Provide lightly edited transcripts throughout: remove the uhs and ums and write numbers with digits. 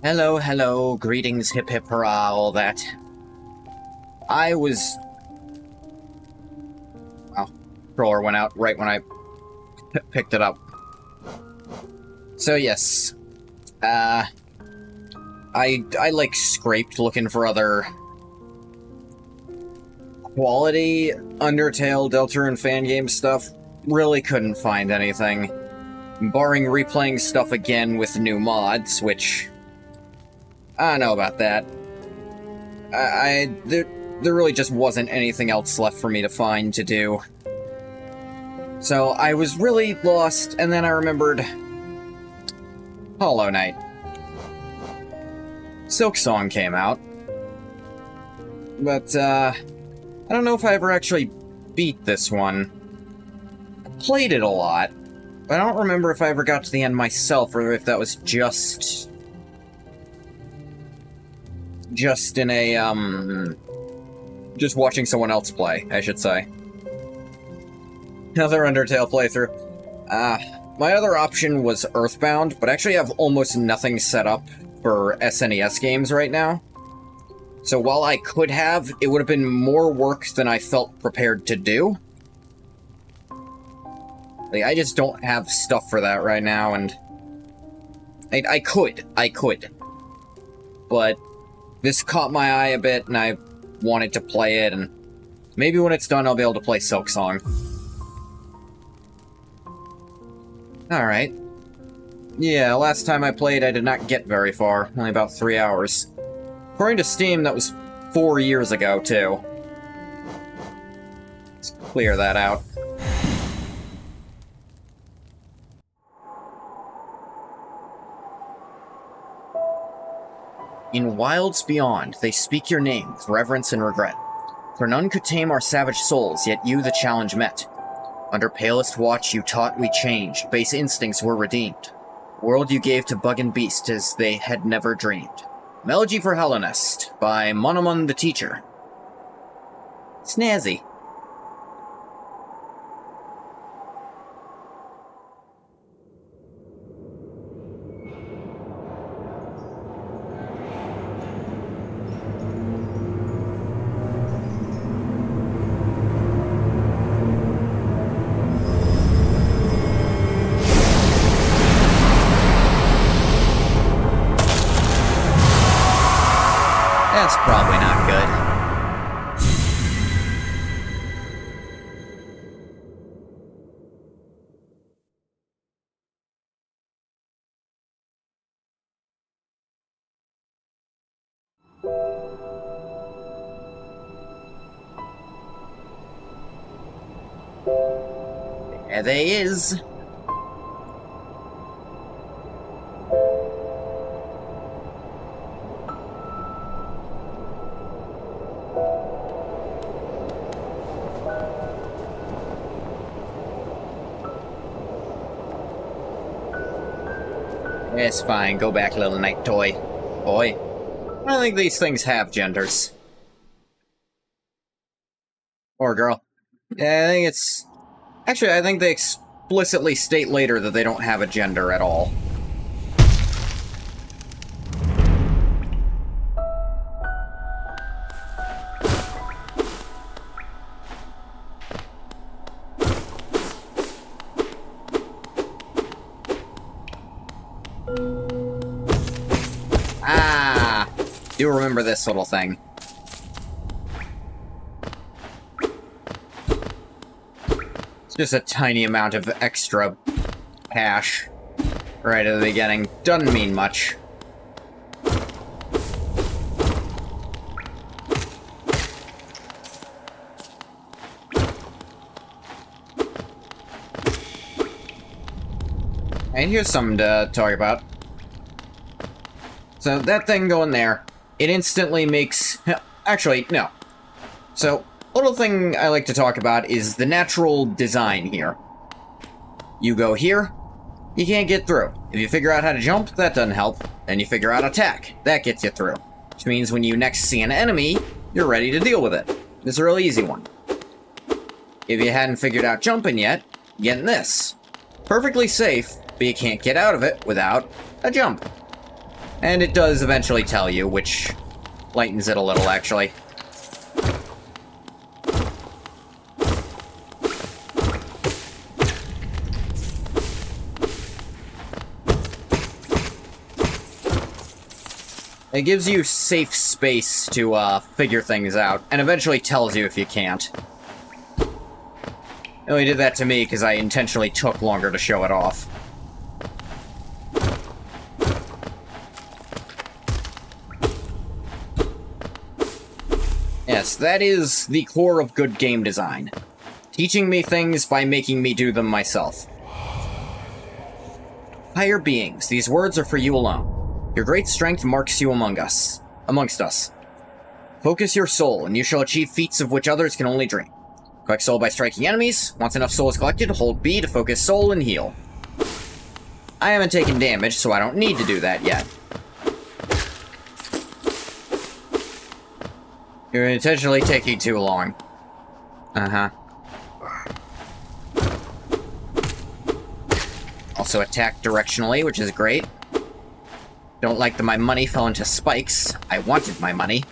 Hello, hello, greetings, hip hip hurrah, all that. I was... Oh, controller went out right when I picked it up. So yes, I like scraped looking for other quality Undertale, Deltarune fan game stuff. Really couldn't find anything. Barring replaying stuff again with new mods, which... I don't know about that. There really just wasn't anything else left for me to find to do. So I was really lost, and then I remembered Hollow Knight. Silksong came out. But, I don't know if I ever actually beat this one. I played it a lot, but I don't remember if I ever got to the end myself, or if that was just in a, just watching someone else play, I should say. Another Undertale playthrough. My other option was Earthbound, but actually I have almost nothing set up for SNES games right now. So while I could have, it would have been more work than I felt prepared to do. Like, I just don't have stuff for that right now, and... I could. But this caught my eye a bit, and I wanted to play it, and maybe when it's done I'll be able to play Silksong. Alright. Yeah, last time I played I did not get very far, only about 3 hours. According to Steam, that was 4 years ago, too. Let's clear that out. In wilds beyond, they speak your name with reverence and regret. For none could tame our savage souls, yet you the challenge met. Under palest watch you taught we changed, base instincts were redeemed. World you gave to bug and beast as they had never dreamed. Melody for Hellenist, by Monomon the Teacher. Snazzy. That's probably not good. There they is. It's fine, go back, little night toy. Boy. I don't think these things have genders. Or girl. Yeah, I think it's... Actually, I think they explicitly state later that they don't have a gender at all. Ah! Do remember this little thing. It's just a tiny amount of extra hash right at the beginning. Doesn't mean much. And here's something to talk about. So that thing going there, it instantly makes... Actually, no. So, little thing I like to talk about is the natural design here. You go here, you can't get through. If you figure out how to jump, that doesn't help. Then you figure out attack, that gets you through. Which means when you next see an enemy, you're ready to deal with it. It's a really easy one. If you hadn't figured out jumping yet, get this. Perfectly safe, but you can't get out of it without a jump. And it does eventually tell you, which lightens it a little, actually. It gives you safe space to figure things out, and eventually tells you if you can't. It only did that to me because I intentionally took longer to show it off. Yes, that is the core of good game design. Teaching me things by making me do them myself. Higher beings, these words are for you alone. Your great strength marks you amongst us. Focus your soul, and you shall achieve feats of which others can only dream. Collect soul by striking enemies. Once enough soul is collected, hold B to focus soul and heal. I haven't taken damage, so I don't need to do that yet. You're intentionally taking too long. Uh-huh. Also attack directionally, which is great. Don't like that my money fell into spikes. I wanted my money.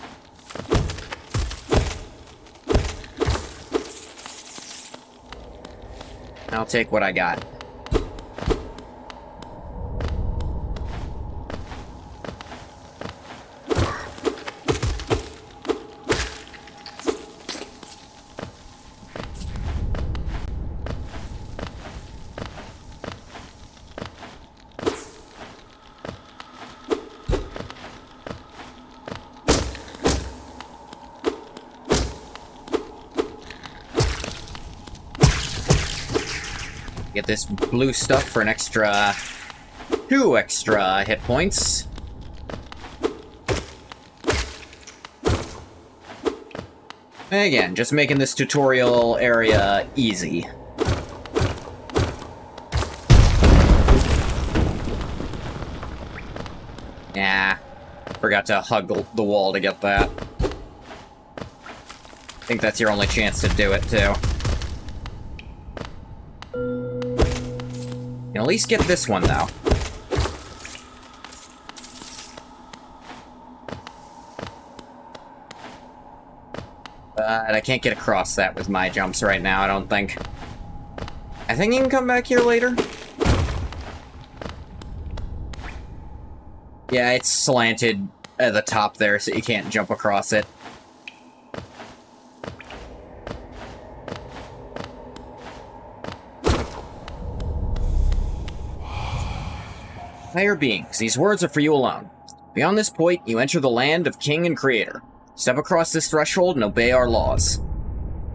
I'll take what I got. Get this blue stuff for an extra... 2 extra hit points. And again, just making this tutorial area easy. Nah. Forgot to hug the wall to get that. I think that's your only chance to do it, too. You can at least get this one, though. But I can't get across that with my jumps right now, I don't think. I think you can come back here later. Yeah, it's slanted at the top there, so you can't jump across it. Higher beings, these words are for you alone. Beyond this point, you enter the land of King and Creator. Step across this threshold and obey our laws.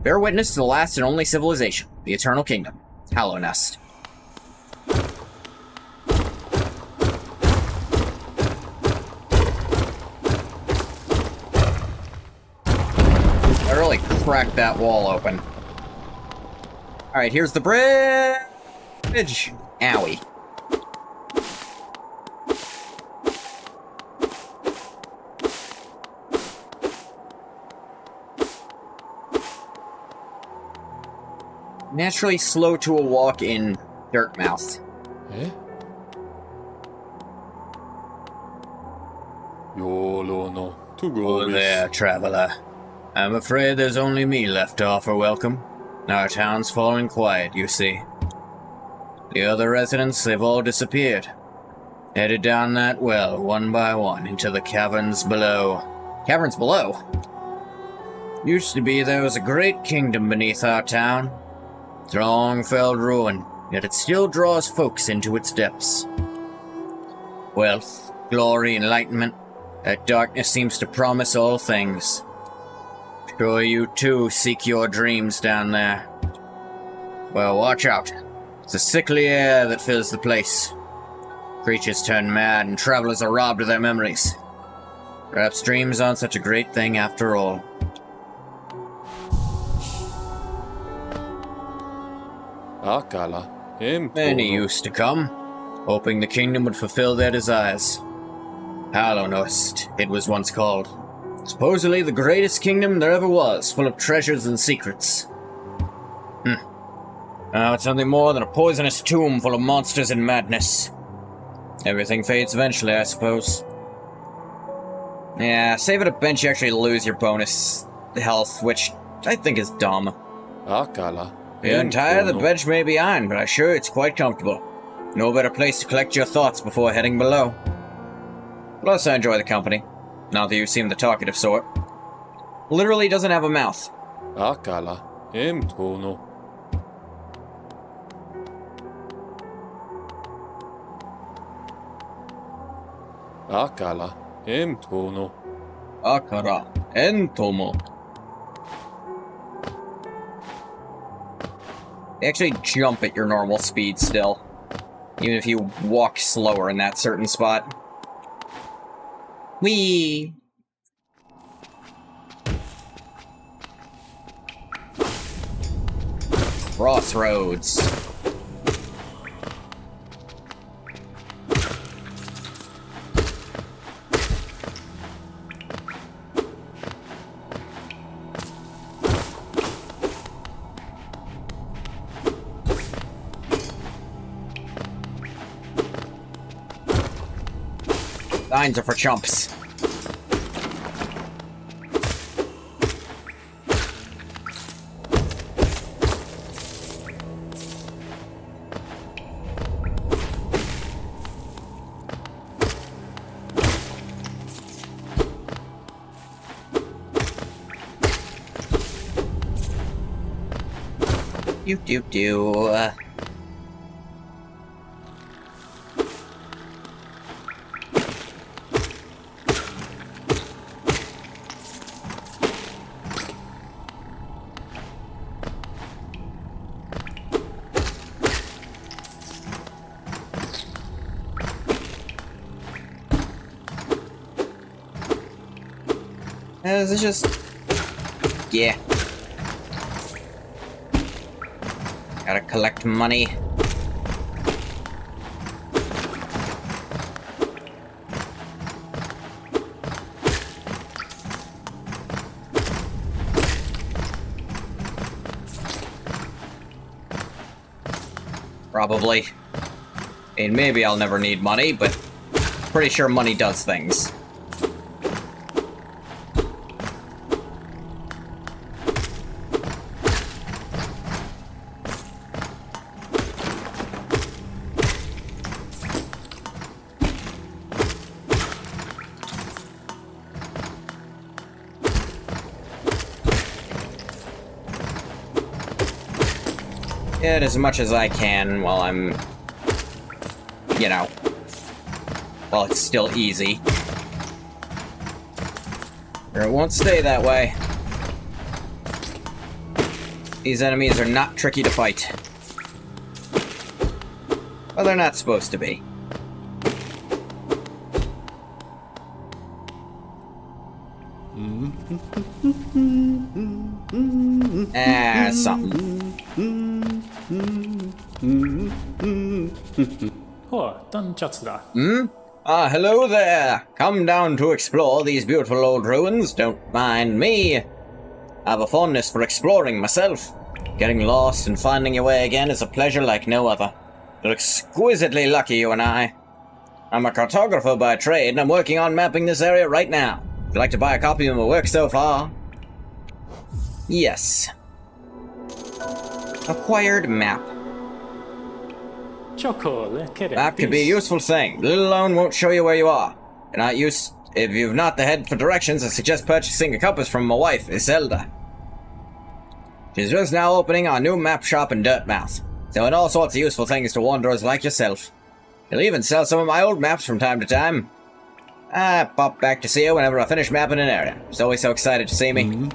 Bear witness to the last and only civilization, the Eternal Kingdom, Hallow Nest. I really cracked that wall open. Alright, here's the bridge! Owie. Naturally slow to a walk in Dirtmouth. Eh? YOLO no to go. Oh there, traveler. I'm afraid there's only me left to offer welcome. Our town's fallen quiet, you see. The other residents, they've all disappeared. Headed down that well, one by one, into the caverns below. Caverns below? Used to be there was a great kingdom beneath our town. Long-felled ruin, yet it still draws folks into its depths. Wealth, glory, enlightenment, that darkness seems to promise all things. Sure you too seek your dreams down there. Well, watch out. It's the sickly air that fills the place. Creatures turn mad and travelers are robbed of their memories. Perhaps dreams aren't such a great thing after all. Akala. Many used to come, hoping the kingdom would fulfill their desires. Hallownest, it was once called. Supposedly the greatest kingdom there ever was, full of treasures and secrets. Now it's nothing more than a poisonous tomb full of monsters and madness. Everything fades eventually, I suppose. Yeah, save at a bench you actually lose your bonus health, which I think is dumb. Akala. You're tired, the bench may be iron, but I'm sure it's quite comfortable. No better place to collect your thoughts before heading below. Plus, I enjoy the company. Not that you seem the talkative sort. Literally doesn't have a mouth. Akala. Tono. Akala. Tono. Akara. Entomo. They actually jump at your normal speed still. Even if you walk slower in that certain spot. Whee! Crossroads. Signs are for chumps. Do. This is just... yeah. Gotta collect money. Probably. I mean, maybe I'll never need money, but pretty sure money does things. Get as much as I can while I'm, you know, while it's still easy. Or it won't stay that way. These enemies are not tricky to fight. Well, they're not supposed to be. Something. Hello there. Come down to explore these beautiful old ruins. Don't mind me. I have a fondness for exploring myself. Getting lost and finding your way again is a pleasure like no other. You're exquisitely lucky, you and I. I'm a cartographer by trade, and I'm working on mapping this area right now. Would you like to buy a copy of my work so far? Yes. Acquired map. Map can be a useful thing. Little alone won't show you where you are. If you've not the head for directions, I suggest purchasing a compass from my wife, Iselda. She's just now opening our new map shop in Dirtmouth, selling all sorts of useful things to wanderers like yourself. She'll even sell some of my old maps from time to time. I pop back to see her whenever I finish mapping an area. She's always so excited to see me.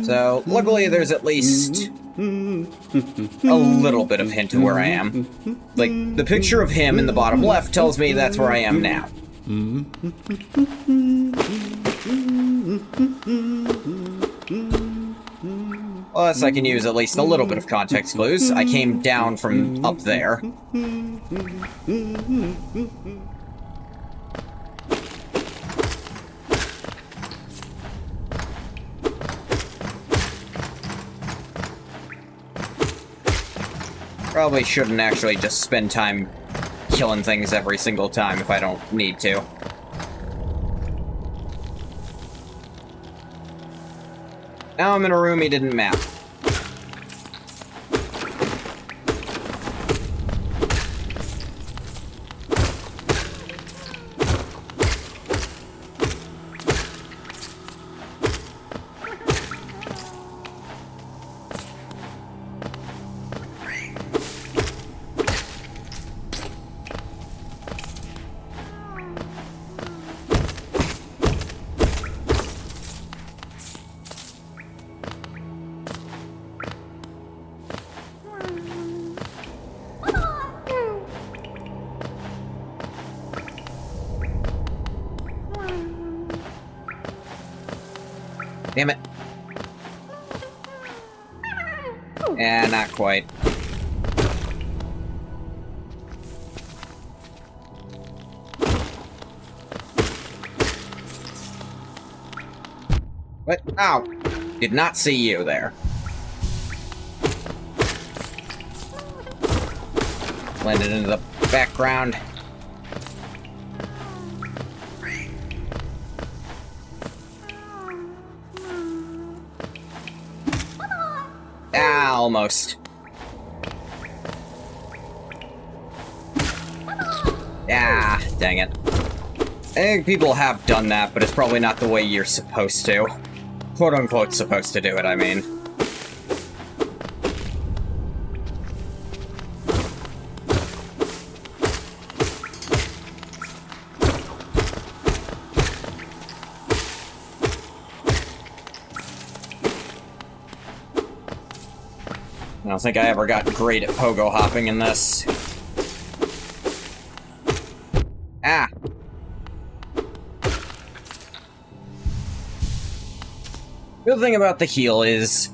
So, luckily there's at least a little bit of hint of where I am. Like, the picture of him in the bottom left tells me that's where I am now. Plus, I can use at least a little bit of context clues. I came down from up there. Probably shouldn't actually just spend time killing things every single time if I don't need to. Now I'm in a room he didn't map. Damn it. Yeah, not quite. What? Ow! Did not see you there. Blended into the background. Almost. Ah, dang it. I think people have done that, but it's probably not the way you're supposed to. Quote-unquote supposed to do it, I mean. I don't think I ever got great at pogo hopping in this. Ah! The other thing about the heal is,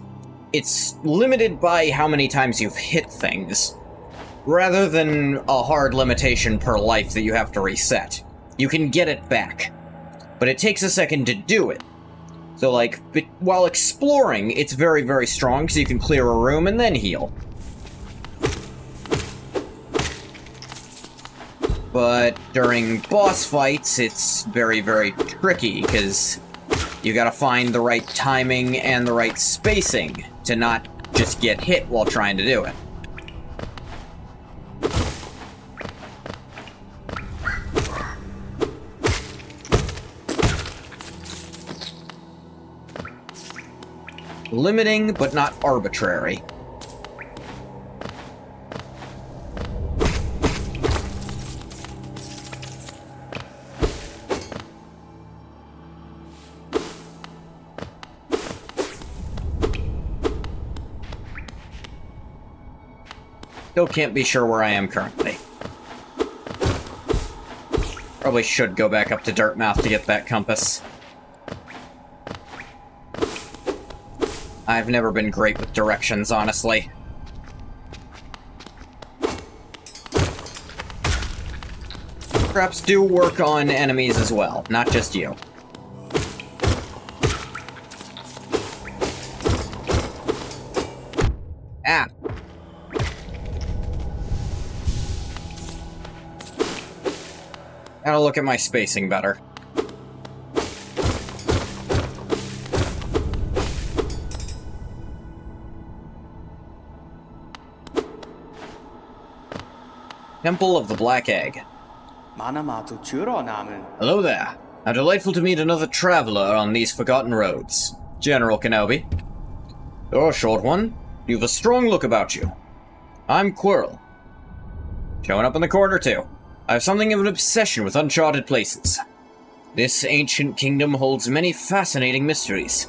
it's limited by how many times you've hit things, rather than a hard limitation per life that you have to reset. You can get it back, but it takes a second to do it. So, like, while exploring, it's very, very strong, so you can clear a room and then heal. But during boss fights, it's very, very tricky, because you gotta find the right timing and the right spacing to not just get hit while trying to do it. Limiting, but not arbitrary. Still can't be sure where I am currently. Probably should go back up to Dirtmouth to get that compass. I've never been great with directions, honestly. Traps do work on enemies as well, not just you. Ah! Gotta look at my spacing better. Temple of the Black Egg. Hello there. How delightful to meet another traveler on these forgotten roads. General Kenobi. You're a short one. You've a strong look about you. I'm Quirrell. Showing up in the corner, too. I have something of an obsession with uncharted places. This ancient kingdom holds many fascinating mysteries.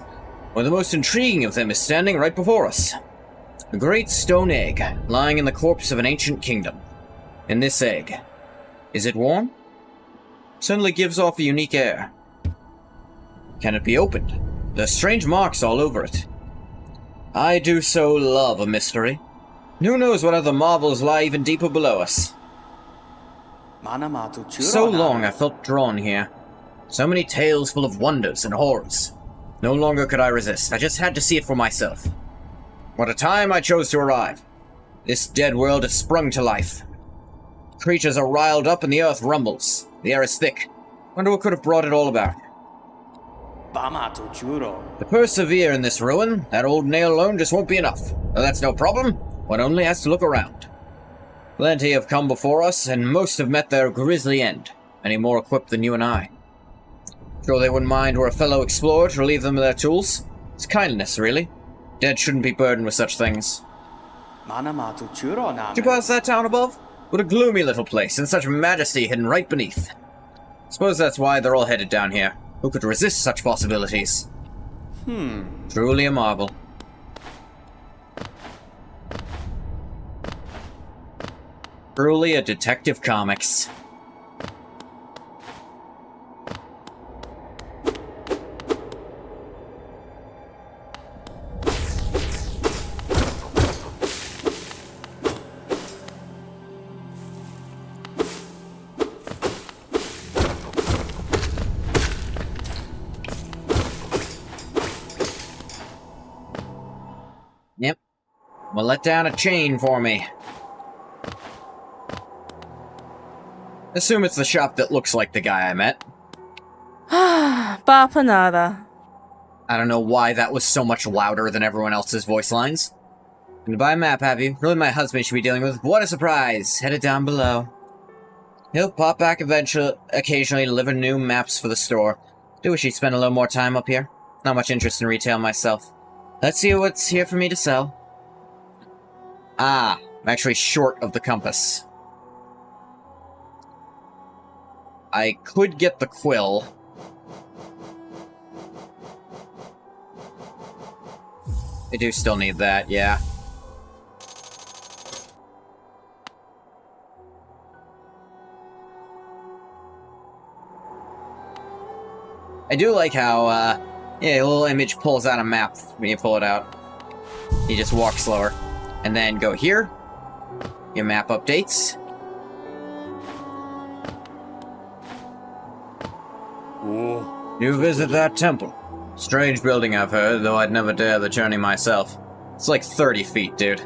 One of the most intriguing of them is standing right before us. A great stone egg, lying in the corpse of an ancient kingdom. In this egg, is it warm? Certainly gives off a unique air. Can it be opened? There's strange marks all over it. I do so love a mystery. Who knows what other marvels lie even deeper below us? So long I felt drawn here. So many tales full of wonders and horrors. No longer could I resist. I just had to see it for myself. What a time I chose to arrive. This dead world has sprung to life. creatures are riled up and the earth rumbles. The air is thick. Wonder what could have brought it all about. To persevere in this ruin, that old nail alone just won't be enough. Though that's no problem, one only has to look around. Plenty have come before us, and most have met their grisly end. Many more equipped than you and I. Sure they wouldn't mind were a fellow explorer to relieve them of their tools? It's kindness, really. Dead shouldn't be burdened with such things. Did you pass that town above? What a gloomy little place, and such majesty hidden right beneath. Suppose that's why they're all headed down here. Who could resist such possibilities? Truly a marvel. Truly a Detective Comics. Yep. Well, let down a chain for me. Assume it's the shop that looks like the guy I met. Bapanada. I don't know why that was so much louder than everyone else's voice lines. And to buy a map, have you? Really my husband should be dealing with. What a surprise! Headed down below. He'll pop back occasionally to deliver new maps for the store. Do wish he'd spend a little more time up here. Not much interest in retail myself. Let's see what's here for me to sell. Ah, I'm actually short of the compass. I could get the quill. I do still need that, yeah. I do like how, yeah, a little image pulls out a map when you pull it out. You just walk slower. And then go here. Your map updates. Whoa. You visit that temple. Strange building, I've heard, though I'd never dare the journey myself. It's like 30 feet, dude.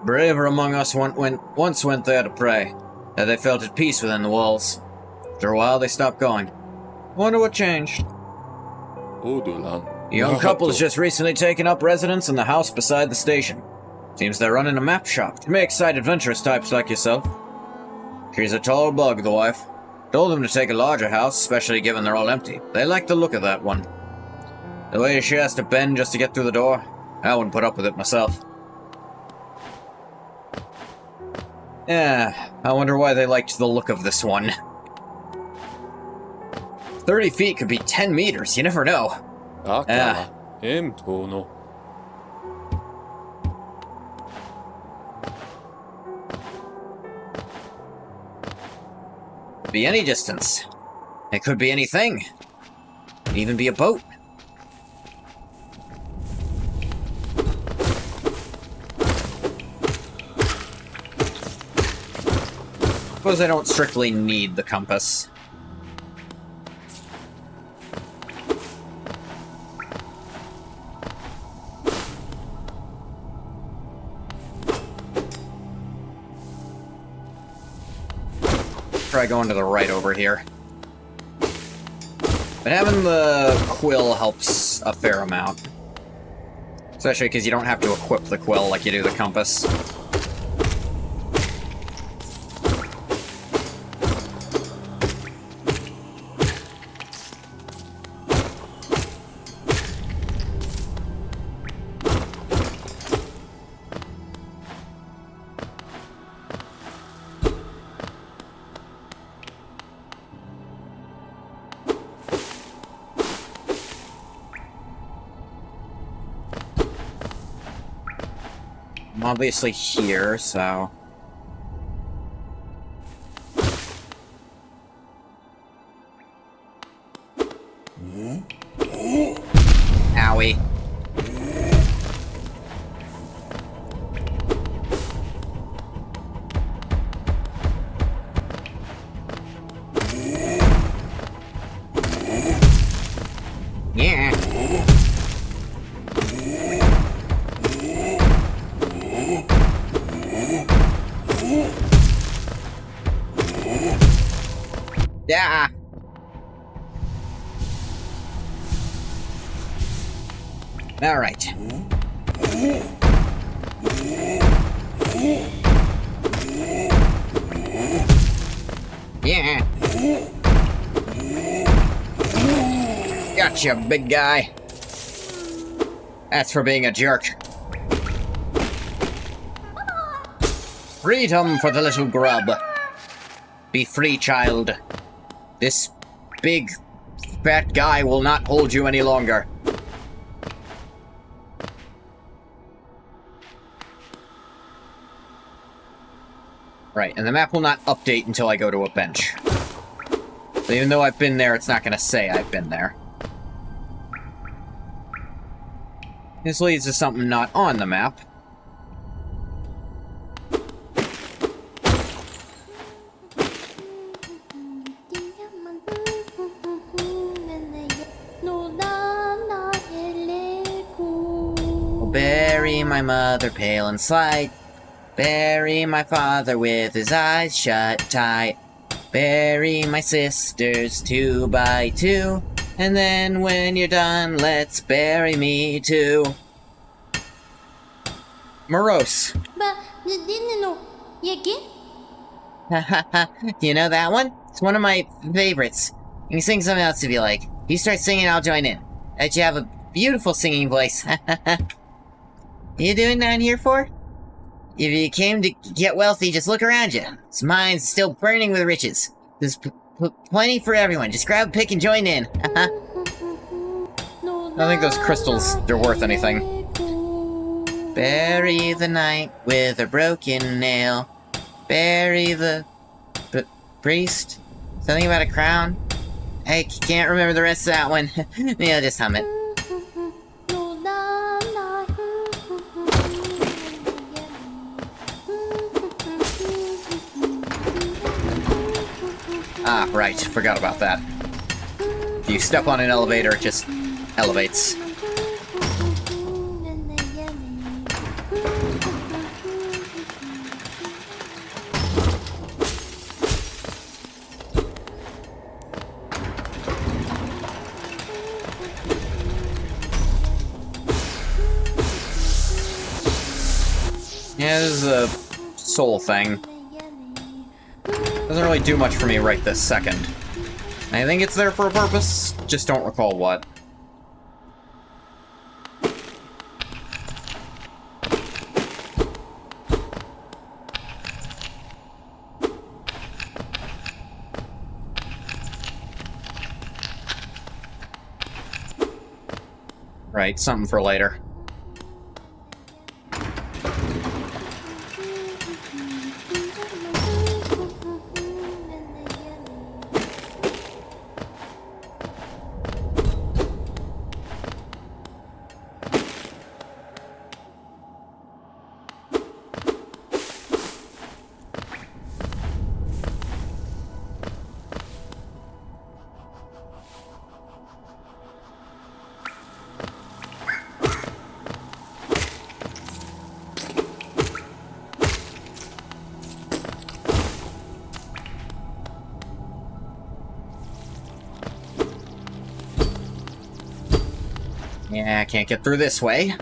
Braver among us once went there to pray, that they felt at peace within the walls. After a while, they stopped going. Wonder what changed. Odolan. A young couple's just recently taken up residence in the house beside the station. Seems they're running a map shop to make side adventurous types like yourself. She's a tall bug, the wife. Told them to take a larger house, especially given they're all empty. They like the look of that one. The way she has to bend just to get through the door, I wouldn't put up with it myself. Yeah, I wonder why they liked the look of this one. 30 feet could be 10 meters, you never know. Akala. Tono. Be any distance. It could be anything. Could even be a boat. Suppose I don't strictly need the compass. Try going to the right over here. But having the quill helps a fair amount. Especially because you don't have to equip the quill like you do the compass. I'm obviously here, so... Owie. Yeah. Yeah. All right. Yeah. Gotcha, big guy. That's for being a jerk. Freedom for the little grub. Be free, child. This big, fat guy will not hold you any longer. Right, and the map will not update until I go to a bench. So even though I've been there, it's not going to say I've been there. This leads to something not on the map. Bury my mother pale and slight. Bury my father with his eyes shut tight. Bury my sisters 2 by 2. And then when you're done, let's bury me too. Morose. Do you know that one? It's one of my favorites. You can sing something else if you like. If you start singing, I'll join in. Bet you have a beautiful singing voice. You doing down here for? If you came to get wealthy, just look around you. This mine's still burning with riches. There's plenty for everyone. Just grab a pick and join in. I don't think those crystals are worth anything. Bury the night with a broken nail. Bury the priest. Something about a crown. I can't remember the rest of that one. Maybe I'll just hum it. Ah, right. Forgot about that. If you step on an elevator, it just elevates. Yeah, this is a soul thing. Doesn't really do much for me right this second. I think it's there for a purpose, just don't recall what. Right, something for later. Yeah, I can't get through this way.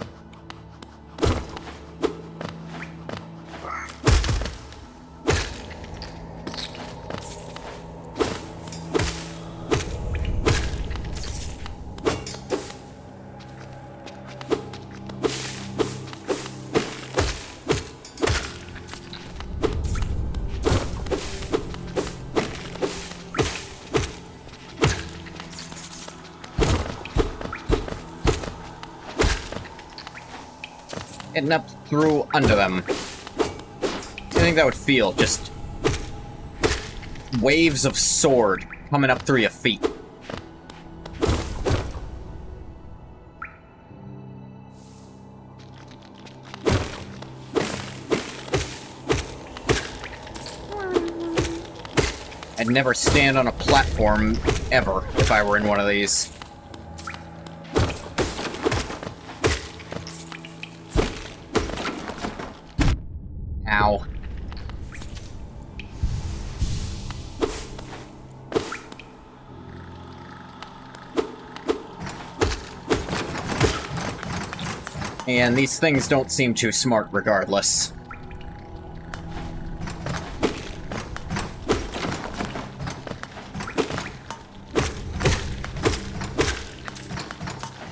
Getting up through under them. I think that would feel just waves of sword coming up through your feet. I'd never stand on a platform ever if I were in one of these. Ow. And these things don't seem too smart regardless.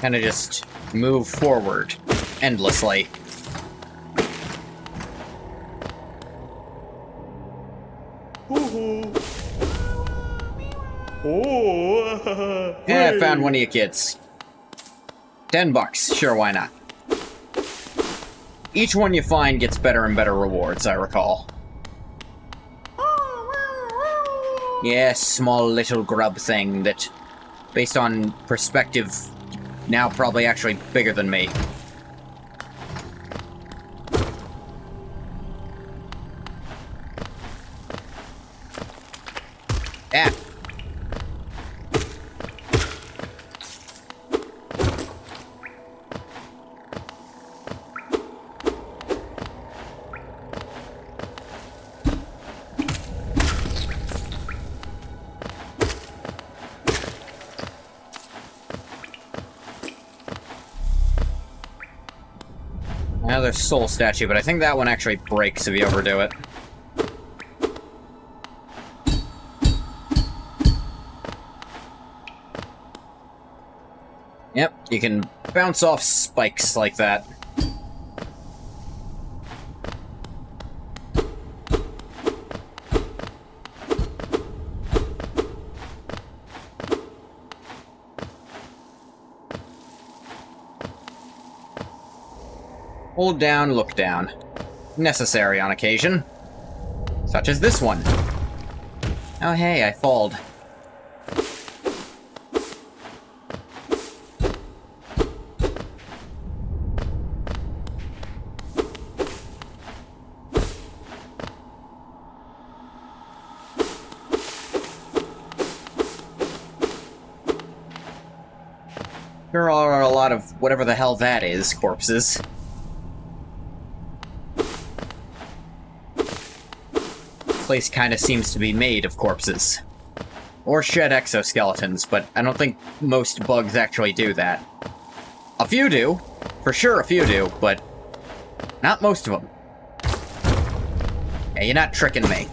Kind of just move forward endlessly. Yeah, I found one of you kids. $10, sure, why not? Each one you find gets better and better rewards, I recall. Yeah, small little grub thing that, based on perspective, now probably actually bigger than me. Ah. Another soul statue, but I think that one actually breaks if you overdo it. Yep, you can bounce off spikes like that. Hold down, look down. Necessary on occasion. Such as this one. Oh hey, I falled. There are a lot of whatever the hell that is, corpses. Place kind of seems to be made of corpses. Or shed exoskeletons, but I don't think most bugs actually do that. A few do. For sure a few do, but not most of them. Yeah, you're not tricking me.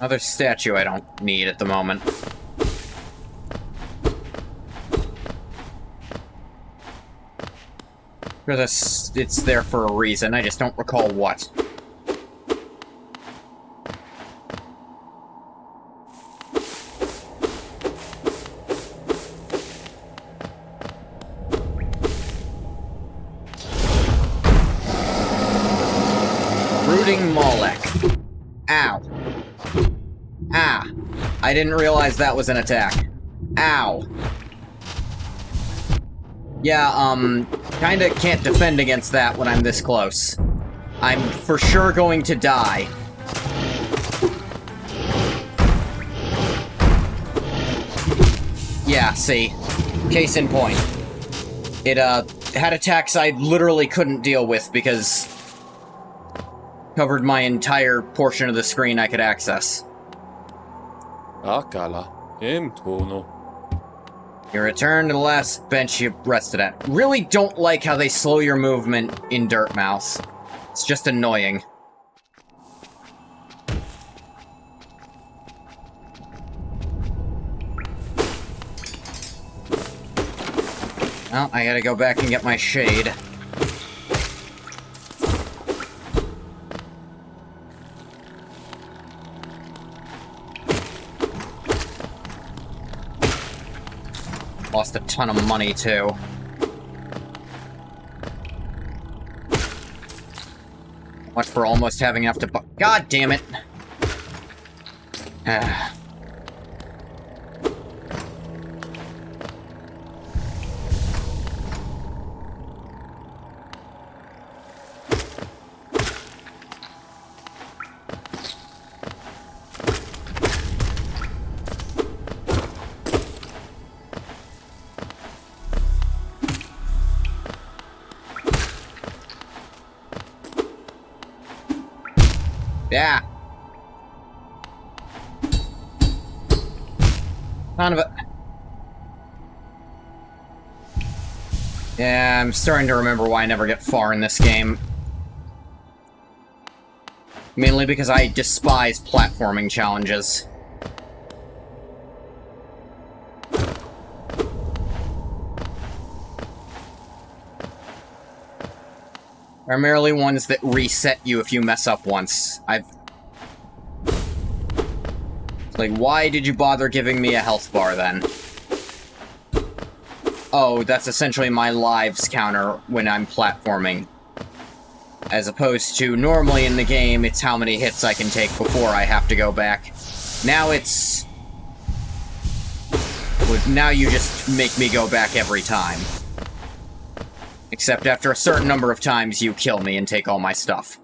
Another statue I don't need at the moment. It's there for a reason, I just don't recall what. Brooding Molech. Ow. Ah. I didn't realize that was an attack. Ow. Yeah, kinda can't defend against that when I'm this close. I'm for sure going to die. Yeah, see. Case in point. It, had attacks I literally couldn't deal with because covered my entire portion of the screen I could access. Akala, tono. You return to the last bench you rested at. Really don't like how they slow your movement in Dirtmouth. It's just annoying. Well, I gotta go back and get my shade. Lost a ton of money, too. Much for almost having enough to buy. God damn it! Yeah. Son of a... Yeah, I'm starting to remember why I never get far in this game. Mainly because I despise platforming challenges. Primarily ones that reset you if you mess up once. It's like, why did you bother giving me a health bar then? Oh, that's essentially my lives counter when I'm platforming. As opposed to, normally in the game, it's how many hits I can take before I have to go back. Now it's... Now you just make me go back every time. Except after a certain number of times, you kill me and take all my stuff.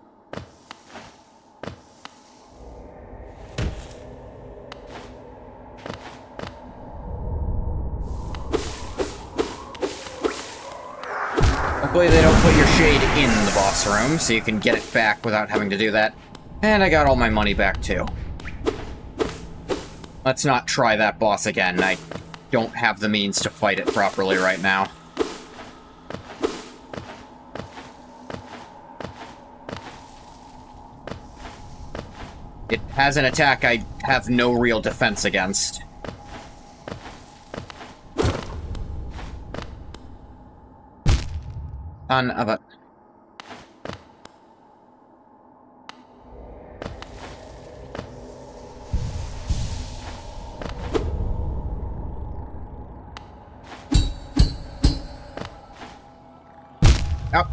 Hopefully they don't put your shade in the boss room, so you can get it back without having to do that. And I got all my money back, too. Let's not try that boss again. I don't have the means to fight it properly right now. It has an attack I have no real defense against. Son of a... Oh,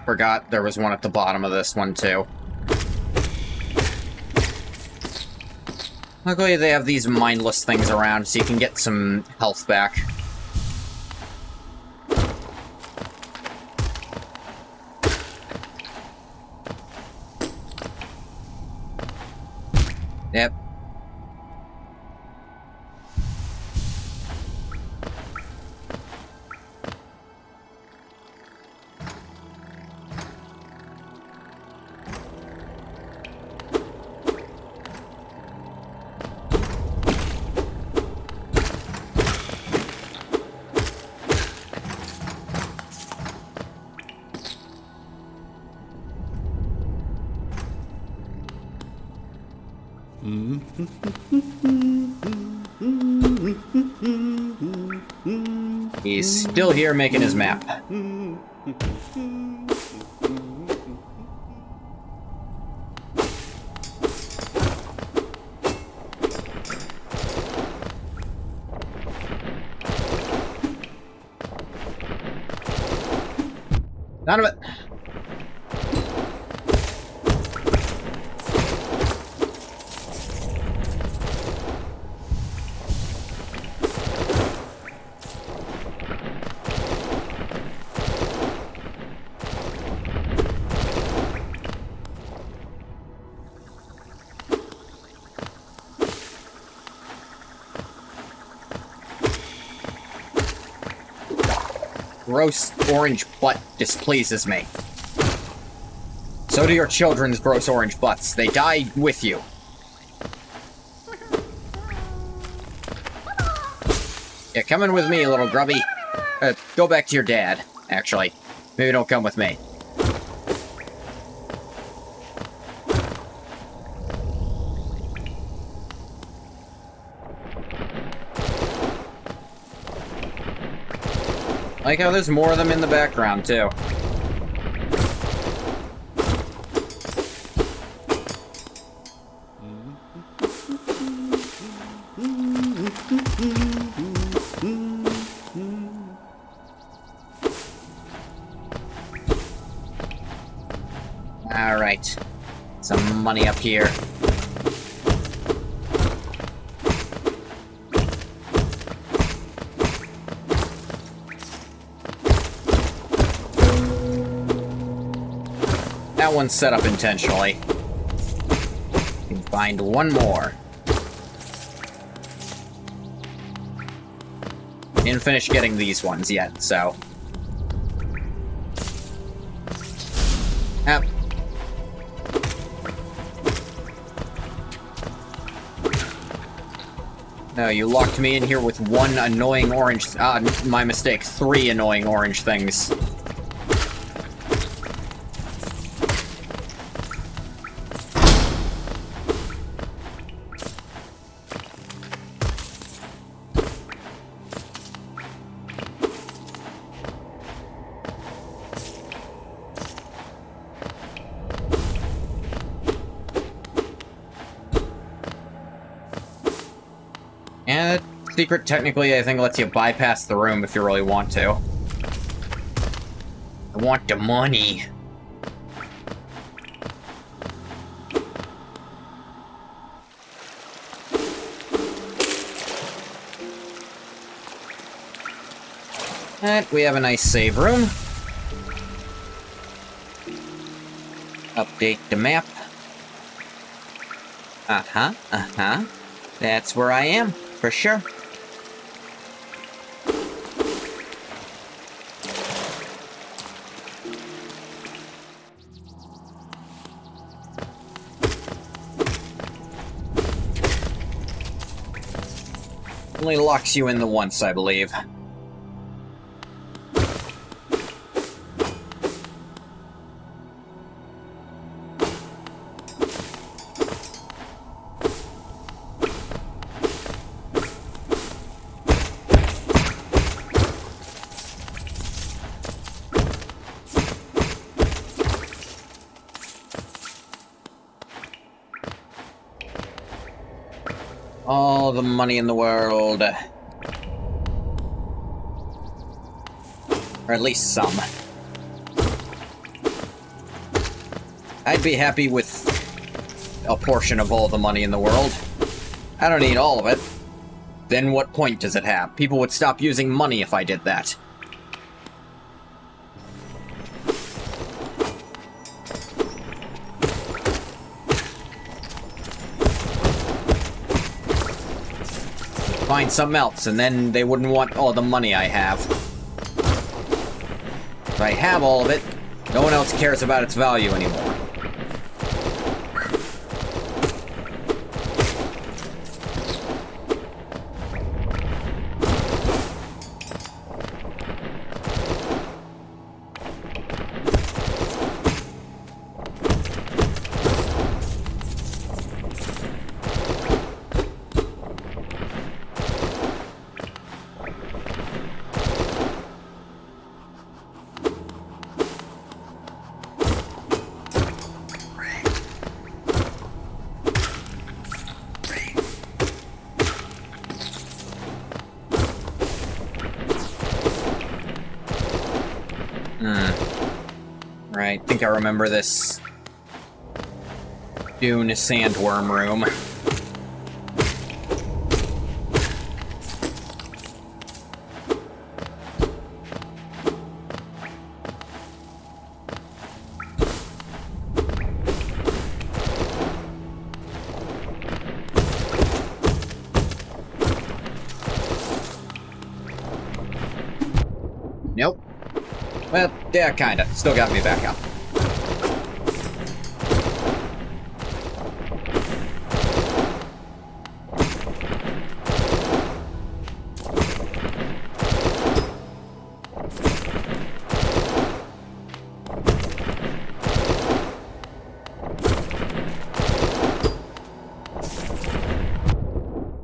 forgot there was one at the bottom of this one, too. Luckily, they have these mindless things around, so you can get some health back. Yep. He's still here making his map. None of it. Gross orange butt displeases me. So do your children's gross orange butts. They die with you. Yeah, come in with me, little grubby. Go back to your dad, actually. Maybe don't come with me. I like how there's more of them in the background, too. Alright. Some money up here. That one's set up intentionally. You can find one more. Didn't finish getting these ones yet, so... Yep. Oh, you locked me in here with one annoying orange... my mistake. 3 annoying orange things. And secret, technically, I think lets you bypass the room if you really want to. I want the money. And we have a nice save room. Update the map. That's where I am, for sure. Only locks you in the once, I believe. All the money in the world. Or at least some. I'd be happy with a portion of all the money in the world. I don't need all of it. Then what point does it have? People would stop using money if I did that. Find something else, and then they wouldn't want all the money I have. If I have all of it, no one else cares about its value anymore. Right, I think I remember this Dune sandworm room. Nope. Well, yeah, kinda. Still got me back up.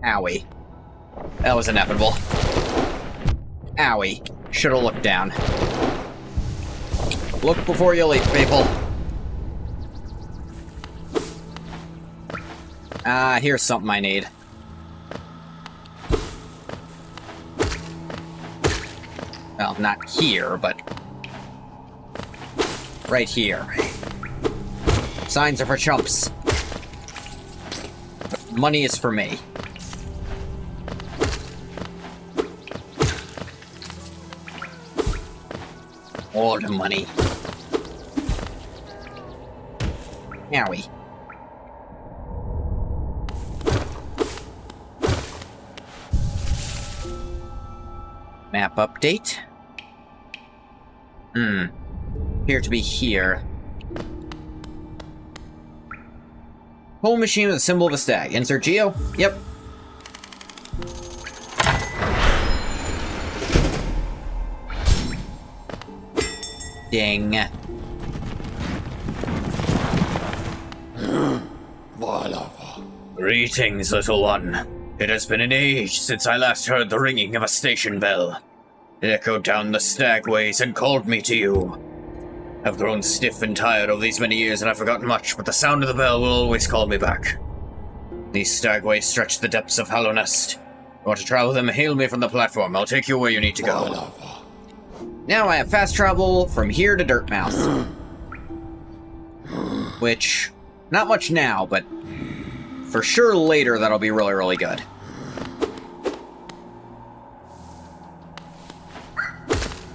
Owie. That was inevitable. Owie. Should've looked down. Look before you leap, people. Here's something I need. Well, not here, but... right here. Signs are for chumps. But money is for me. All the money. Owie. Map update. Appear to be here. Whole machine with a symbol of a stag. Insert geo? Yep. Ding. Greetings, little one. It has been an age since I last heard the ringing of a station bell. It echoed down the stagways and called me to you. I've grown stiff and tired over these many years and I've forgotten much, but the sound of the bell will always call me back. These stagways stretch the depths of Hollow Nest. You want to travel them, hail me from the platform. I'll take you where you need to go. Now I have fast travel from here to Dirtmouth. Which, not much now, but for sure later that'll be really, really good.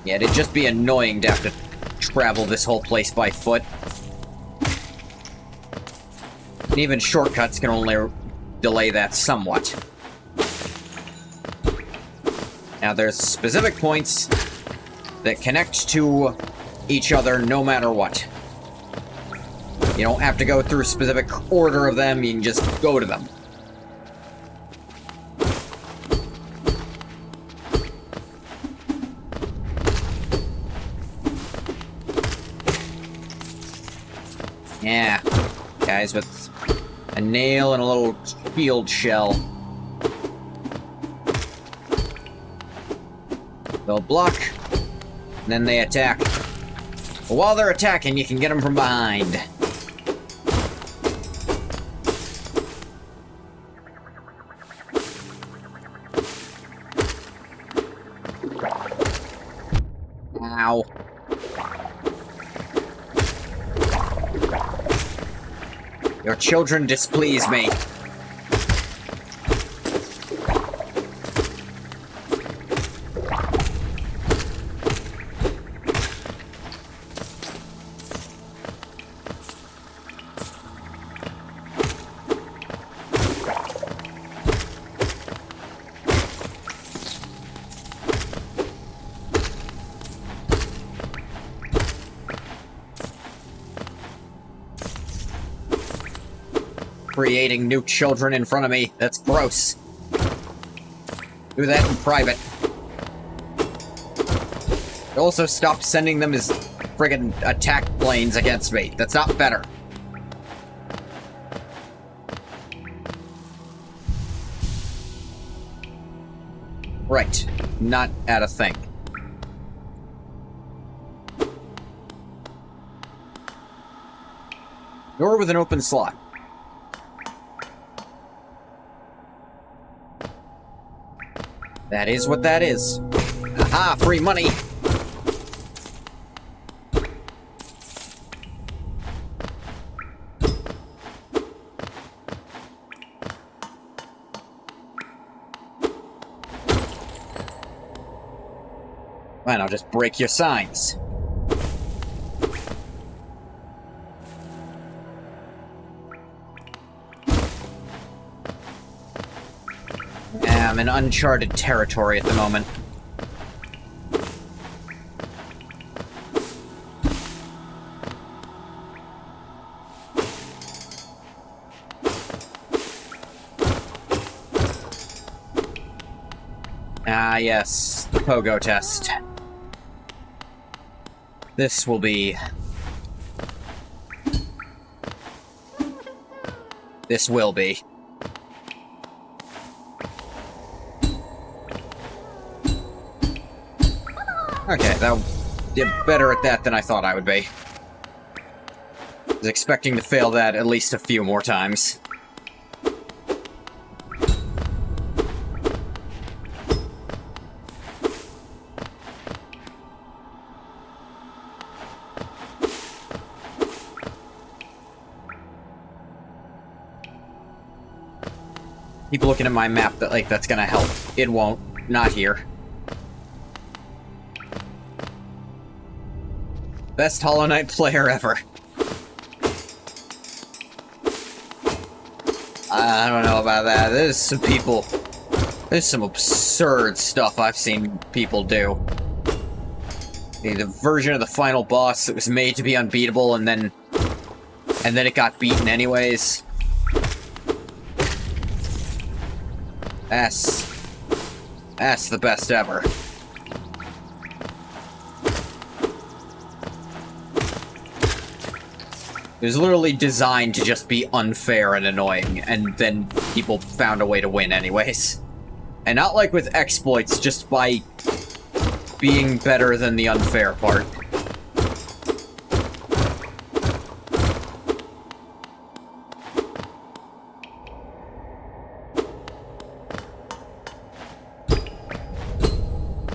Yeah, it'd just be annoying to have to travel this whole place by foot. And even shortcuts can only delay that somewhat. Now, there's specific points that connect to each other no matter what. You don't have to go through a specific order of them, you can just go to them. Yeah, guys with a nail and a little shield shell. They'll block, and then they attack. But while they're attacking, you can get them from behind. Ow. Your children displease me. Creating new children in front of me. That's gross. Do that in private. Also, stop sending them as friggin' attack planes against me. That's not better. Right. Not at a thing. Door with an open slot. That is what that is. Aha, free money! Fine, I'll just break your signs. I'm in uncharted territory at the moment. Ah, yes. The pogo test. This will be... This will be. Okay, that did better at that than I thought I would be. I was expecting to fail that at least a few more times. Keep looking at my map that, like, that's gonna help. It won't. Not here. Best Hollow Knight player ever. I don't know about that. There's some people... There's some absurd stuff I've seen people do. The version of the final boss that was made to be unbeatable and then it got beaten anyways. That's the best ever. It was literally designed to just be unfair and annoying, and then people found a way to win anyways. And not like with exploits, just by being better than the unfair part.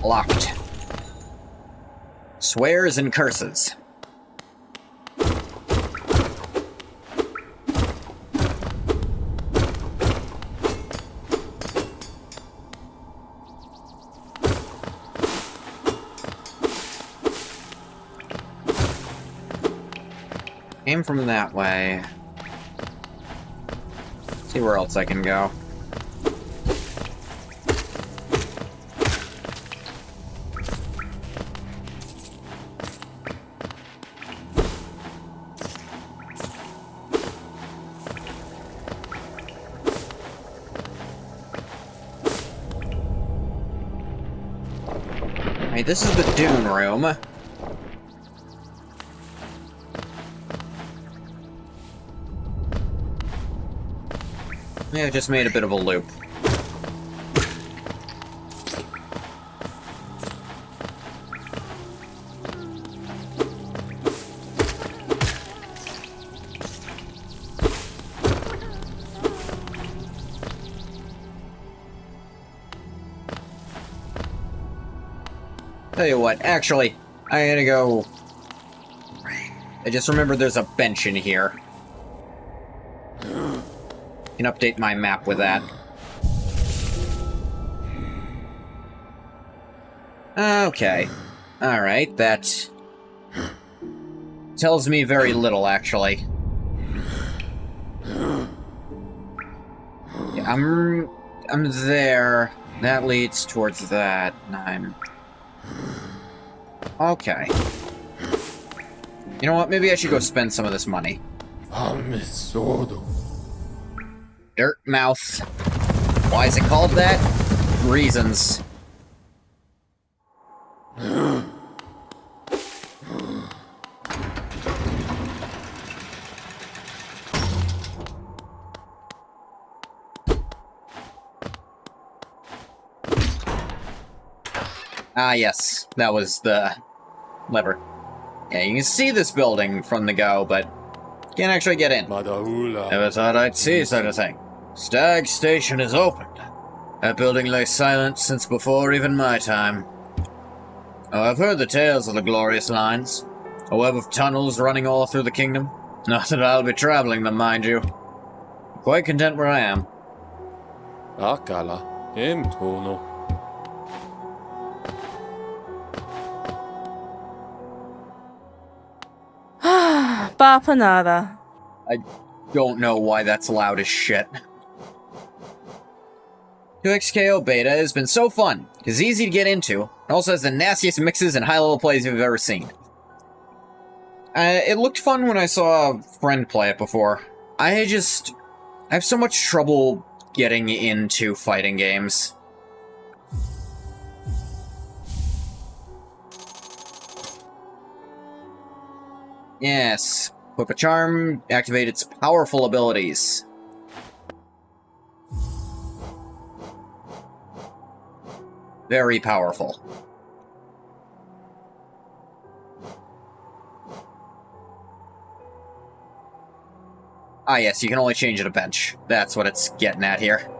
Locked. Swears and curses. Came from that way. See where else I can go. Hey, this is the Dune room. Yeah, I just made a bit of a loop. Tell you what, actually, I gotta go... I just remembered there's a bench in here. Can update my map with that. Okay. Alright, that... tells me very little, actually. Yeah, I'm there. That leads towards that. I'm... Okay. You know what? Maybe I should go spend some of this money. Dirt mouth. Why is it called that? Reasons. Ah, yes. That was the lever. Yeah, you can see this building from the go, but can't actually get in. Never thought I'd see such a thing. Stag Station is opened. That building lay silent since before even my time. Oh, I've heard the tales of the glorious lines. A web of tunnels running all through the kingdom. Not that I'll be traveling them, mind you. I'm quite content where I am. Akala, Tono. Bapanada. I don't know why that's loud as shit. 2XKO Beta has been so fun. It's easy to get into. It also has the nastiest mixes and high-level plays you've ever seen. It looked fun when I saw a friend play it before. I have so much trouble getting into fighting games. Yes. Equip a charm, activate its powerful abilities. Very powerful. Ah yes, you can only change it a bench. That's what it's getting at here.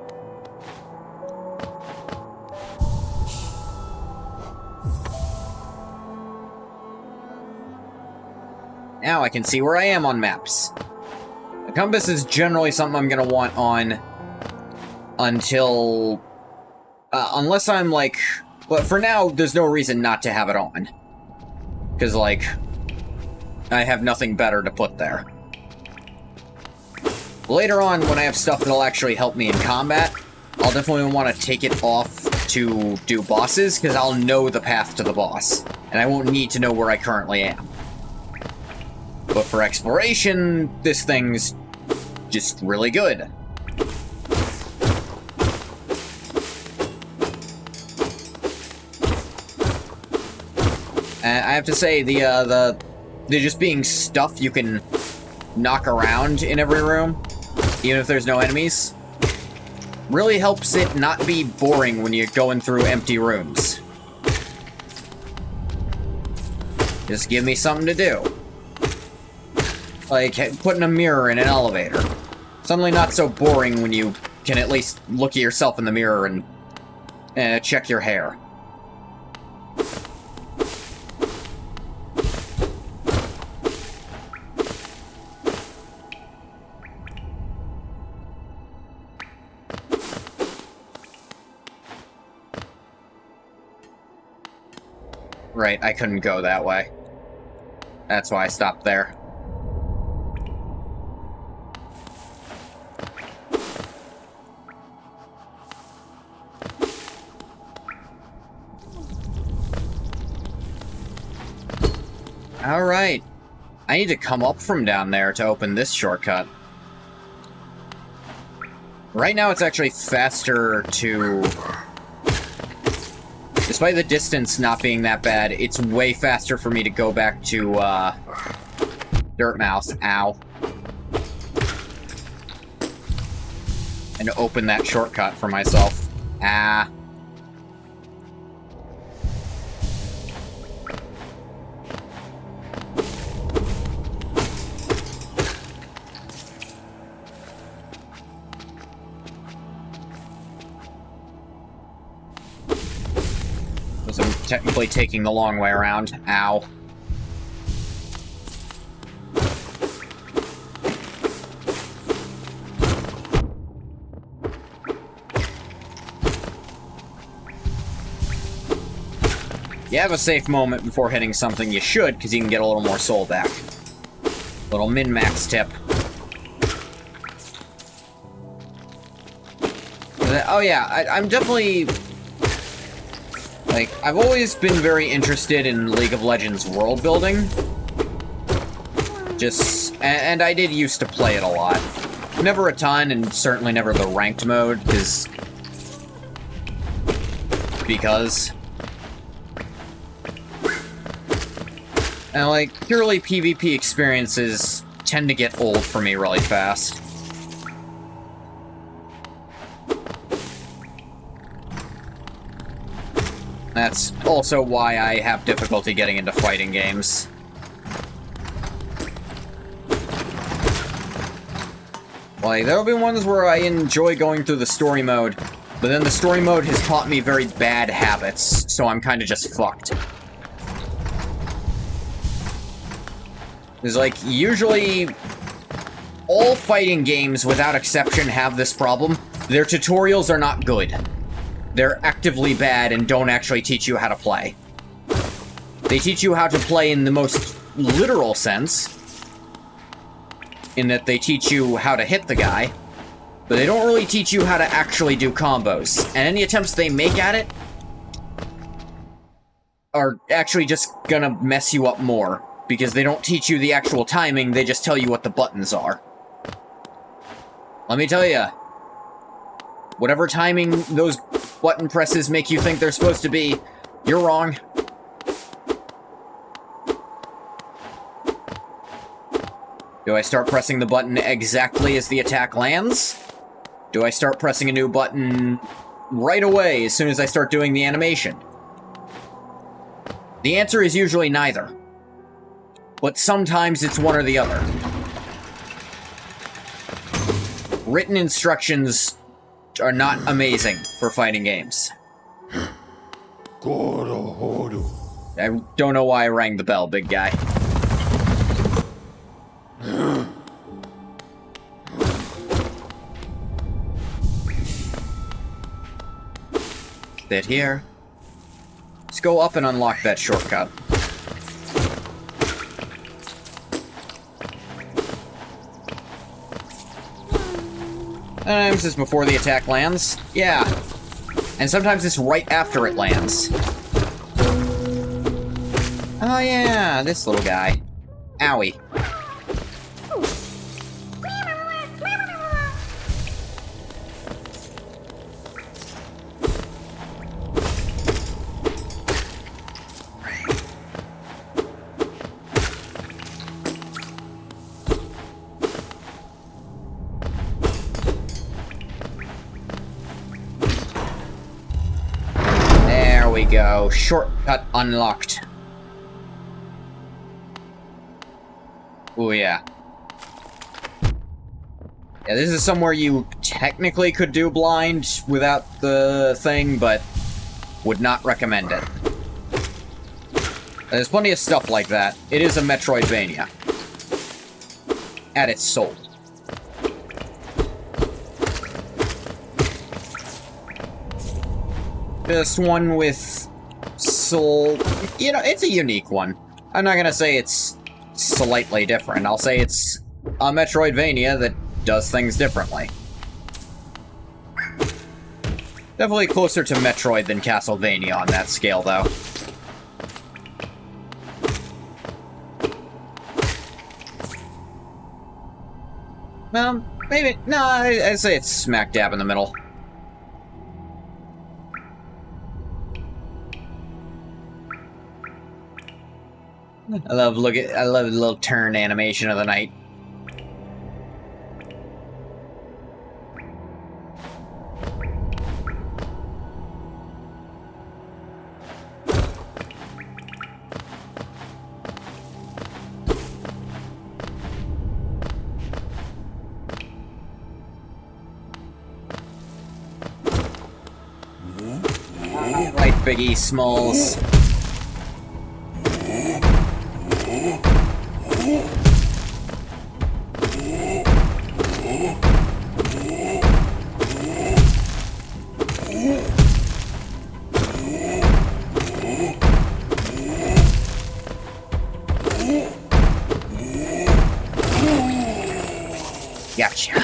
Now I can see where I am on maps. The compass is generally something I'm gonna want on until... unless I'm like... Well, for now, there's no reason not to have it on. Because, like, I have nothing better to put there. Later on, when I have stuff that'll actually help me in combat, I'll definitely want to take it off to do bosses, because I'll know the path to the boss. And I won't need to know where I currently am. But for exploration, this thing's just really good. I have to say, the just being stuff you can knock around in every room, even if there's no enemies, really helps it not be boring when you're going through empty rooms. Just give me something to do. Like putting a mirror in an elevator. Suddenly not so boring when you can at least look at yourself in the mirror and check your hair. Right, I couldn't go that way. That's why I stopped there. Alright. I need to come up from down there to open this shortcut. Right now it's actually faster to... Despite the distance not being that bad, it's way faster for me to go back to, Dirtmouth. Ow. And to open that shortcut for myself. Ah. I'm technically taking the long way around. Ow. You have a safe moment before hitting something, you should, because you can get a little more soul back. Little min-max tip. Oh yeah, I'm definitely... Like, I've always been very interested in League of Legends world building. And I did used to play it a lot. Never a ton, and certainly never the ranked mode, because... And, like, purely PvP experiences tend to get old for me really fast. That's also why I have difficulty getting into fighting games. Like, there'll be ones where I enjoy going through the story mode, but then the story mode has taught me very bad habits, so I'm kind of just fucked. There's like, usually, all fighting games, without exception, have this problem. Their tutorials are not good. They're actively bad and don't actually teach you how to play. They teach you how to play in the most literal sense, in that they teach you how to hit the guy, but they don't really teach you how to actually do combos. And any attempts they make at it are actually just gonna mess you up more, because they don't teach you the actual timing, they just tell you what the buttons are. Let me tell you, whatever timing those button presses make you think they're supposed to be, you're wrong. Do I start pressing the button exactly as the attack lands? Do I start pressing a new button right away as soon as I start doing the animation? The answer is usually neither. But sometimes it's one or the other. Written instructions are not amazing for fighting games. I don't know why I rang the bell, big guy. Sit here. Let's go up and unlock that shortcut. Sometimes it's before the attack lands. Yeah. And sometimes it's right after it lands. Oh yeah, this little guy. Owie. go. Shortcut unlocked. Oh, yeah. Yeah, this is somewhere you technically could do blind without the thing, but would not recommend it. There's plenty of stuff like that. It is a Metroidvania. At its soul. This one with soul... You know, it's a unique one. I'm not gonna say it's slightly different. I'll say it's a Metroidvania that does things differently. Definitely closer to Metroid than Castlevania on that scale, though. Maybe... No, I'd say it's smack dab in the middle. I love the little turn animation of the knight. Right, Biggie Smalls. Gotcha.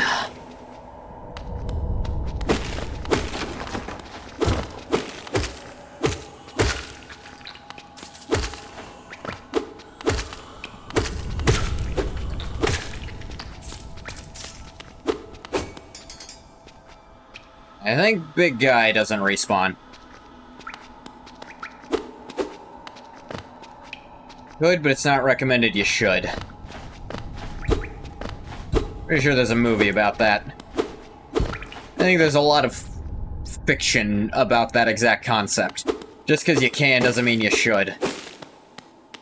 I think big guy doesn't respawn. Good, but it's not recommended you should. Pretty sure there's a movie about that. I think there's a lot of fiction about that exact concept. Just because you can doesn't mean you should.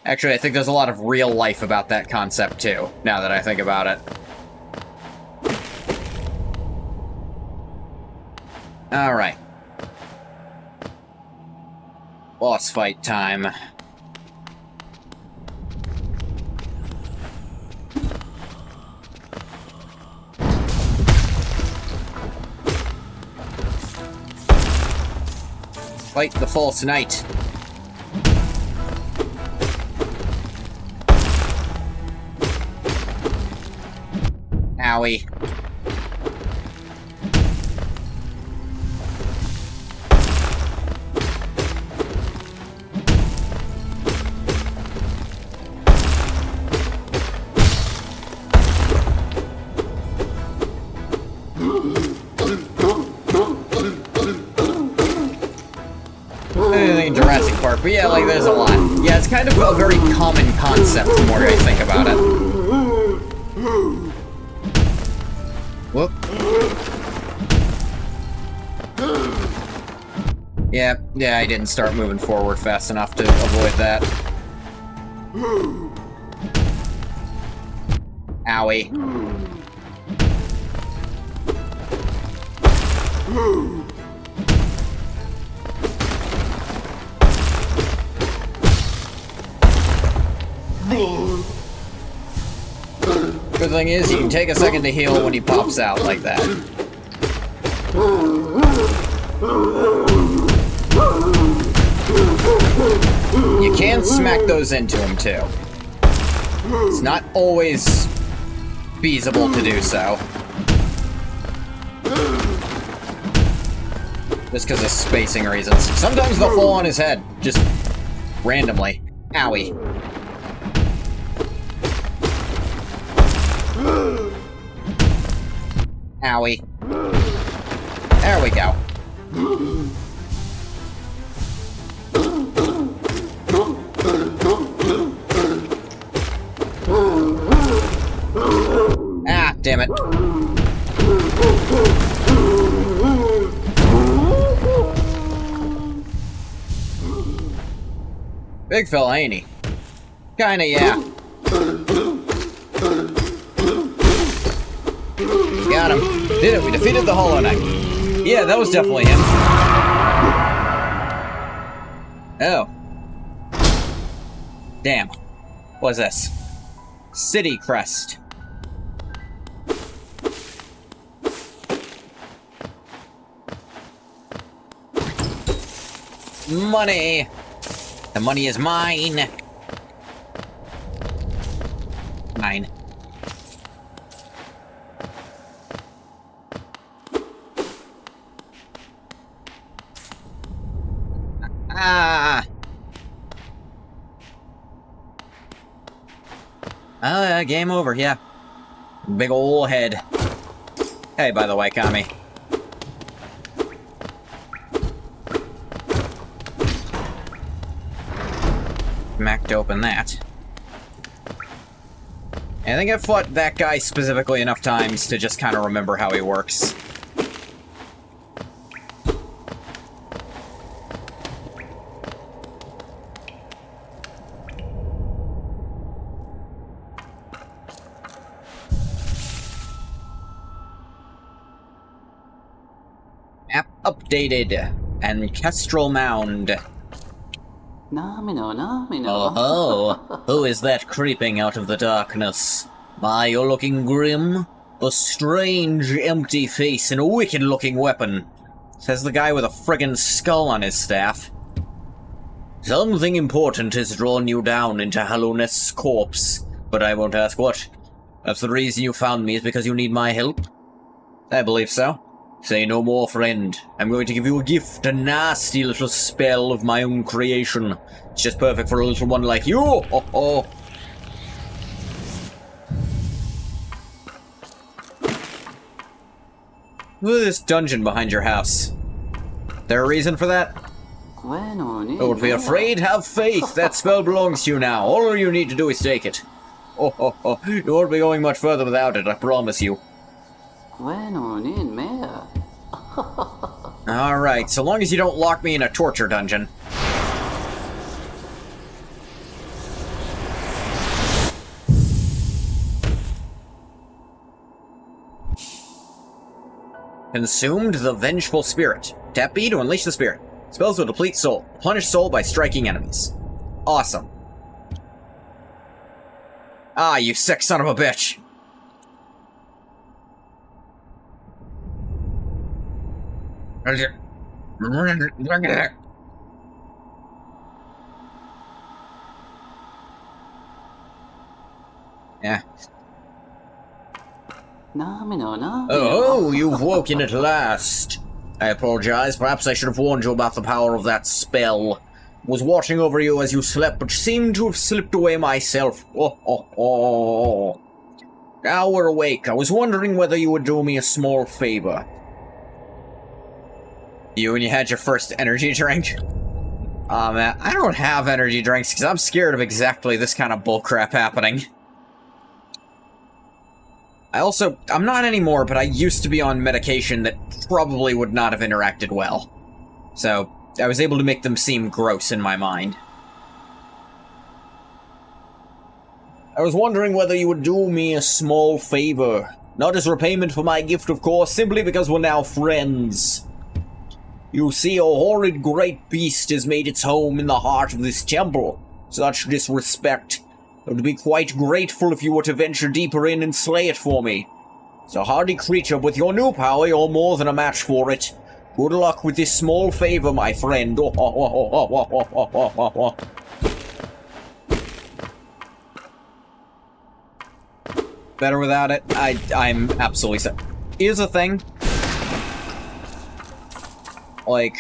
Actually, I think there's a lot of real life about that concept too, now that I think about it. Alright. Boss fight time. Fight the false knight. Owie. Jurassic Park, but yeah, like, there's a lot. Yeah, it's kind of a very common concept the more I think about it. Whoop. Yeah, I didn't start moving forward fast enough to avoid that. Owie. Good thing is, you can take a second to heal when he pops out like that. You can smack those into him, too. It's not always feasible to do so. Just because of spacing reasons. Sometimes they'll fall on his head, just randomly. Owie. Owie. There we go. Ah, damn it. Big fella, ain't he? Kinda, yeah. Got him. Did it. We defeated the Hollow Knight. Yeah, that was definitely him. Oh. Damn. What's this? City Crest. Money! The money is mine! Mine. Ah! Game over, yeah. Big ol' head. Hey, by the way, Kami. Mac to open that. I think I've fought that guy specifically enough times to just kind of remember how he works. Map updated. Ancestral Mound. Oh, who is that creeping out of the darkness? My, you're looking grim. A strange, empty face and a wicked-looking weapon. Says the guy with a friggin' skull on his staff. Something important has drawn you down into Hallownest's corpse, but I won't ask what. That's the reason you found me, is because you need my help? I believe so. Say no more, friend. I'm going to give you a gift, a nasty little spell of my own creation. It's just perfect for a little one like you. Oh, oh. Look at this dungeon behind your house. There a reason for that? Don't be afraid, have faith. That spell belongs to you now. All you need to do is take it. Oh, oh, oh. You won't be going much further without it, I promise you. Alright, so long as you don't lock me in a torture dungeon. Consumed the Vengeful Spirit. Tap B to unleash the spirit. Spells will deplete soul. Plenish soul by striking enemies. Awesome. Ah, you sick son of a bitch. Yeah. Oh, you've woken at last. I apologize. Perhaps I should have warned you about the power of that spell. Was watching over you as you slept, but seemed to have slipped away myself. Oh, oh, oh. Now we're awake. I was wondering whether you would do me a small favor. You when you had your first energy drink? Aw, man, I don't have energy drinks because I'm scared of exactly this kind of bullcrap happening. I'm not anymore, but I used to be on medication that probably would not have interacted well. So, I was able to make them seem gross in my mind. I was wondering whether you would do me a small favor. Not as repayment for my gift, of course, simply because we're now friends. You see, a horrid great beast has made its home in the heart of this temple. Such disrespect. I would be quite grateful if you were to venture deeper in and slay it for me. It's a hardy creature, with your new power, you're more than a match for it. Good luck with this small favor, my friend. Better without it? I'm absolutely set. Here's the thing. Like...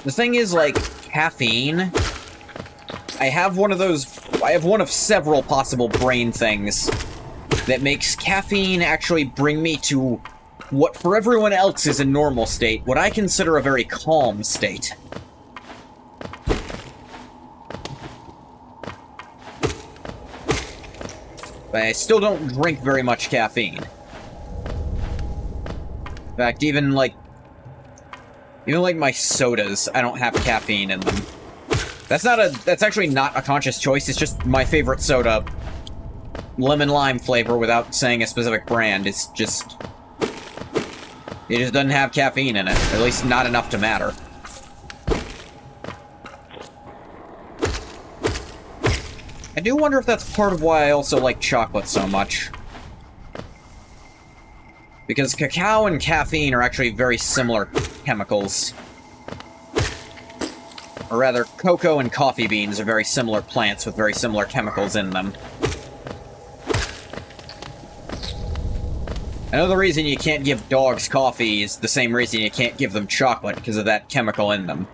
The thing is, like, caffeine... I have one of several possible brain things that makes caffeine actually bring me to what for everyone else is a normal state, what I consider a very calm state. But I still don't drink very much caffeine. In fact, even, like, Even like my sodas, I don't have caffeine in them. That's actually not a conscious choice, it's just my favorite soda. Lemon lime flavor without saying a specific brand. It's just... It just doesn't have caffeine in it. At least not enough to matter. I do wonder if that's part of why I also like chocolate so much. Because cacao and caffeine are actually very similar chemicals. Or rather, cocoa and coffee beans are very similar plants with very similar chemicals in them. I know the reason you can't give dogs coffee is the same reason you can't give them chocolate, because of that chemical in them.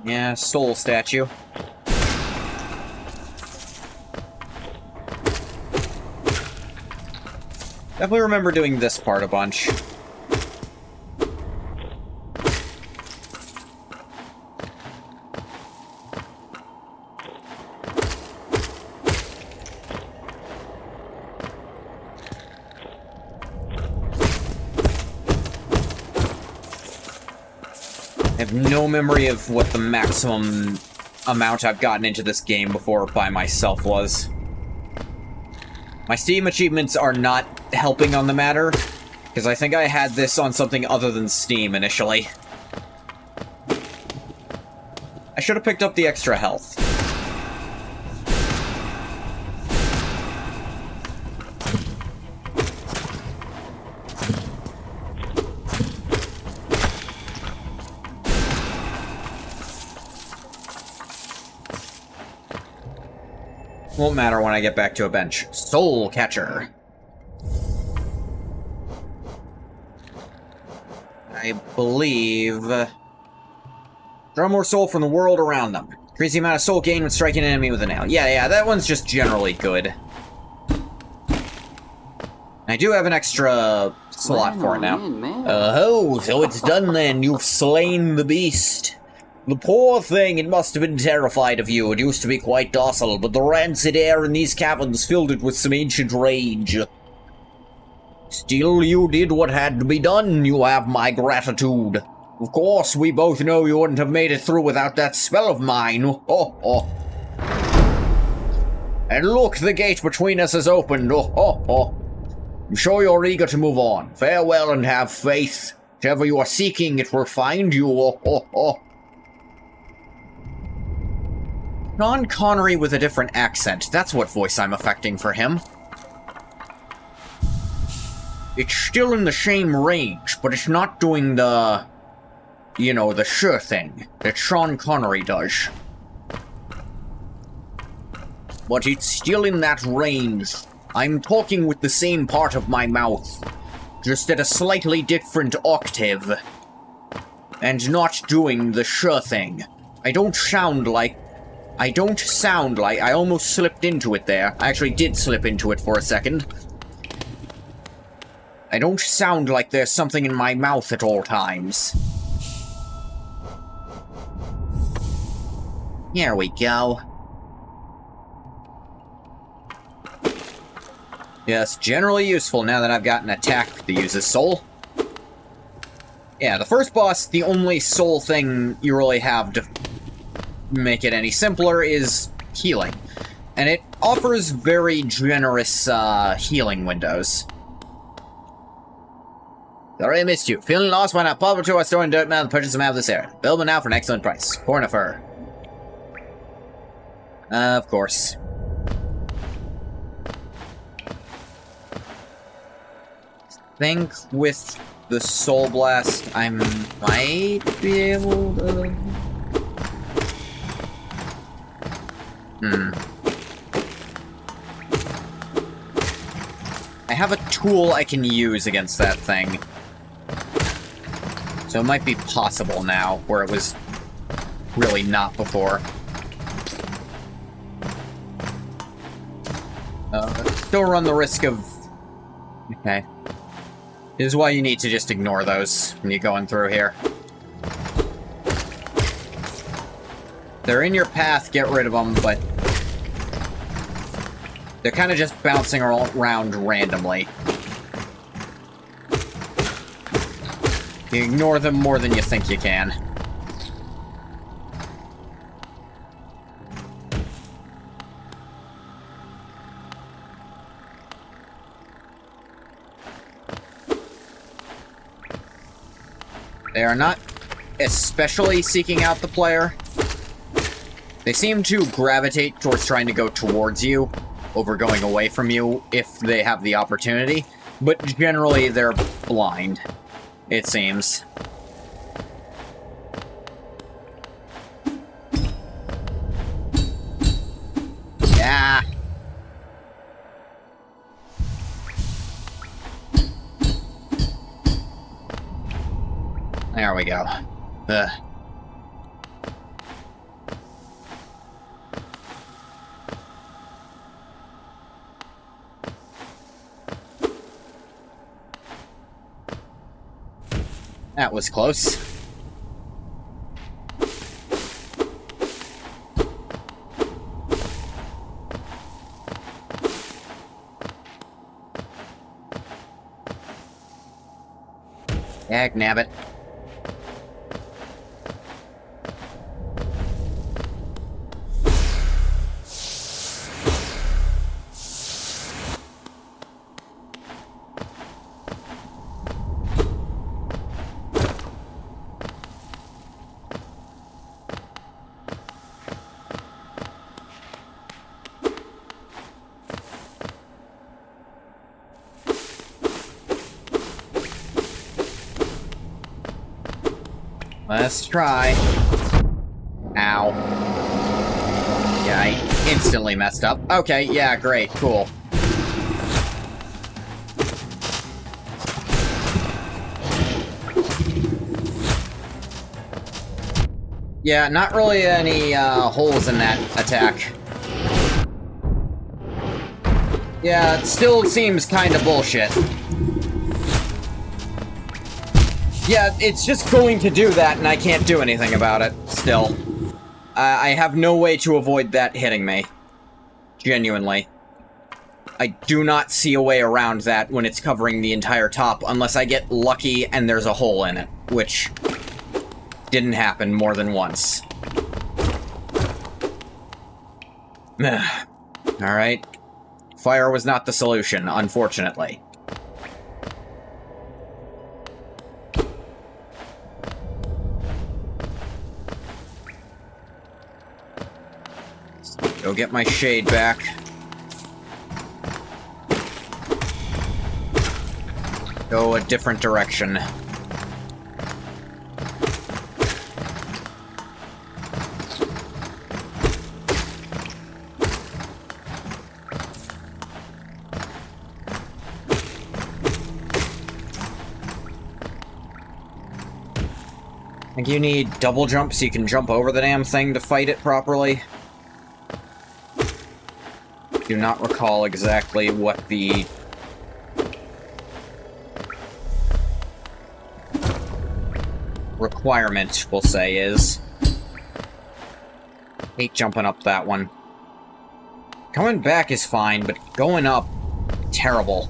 Yeah, soul statue. Definitely remember doing this part a bunch. I have no memory of what the maximum amount I've gotten into this game before by myself was. My Steam achievements are not helping on the matter, because I think I had this on something other than Steam initially. I should have picked up the extra health. Won't matter when I get back to a bench. Soul Catcher. I believe... draw more soul from the world around them. Increase the amount of soul gained when striking an enemy with a nail. Yeah, that one's just generally good. I do have an extra slot for it now. Oh, so it's done then. You've slain the beast. The poor thing, it must have been terrified of you. It used to be quite docile, but the rancid air in these caverns filled it with some ancient rage. Still, you did what had to be done. You have my gratitude. Of course, we both know you wouldn't have made it through without that spell of mine. Oh. And look, the gate between us is opened. Oh. I'm sure you're eager to move on. Farewell and have faith. Whatever you are seeking, it will find you. Oh. Sean Connery with a different accent. That's what voice I'm affecting for him. It's still in the same range, but it's not doing the... you know, the sure thing that Sean Connery does. But it's still in that range. I'm talking with the same part of my mouth, just at a slightly different octave. And not doing the sure thing. I almost slipped into it there. I actually did slip into it for a second. I don't sound like there's something in my mouth at all times. Here we go. Yes, generally useful now that I've got an attack that uses soul. Yeah, the first boss, the only soul thing you really have to make it any simpler is healing. And it offers very generous healing windows. Sorry I missed you. Feeling lost? Why not pop up to our store in Dirt Mountain and purchase some out of this area. Build one now for an excellent price. Cornifer. Of course. I think with the Soul Blast, I might be able to... I have a tool I can use against that thing. So it might be possible now, where it was really not before. Still run the risk of... Okay. This is why you need to just ignore those when you're going through here. they're in your path, get rid of them, but they're kind of just bouncing around randomly. You ignore them more than you think you can. They are not especially seeking out the player. They seem to gravitate towards trying to go towards you over going away from you if they have the opportunity, but generally they're blind, it seems. Yeah. There we go. Ugh. That was close. Dagnabbit. Let's try. Ow. Yeah, I instantly messed up. Okay, yeah, great, cool. Yeah, not really any holes in that attack. Yeah, it still seems kind of bullshit. Yeah, it's just going to do that, and I can't do anything about it, still. I have no way to avoid that hitting me. Genuinely. I do not see a way around that when it's covering the entire top, unless I get lucky and there's a hole in it, which didn't happen more than once. Alright. Fire was not the solution, unfortunately. Go get my shade back. Go a different direction. I think you need double jump so you can jump over the damn thing to fight it properly. Do not recall exactly what the requirement, we'll say, is. Hate jumping up that one. Coming back is fine, but going up, terrible.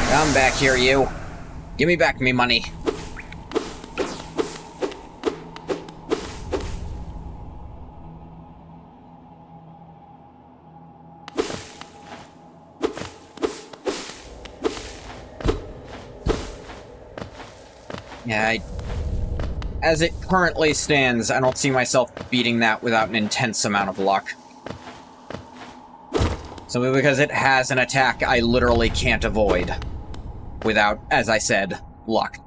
Come back here, you. Give me back me money. Yeah, as it currently stands, I don't see myself beating that without an intense amount of luck. Simply because it has an attack I literally can't avoid. Without, as I said, luck.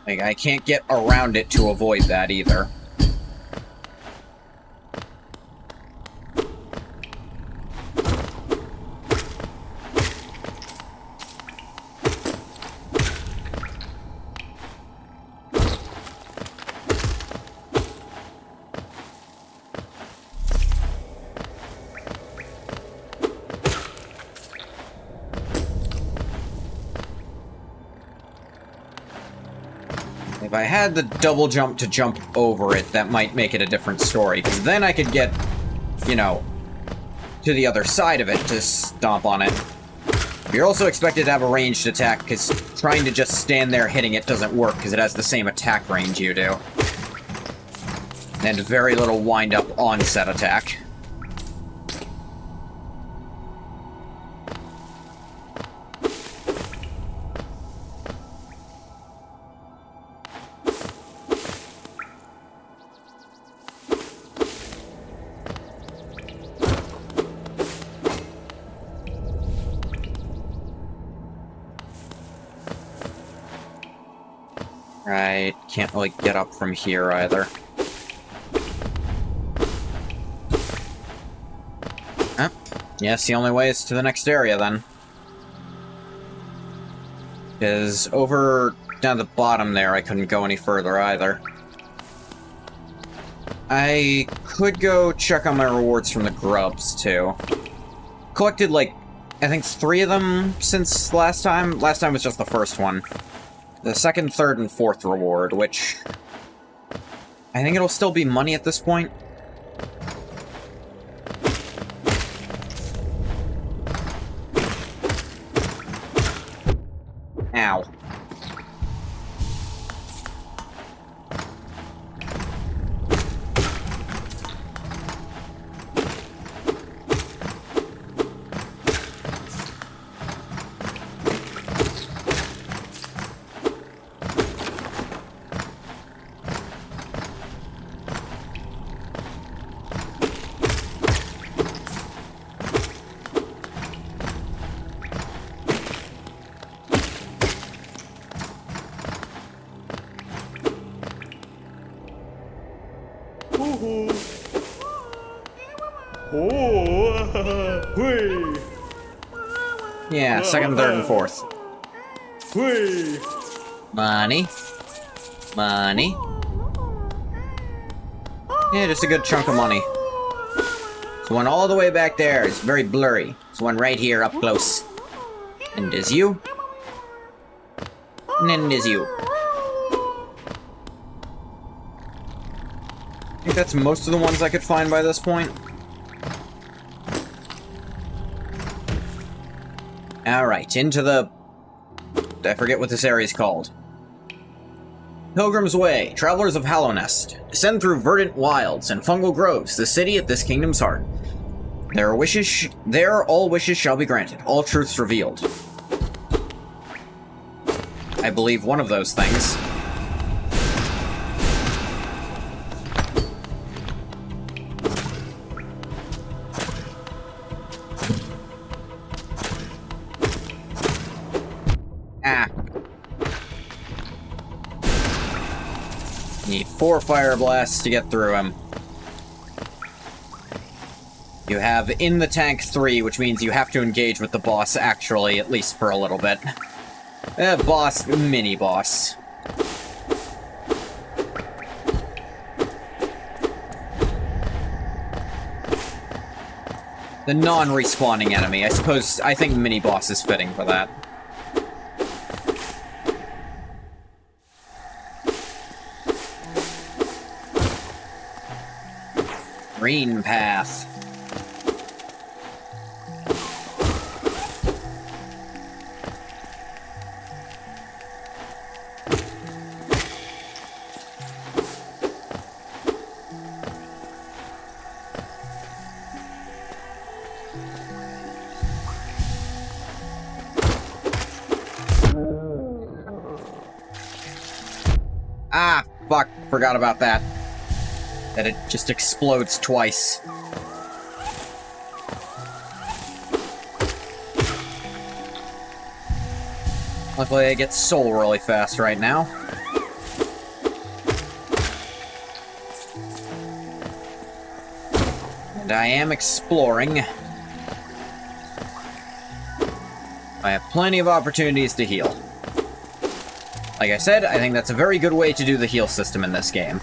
Like, I can't get around it to avoid that either. If I had the double jump to jump over it, that might make it a different story. Because then I could get, you know, to the other side of it to stomp on it. You're also expected to have a ranged attack, because trying to just stand there hitting it doesn't work, because it has the same attack range you do. And very little wind-up onset attack. Right, can't really get up from here either. Huh? Yes, the only way is to the next area then. Because over down the bottom there, I couldn't go any further either. I could go check on my rewards from the grubs, too. Collected, like, I think 3 of them since last time. Last time was just the first one. The second, third, and fourth reward, which... I think it'll still be money at this point. Ow. Yeah, second, third, and fourth. Money. Money. Yeah, just a good chunk of money. There's one all the way back there. It's very blurry. There's one right here up close. And there's you. And then there's you. I think that's most of the ones I could find by this point. Alright, into the... I forget what this area is called. Pilgrim's Way, Travelers of Hallownest. Descend through verdant wilds and fungal groves, the city at this kingdom's heart. There all wishes shall be granted, all truths revealed. I believe one of those things. Ah. Need 4 fire blasts to get through him. You have in the tank 3, which means you have to engage with the boss actually, at least for a little bit. Boss, mini-boss. The non-respawning enemy. I think mini-boss is fitting for that. Green path. Ah, fuck, forgot about that. That it just explodes twice. Luckily I get soul really fast right now. And I am exploring. I have plenty of opportunities to heal. Like I said, I think that's a very good way to do the heal system in this game.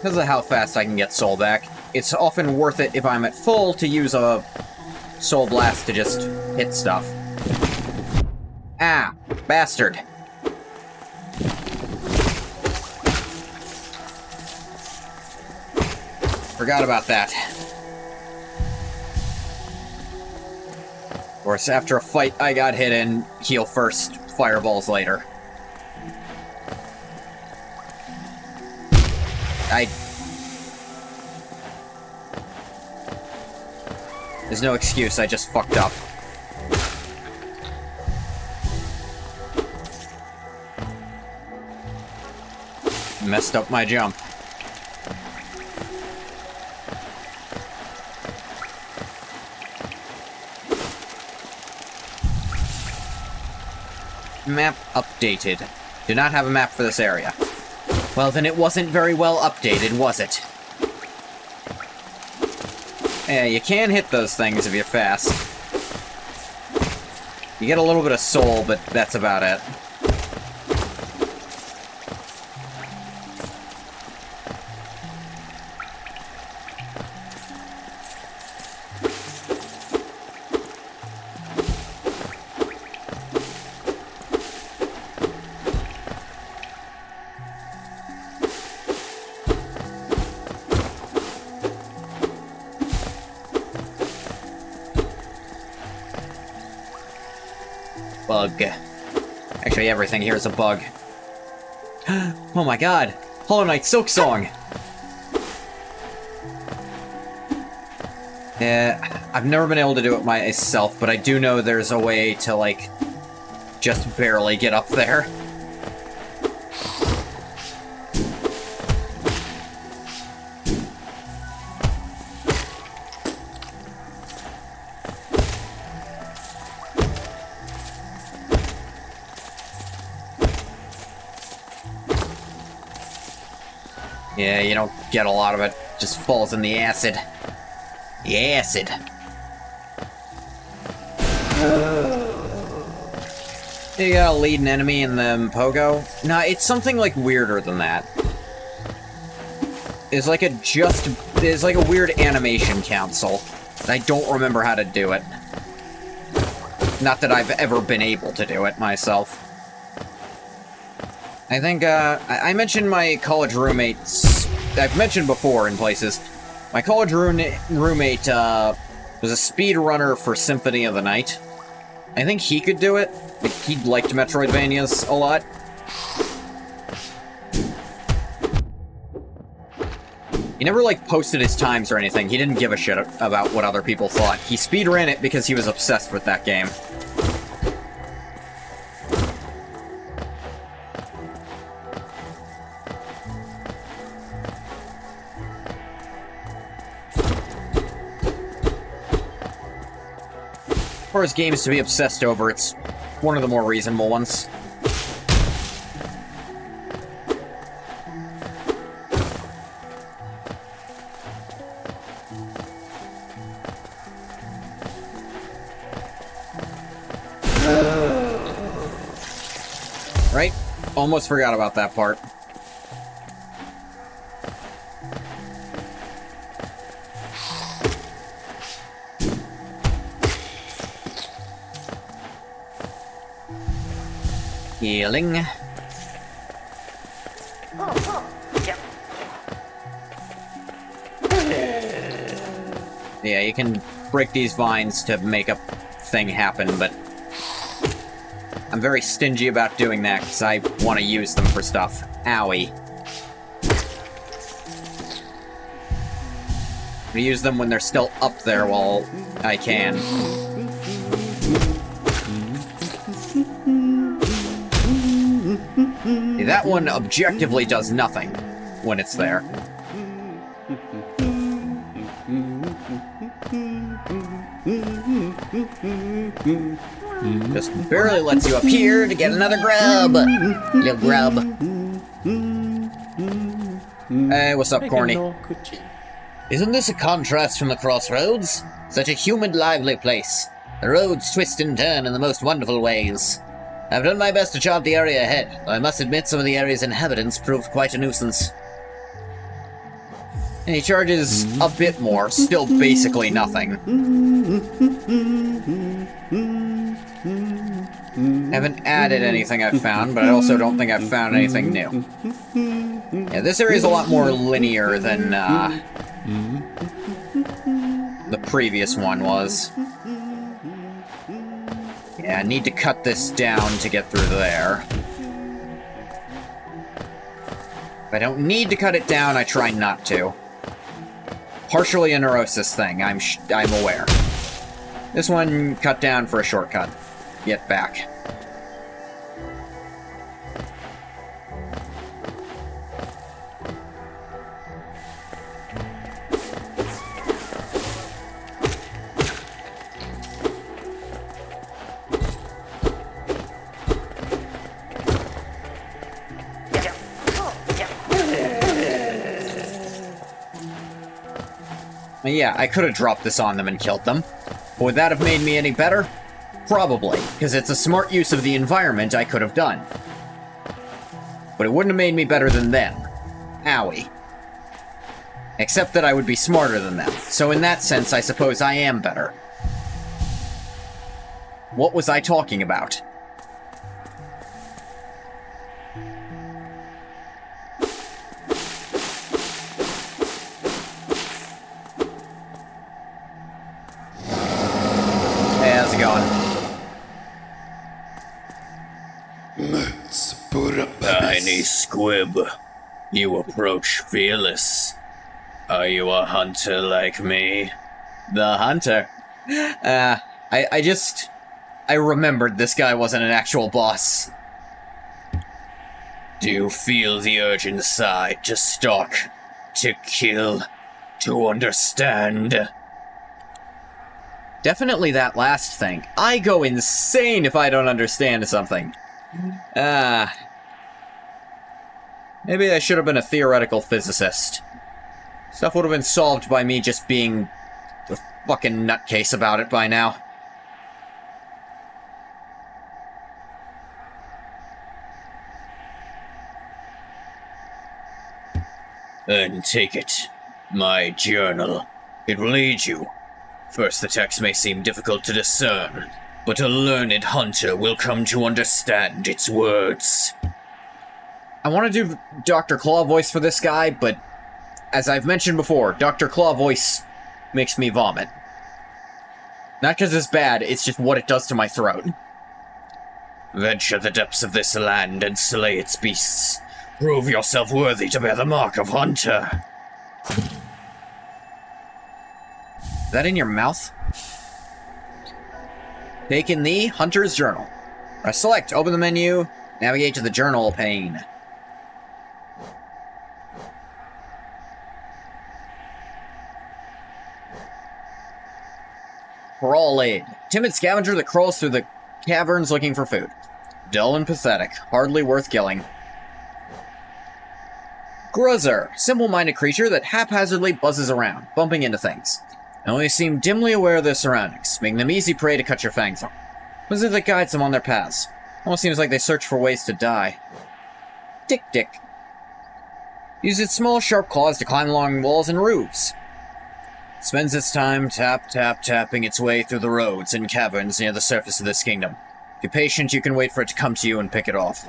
Because of how fast I can get soul back, it's often worth it if I'm at full to use a soul blast to just hit stuff. Ah, bastard. Forgot about that. Of course, after a fight, I got hit and heal first, fireballs later. There's no excuse, I just fucked up. Messed up my jump. Map updated. Do not have a map for this area. Well, then it wasn't very well updated, was it? Yeah, you can hit those things if you're fast. You get a little bit of soul, but that's about it. Bug. Actually, everything here is a bug. Oh my god! Hollow Knight Silk Song! Yeah, I've never been able to do it myself, but I do know there's a way to, like, just barely get up there. Yeah, you don't get a lot of it. Just falls in the acid. The acid. You gotta lead an enemy in the pogo? Nah, it's something like weirder than that. It's like a weird animation council. I don't remember how to do it. Not that I've ever been able to do it myself. I think, I mentioned my college roommates. I've mentioned before in places. My college roommate, was a speedrunner for Symphony of the Night. I think he could do it. Like, he liked Metroidvanias a lot. He never, like, posted his times or anything. He didn't give a shit about what other people thought. He speedran it because he was obsessed with that game. As far as games to be obsessed over, it's one of the more reasonable ones. Right? Almost forgot about that part. Healing. Yeah, you can break these vines to make a thing happen, but I'm very stingy about doing that because I want to use them for stuff. Owie. I'm gonna use them when they're still up there while I can. See, that one objectively does nothing when it's there. Just barely lets you up here to get another grub. You grub. Hey, what's up, Corny? Isn't this a contrast from the crossroads? Such a humid, lively place. The roads twist and turn in the most wonderful ways. I've done my best to chart the area ahead, though I must admit some of the area's inhabitants proved quite a nuisance. And he charges a bit more, still basically nothing. Haven't added anything I've found, but I also don't think I've found anything new. Yeah, this area is a lot more linear than the previous one was. Yeah, I need to cut this down to get through there. If I don't need to cut it down, I try not to. Partially a neurosis thing, I'm aware. This one cut down for a shortcut. Get back. Yeah, I could have dropped this on them and killed them. But would that have made me any better? Probably, because it's a smart use of the environment I could have done. But it wouldn't have made me better than them. Owie. Except that I would be smarter than them. So in that sense, I suppose I am better. What was I talking about? Hey, how's it going? Tiny squib, you approach fearless. Are you a hunter like me? The hunter? I remembered this guy wasn't an actual boss. Do you feel the urge inside to stalk, to kill, to understand? Definitely that last thing. I go insane if I don't understand something. Maybe I should have been a theoretical physicist. Stuff would have been solved by me just being a fucking nutcase about it by now. Then take it. My journal. It will aid you. First, the text may seem difficult to discern, but a learned hunter will come to understand its words. I want to do Dr. Claw voice for this guy, but as I've mentioned before, Dr. Claw voice makes me vomit. Not because it's bad, it's just what it does to my throat. Venture the depths of this land and slay its beasts. Prove yourself worthy to bear the mark of hunter. Is that in your mouth? Take in the Hunter's Journal. Press select, open the menu, navigate to the journal pane. Crawl aid. Timid scavenger that crawls through the caverns looking for food. Dull and pathetic, hardly worth killing. Gruzzer. Simple-minded creature that haphazardly buzzes around, bumping into things. They only seem dimly aware of their surroundings, making them easy prey to cut your fangs on. What is it that guides them on their paths? Almost seems like they search for ways to die. Dick. Uses its small, sharp claws to climb along walls and roofs. Spends its time tapping its way through the roads and caverns near the surface of this kingdom. If you're patient, you can wait for it to come to you and pick it off.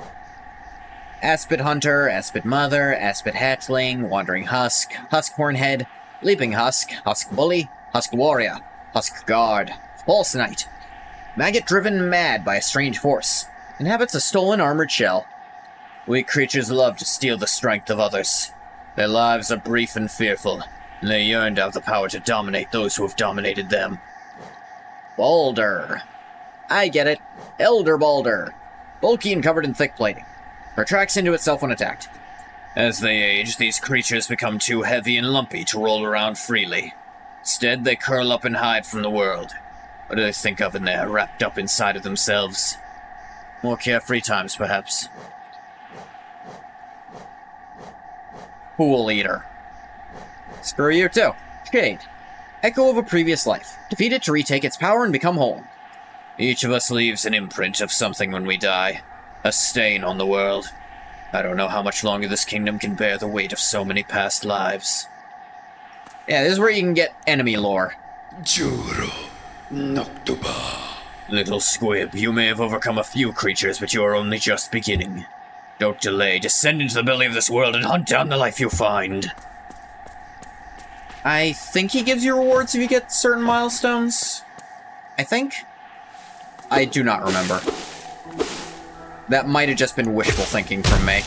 Aspid Hunter, Aspid Mother, Aspid Hatchling, Wandering Husk, Husk Hornhead, Leaping Husk, Husk Bully, Husk Warrior, Husk Guard, False Knight. Maggot driven mad by a strange force. Inhabits a stolen armored shell. Weak creatures love to steal the strength of others. Their lives are brief and fearful, and they yearn to have the power to dominate those who have dominated them. Balder. I get it. Elder Balder. Bulky and covered in thick plating. Retracts into itself when attacked. As they age, these creatures become too heavy and lumpy to roll around freely. Instead, they curl up and hide from the world. What do they think of in there, wrapped up inside of themselves? More carefree times, perhaps. Pool Eater. Screw you too. Shade. Echo of a previous life. Defeat it to retake its power and become whole. Each of us leaves an imprint of something when we die. A stain on the world. I don't know how much longer this kingdom can bear the weight of so many past lives. Yeah, this is where you can get enemy lore. Juro Noctuba. Little squib, you may have overcome a few creatures, but you are only just beginning. Don't delay, descend into the belly of this world and hunt down the life you find. I think he gives you rewards if you get certain milestones. I think? I do not remember. That might have just been wishful thinking from me.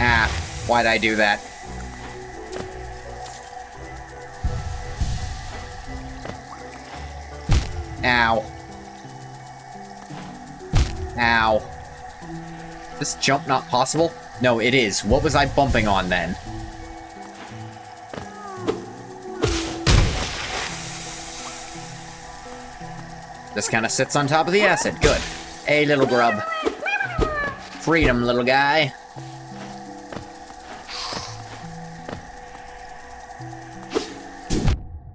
Ah, why'd I do that? Ow. Ow. This jump not possible? No, it is. What was I bumping on then? This kind of sits on top of the acid. Good. Hey, little grub. Freedom, little guy.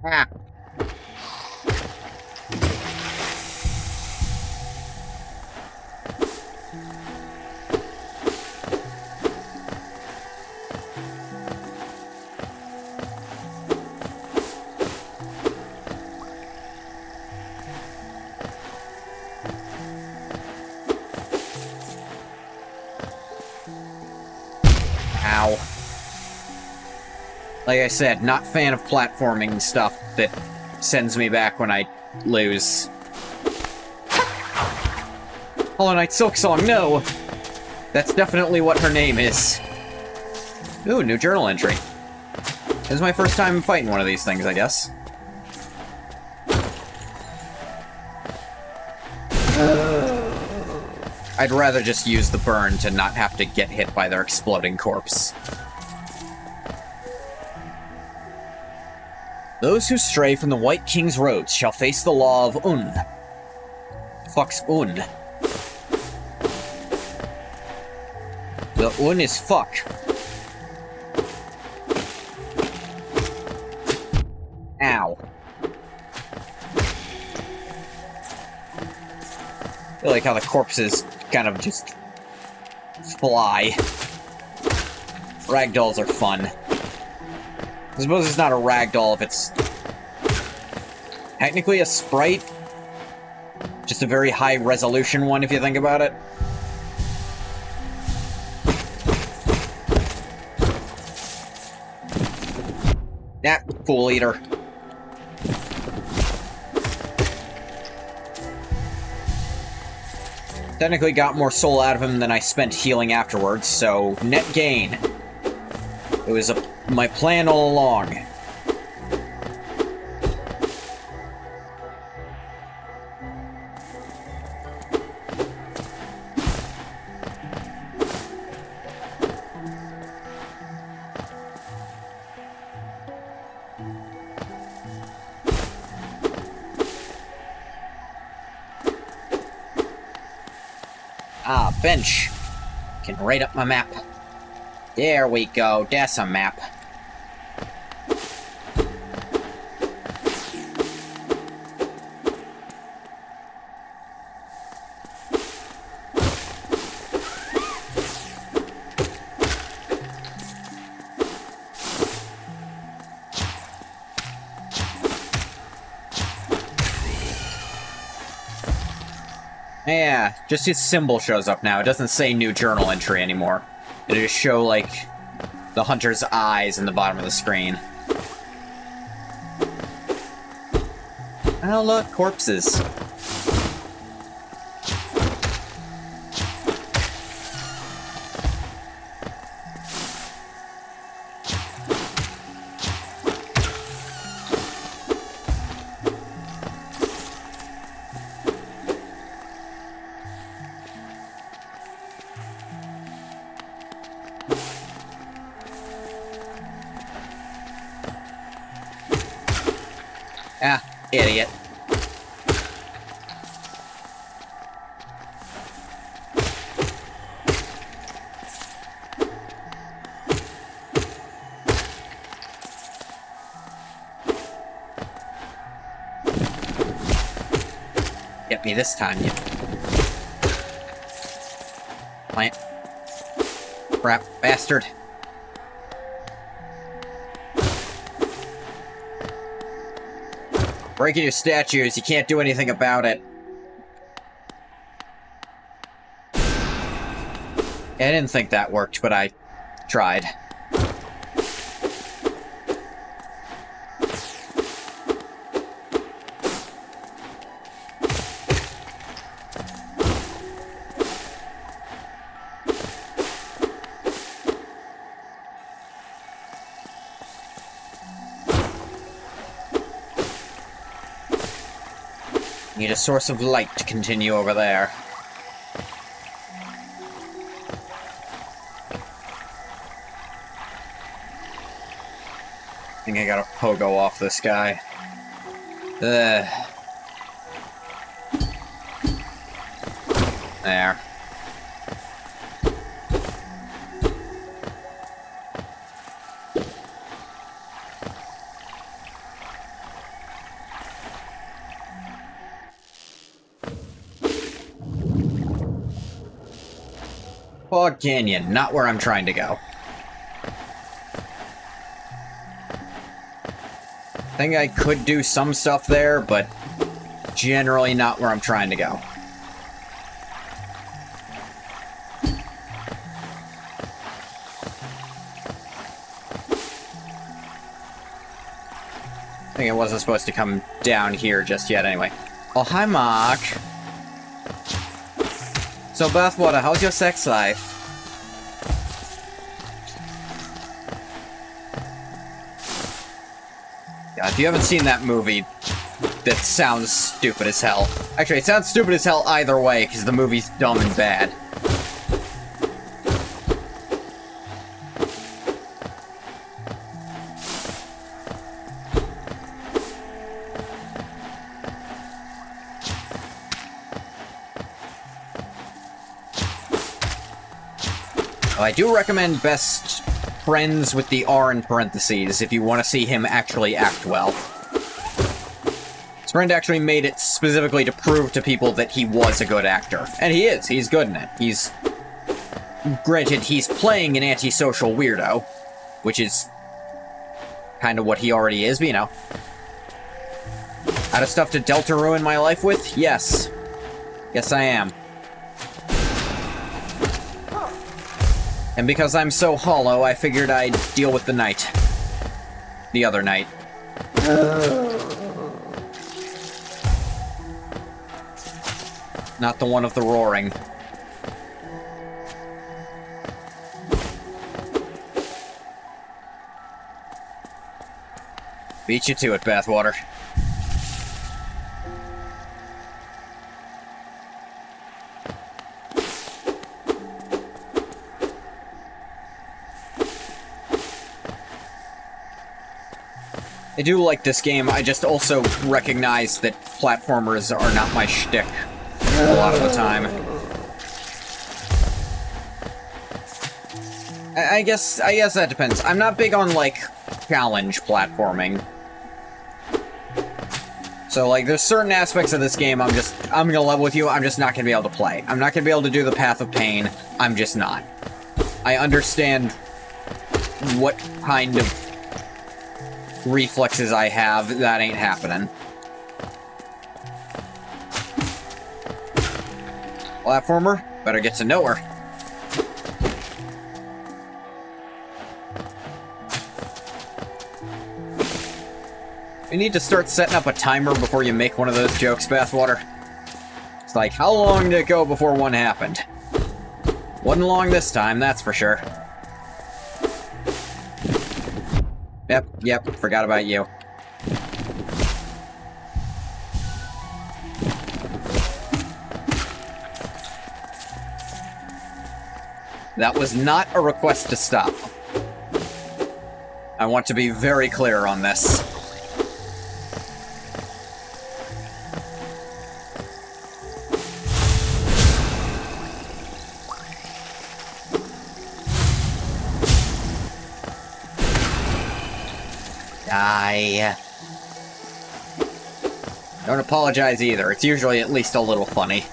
Ah. Ow. Like I said, not fan of platforming stuff that sends me back when I lose. Hollow Knight Silksong, no! That's definitely what her name is. Ooh, new journal entry. This is my first time fighting one of these things, I guess. I'd rather just use the burn to not have to get hit by their exploding corpse. Those who stray from the White King's roads shall face the law of Un. Fuck's Un? The Un is fuck. Ow. I feel like how the corpses kind of just fly. Ragdolls are fun. I suppose it's not a ragdoll if it's technically a sprite. Just a very high resolution one if you think about it. That fool eater. Technically got more soul out of him than I spent healing afterwards, so net gain. It was my plan all along. Ah, bench. Can write up my map. There we go, that's a map. Yeah, just his symbol shows up now. It doesn't say new journal entry anymore. It'll just show, like, the hunter's eyes in the bottom of the screen. Oh, look, corpses. Ah, idiot. me this time, you plant. Crap, bastard. Breaking your statues, you can't do anything about it. I didn't think that worked, but I tried. Need a source of light to continue over there. I think I gotta pogo off this guy. Ugh. There. Fog Canyon, not where I'm trying to go. I think I could do some stuff there, but generally not where I'm trying to go. I think it wasn't supposed to come down here just yet anyway. Oh, hi, Mark. So, Bathwater, how's your sex life? Yeah, if you haven't seen that movie, that sounds stupid as hell. Actually, it sounds stupid as hell either way, because the movie's dumb and bad. I do recommend best friends with the R in parentheses if you want to see him actually act well. His friend actually made it specifically to prove to people that he was a good actor. And he is. He's good in it. He's... Granted, he's playing an antisocial weirdo, which is kind of what he already is, but you know. Out of stuff to Deltarune my life with? Yes. Yes, I am. And because I'm so hollow, I figured I'd deal with the knight. The other knight. Not the one of the roaring. Beat you to it, Bathwater. I do like this game, I just also recognize that platformers are not my shtick a lot of the time. I guess that depends. I'm not big on, like, challenge platforming. So, like, there's certain aspects of this game I'm gonna level with you, I'm just not gonna be able to play. I'm not gonna be able to do the Path of Pain, I'm just not. I understand what kind of reflexes I have, that ain't happening. Platformer, better get to know her. You need to start setting up a timer before you make one of those jokes, Bathwater. It's like, how long did it go before one happened? Wasn't long this time, that's for sure. Yep, forgot about you. That was not a request to stop. I want to be very clear on this. Die. Don't apologize either. It's usually at least a little funny.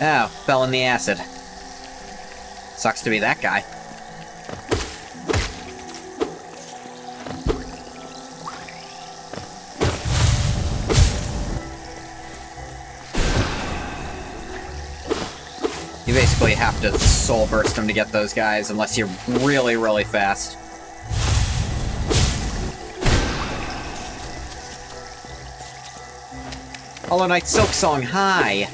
Oh, fell in the acid. Sucks to be that guy. You basically have to soul burst them to get those guys, unless you're really, really fast. Hollow Knight Silk Song, hi!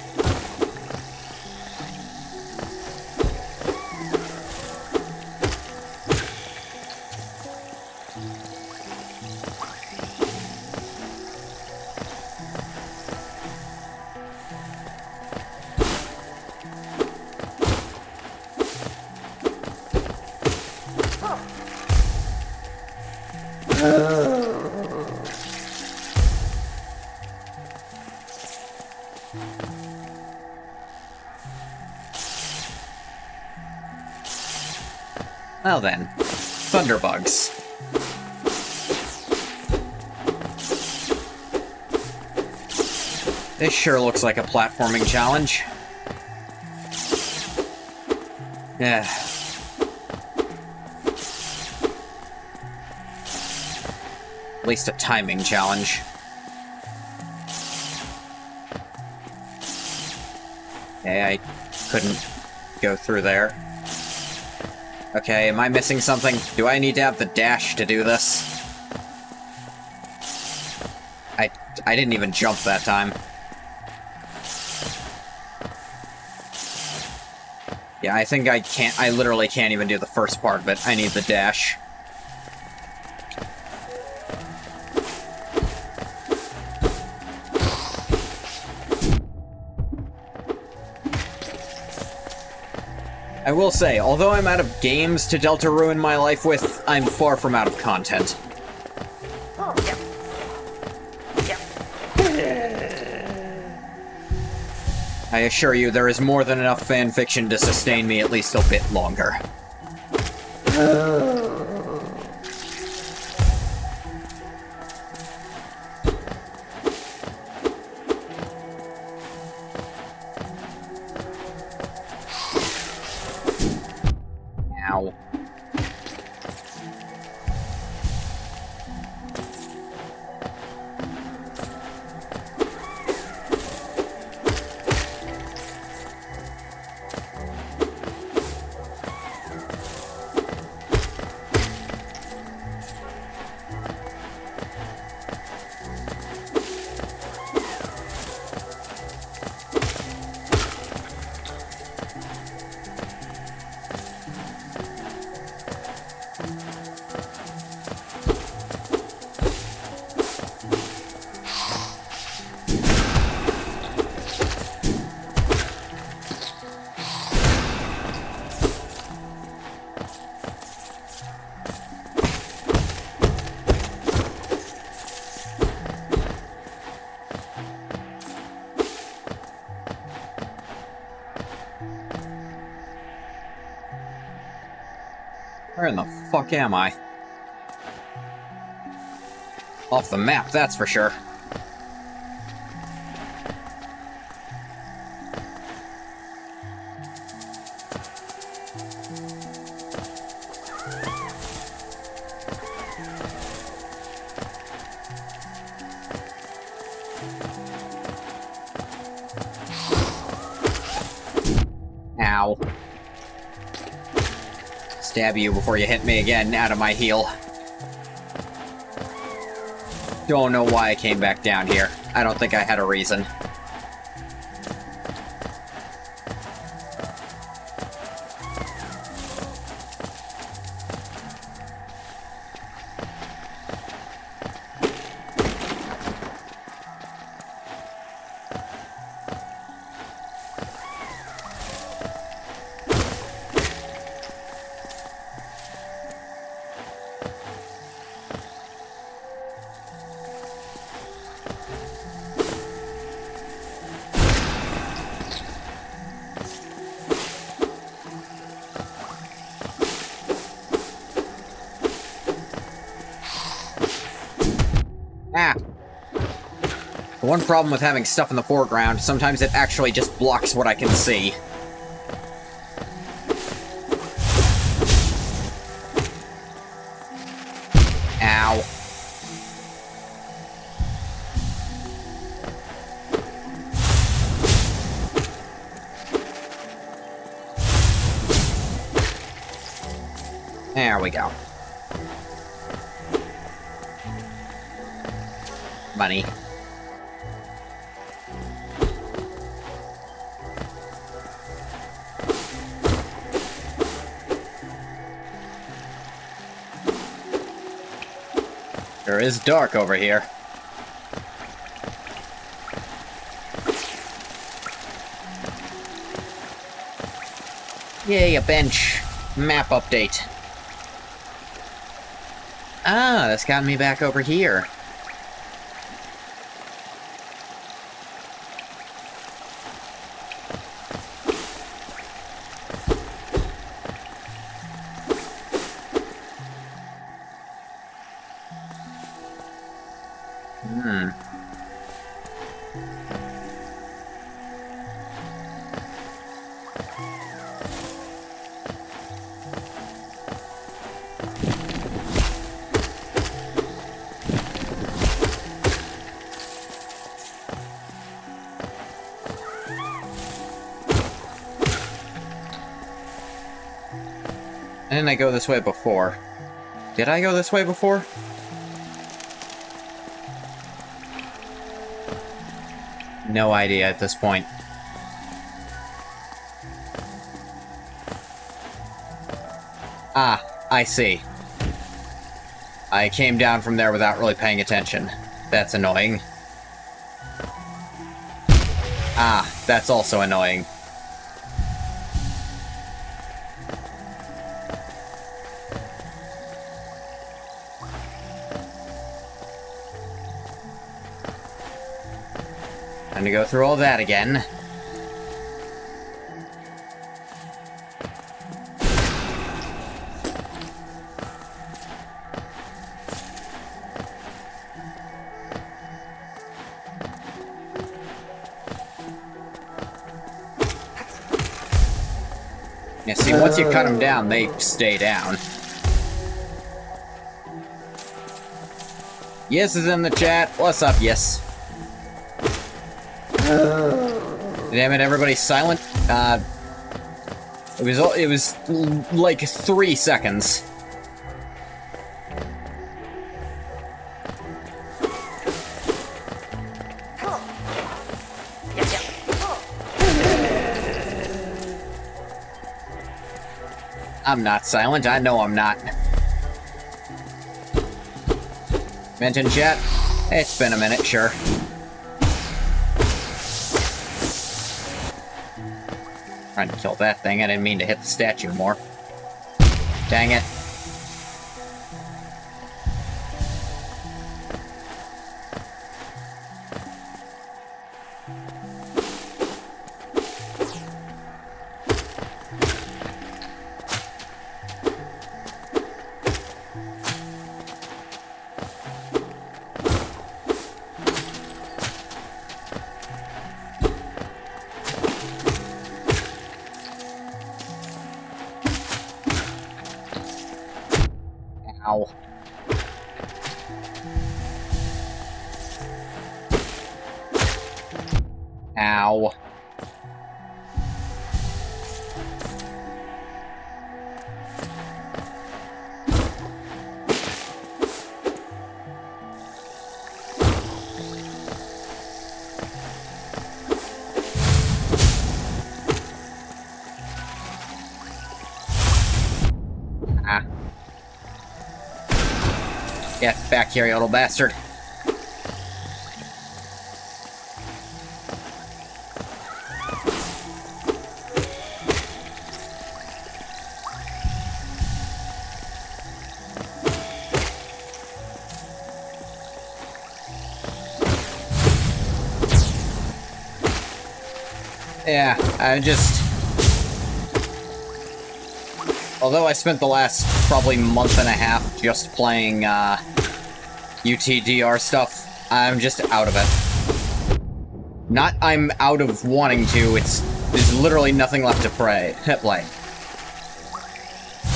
Well then, Thunderbugs. This sure looks like a platforming challenge. Yeah. At least a timing challenge. Okay, I couldn't go through there. Okay, am I missing something? Do I need to have the dash to do this? I didn't even jump that time. Yeah, I think I literally can't even do the first part, but I need the dash. I will say, although I'm out of games to Delta ruin my life with, I'm far from out of content. I assure you, there is more than enough fanfiction to sustain me at least a bit longer. Ow. Where in the fuck am I? Off the map, that's for sure. Ow. Stab you before you hit me again, out of my heal. Don't know why I came back down here. I don't think I had a reason. The one problem with having stuff in the foreground, sometimes it actually just blocks what I can see. Ow. There we go. Money. Sure is dark over here. Yay, a bench. Map update. Ah, that's got me back over here. Didn't I go this way before? Did I go this way before? No idea at this point. Ah, I see. I came down from there without really paying attention. That's annoying. Ah, that's also annoying. Time to go through all that again. Yeah, see, once you cut them down, they stay down. Yes is in the chat. What's up, Yes? Damn it, everybody's silent. It was like 3 seconds. I'm not silent, I know I'm not. Vent in chat? It's been a minute, sure. Trying to kill that thing, I didn't mean to hit the statue more. Dang it. Ow. Ow. Ah. Get back here, you little bastard. Yeah, I just... Although I spent the last probably month and a half just playing UTDR stuff, I'm just out of it. Not I'm out of wanting to, there's literally nothing left to play.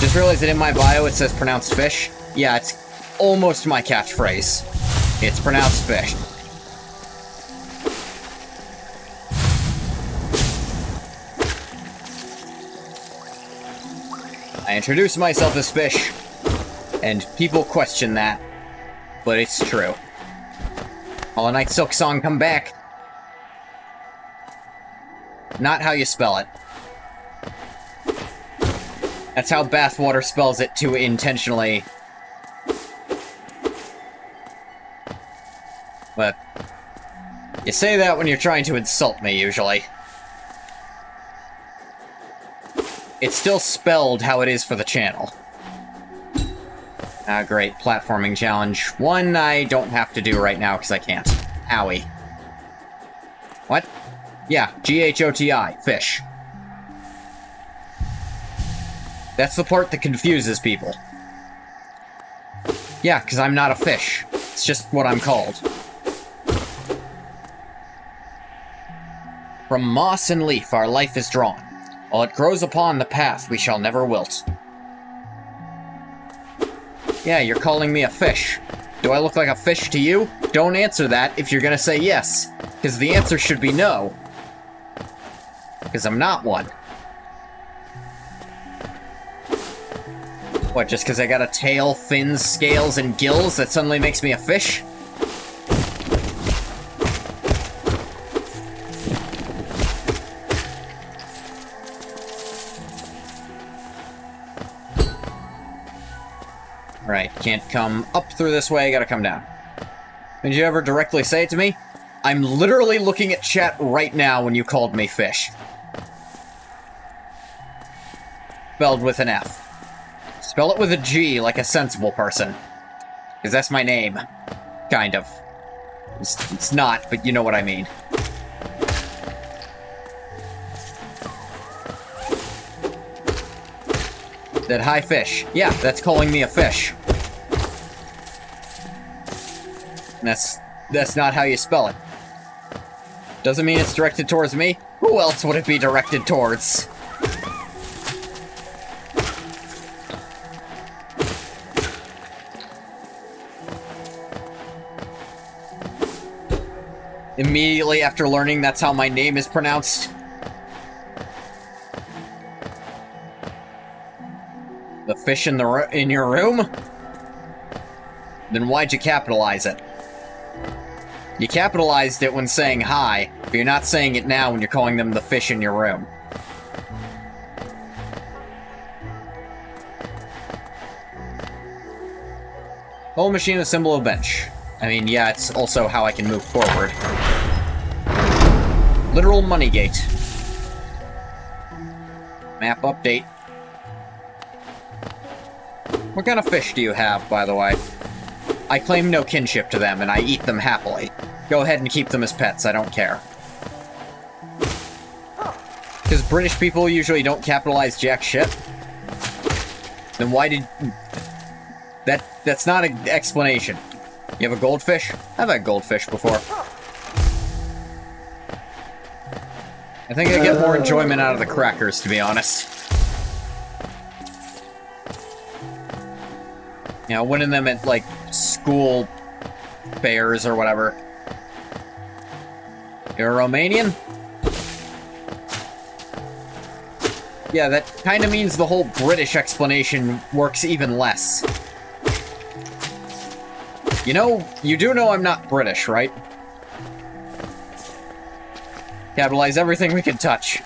Just realized that in my bio it says pronounced fish. Yeah, it's almost my catchphrase. It's pronounced fish. I introduce myself as fish, and people question that, but it's true. Hollow Knight Silk Song, come back. Not how you spell it. That's how Bathwater spells it to intentionally. But you say that when you're trying to insult me, usually. It's still spelled how it is for the channel. Ah, great. Platforming challenge. One I don't have to do right now because I can't. Owie. What? Yeah, G-H-O-T-I. Fish. That's the part that confuses people. Yeah, because I'm not a fish. It's just what I'm called. From moss and leaf our life is drawn. While it grows upon the path, we shall never wilt. Yeah, you're calling me a fish. Do I look like a fish to you? Don't answer that if you're gonna say yes, because the answer should be no. Because I'm not one. What, just because I got a tail, fins, scales, and gills that suddenly makes me a fish? Right, can't come up through this way, gotta come down. Did you ever directly say it to me? I'm literally looking at chat right now when you called me fish. Spelled with an F. Spell it with a G like a sensible person. Because that's my name. Kind of. It's not, but you know what I mean. That hi fish. Yeah, that's calling me a fish. And that's not how you spell it. Doesn't mean it's directed towards me. Who else would it be directed towards? Immediately after learning that's how my name is pronounced. The fish in your room? Then why'd you capitalize it? You capitalized it when saying hi, but you're not saying it now when you're calling them the fish in your room. Whole machine, a symbol of bench. I mean, yeah, it's also how I can move forward. Literal money gate. Map update. What kind of fish do you have, by the way? I claim no kinship to them, and I eat them happily. Go ahead and keep them as pets, I don't care. Because British people usually don't capitalize jack shit. Then why did... That's not an explanation. You have a goldfish? I've had goldfish before. I think I get more enjoyment out of the crackers, to be honest. You know, winning them at, like, school fairs or whatever. You're a Romanian? Yeah, that kind of means the whole British explanation works even less. You know, you do know I'm not British, right? Capitalize everything we can touch.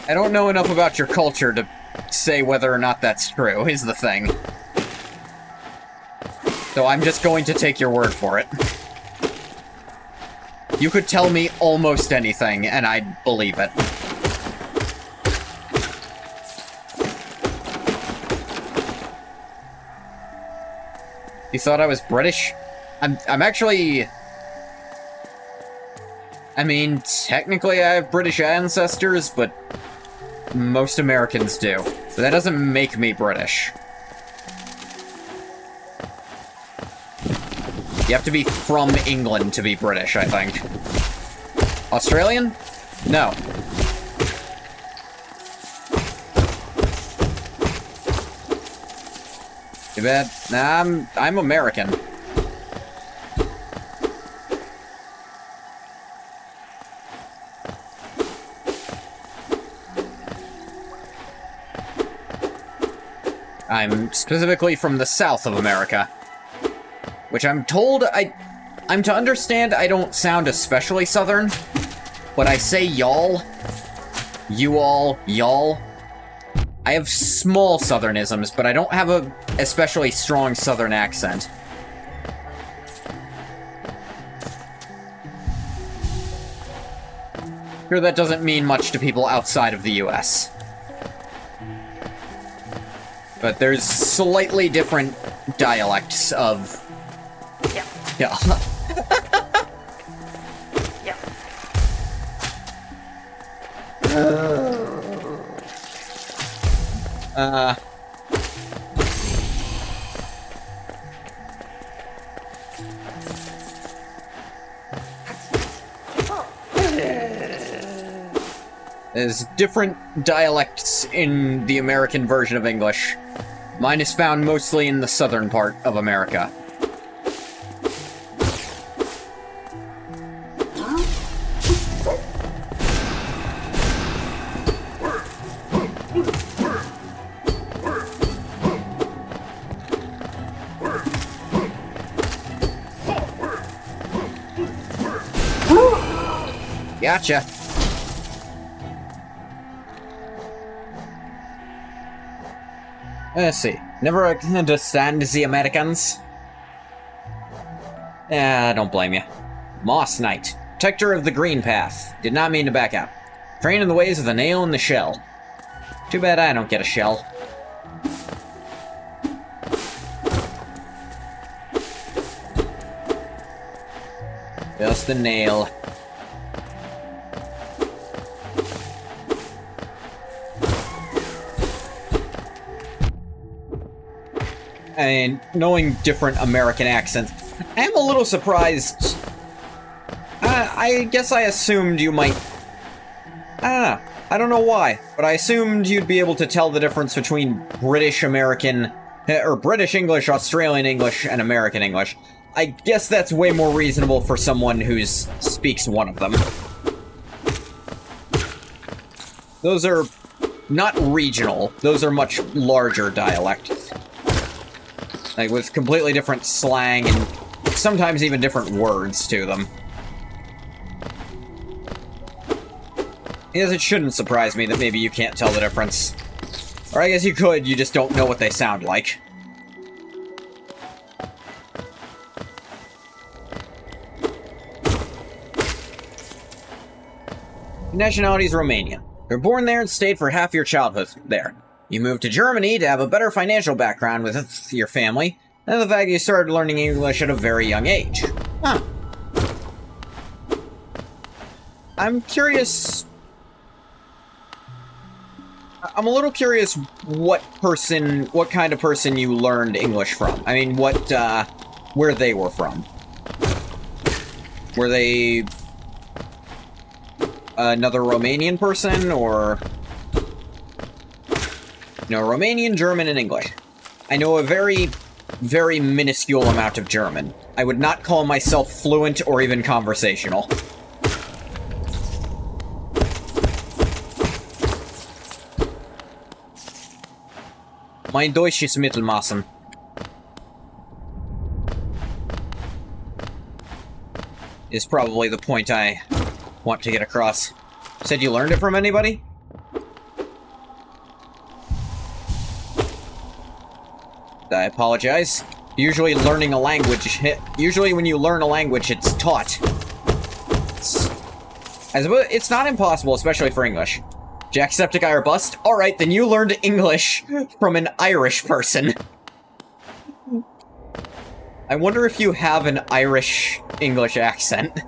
I don't know enough about your culture to say whether or not that's true, is the thing. So I'm just going to take your word for it. You could tell me almost anything, and I'd believe it. You thought I was British? I'm actually... I mean, technically I have British ancestors, but most Americans do. But that doesn't make me British. You have to be from England to be British, I think. Australian? No. Too bad. Nah, I'm American. I'm specifically from the south of America. Which I'm told I'm to understand I don't sound especially southern, but I say y'all, you all, y'all. I have small southernisms, but I don't have a especially strong southern accent. Sure, that doesn't mean much to people outside of the US. But there's slightly different dialects of... Yeah. There's different dialects in the American version of English. Mine is found mostly in the southern part of America. Gotcha. Let's see. Never understand the Americans. I don't blame you. Moss Knight, protector of the green path. Did not mean to back out. Train in the ways of the nail and the shell. Too bad I don't get a shell. Just the nail. And knowing different American accents, I am a little surprised. I guess I assumed you might... I don't know why, but I assumed you'd be able to tell the difference between British American, or British English, Australian English, and American English. I guess that's way more reasonable for someone who speaks one of them. Those are not regional, those are much larger dialects. Like, with completely different slang and sometimes even different words to them. Yes, it shouldn't surprise me that maybe you can't tell the difference. Or I guess you could, you just don't know what they sound like. Nationality is Romanian. You were born there and stayed for half your childhood there. You moved to Germany to have a better financial background with your family, and the fact you started learning English at a very young age. Huh. I'm curious... I'm a little curious what kind of person you learned English from. I mean, where they were from. Were they... another Romanian person, or... No, Romanian, German, and English. I know a very, very minuscule amount of German. I would not call myself fluent or even conversational. Mein Deutsch ist Mittelmaßen. Is probably the point I want to get across. Said you learned it from anybody? I apologize. Usually learning a language... Usually when you learn a language, it's taught. It's not impossible, especially for English. Jacksepticeye or bust? Alright, then you learned English from an Irish person. I wonder if you have an Irish English accent.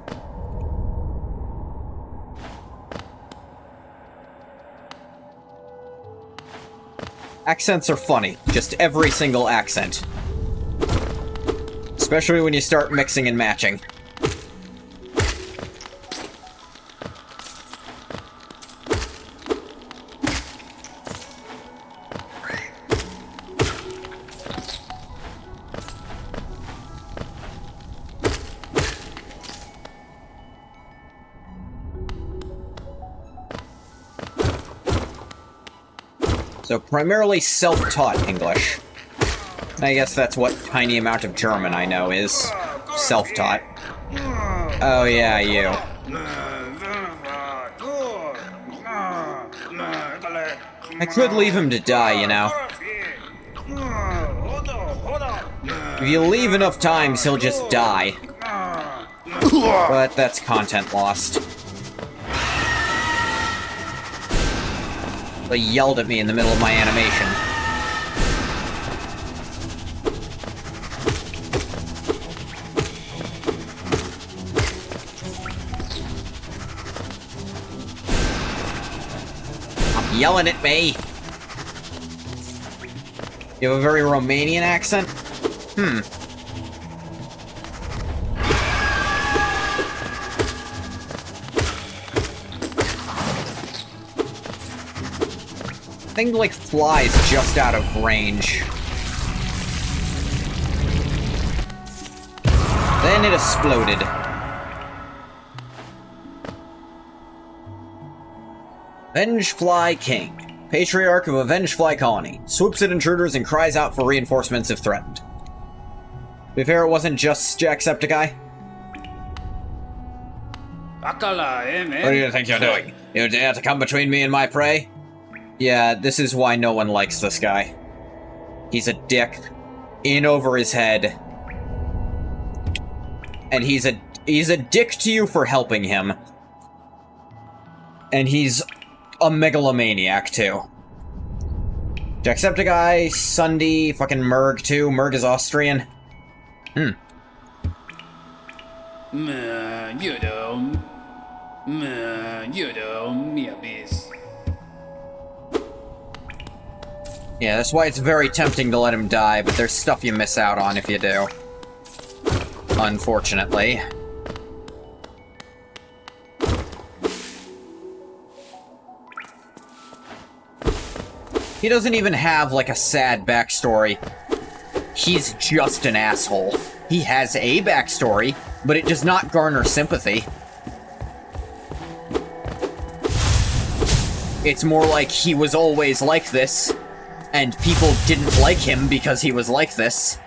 Accents are funny. Just every single accent. Especially when you start mixing and matching. So primarily self-taught English. I guess that's what tiny amount of German I know is. Self-taught. Oh yeah, you. I could leave him to die, you know. If you leave enough times, he'll just die. But that's content lost. They yelled at me in the middle of my animation. Stop yelling at me! You have a very Romanian accent? Hmm. Thing like flies just out of range. Then it exploded. Vengefly King, patriarch of a Vengefly colony, swoops at intruders and cries out for reinforcements if threatened. To be fair, it wasn't just Jacksepticeye. What do you think you're doing? You dare to come between me and my prey? Yeah, this is why no one likes this guy. He's a dick. In over his head. And he's a dick to you for helping him. And he's a megalomaniac, too. Jacksepticeye, Sunday, fucking Merg, too. Merg is Austrian. Hmm. Yeah, that's why it's very tempting to let him die, but there's stuff you miss out on if you do. Unfortunately. He doesn't even have, like, a sad backstory. He's just an asshole. He has a backstory, but it does not garner sympathy. It's more like he was always like this, and people didn't like him because he was like this.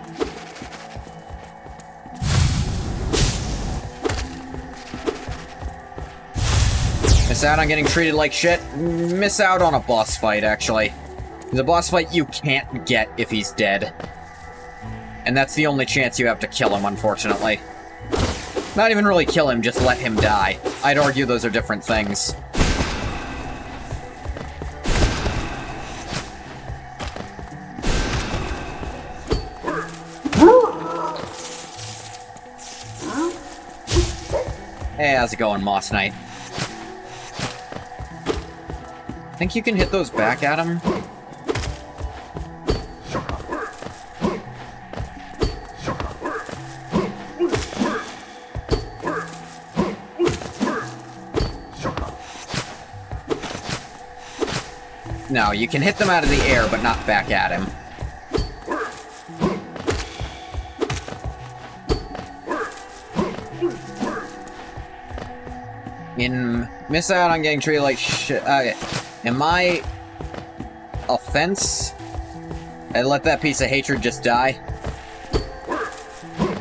Miss out on getting treated like shit? Miss out on a boss fight, actually. The boss fight you can't get if he's dead. And that's the only chance you have to kill him, unfortunately. Not even really kill him, just let him die. I'd argue those are different things. Hey, how's it going, Moss Knight? Think you can hit those back at him? No, you can hit them out of the air, but not back at him. Miss out on getting treated like shit. Okay. In my offense, I let that piece of hatred just die.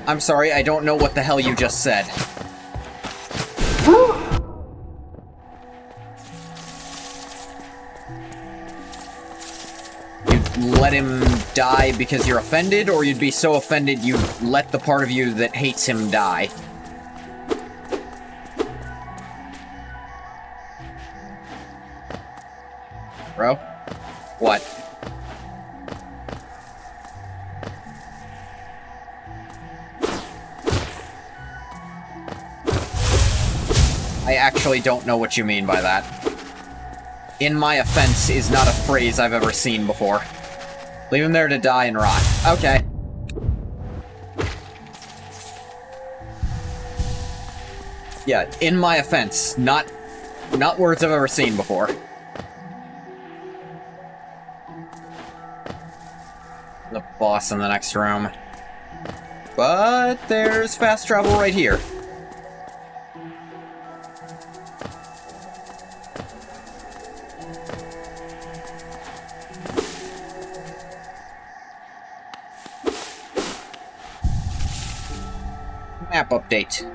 I'm sorry, I don't know what the hell you just said. You'd let him die because you're offended, or you'd be so offended you'd let the part of you that hates him die? Bro? What? I actually don't know what you mean by that. In my offense is not a phrase I've ever seen before. Leave him there to die and rot. Okay. Yeah, in my offense, not words I've ever seen before. The boss in the next room. But there's fast travel right here. Map update.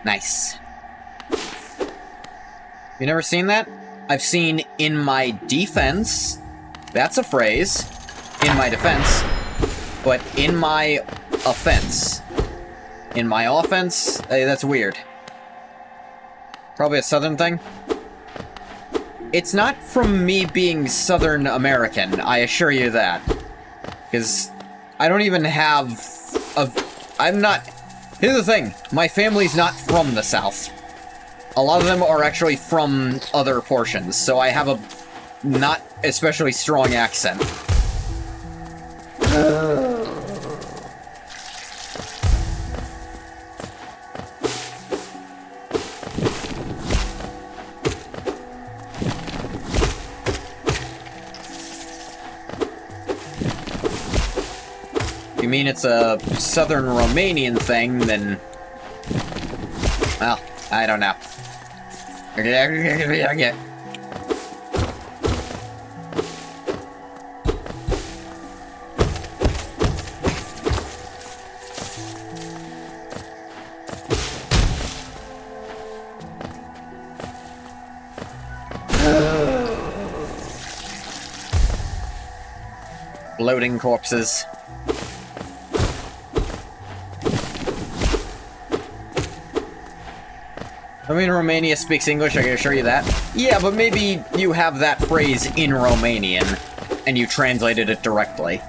Nice. You never seen that? I've seen in my defense. That's a phrase. In my defense. But in my offense. In my offense? Hey, that's weird. Probably a southern thing. It's not from me being Southern American, I assure you that. Because I don't even have a... I'm not... Here's the thing. My family's not from the South. A lot of them are actually from other portions, so I have a not especially strong accent. If you mean it's a Southern Romanian thing, then... Well, I don't know. Floating corpses. I mean, Romania speaks English, I can assure you that. Yeah, but maybe you have that phrase in Romanian, and you translated it directly.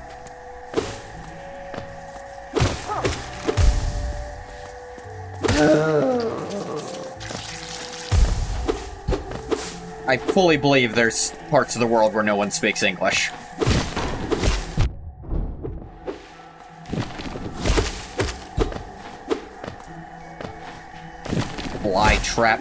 I fully believe there's parts of the world where no one speaks English. Fly trap.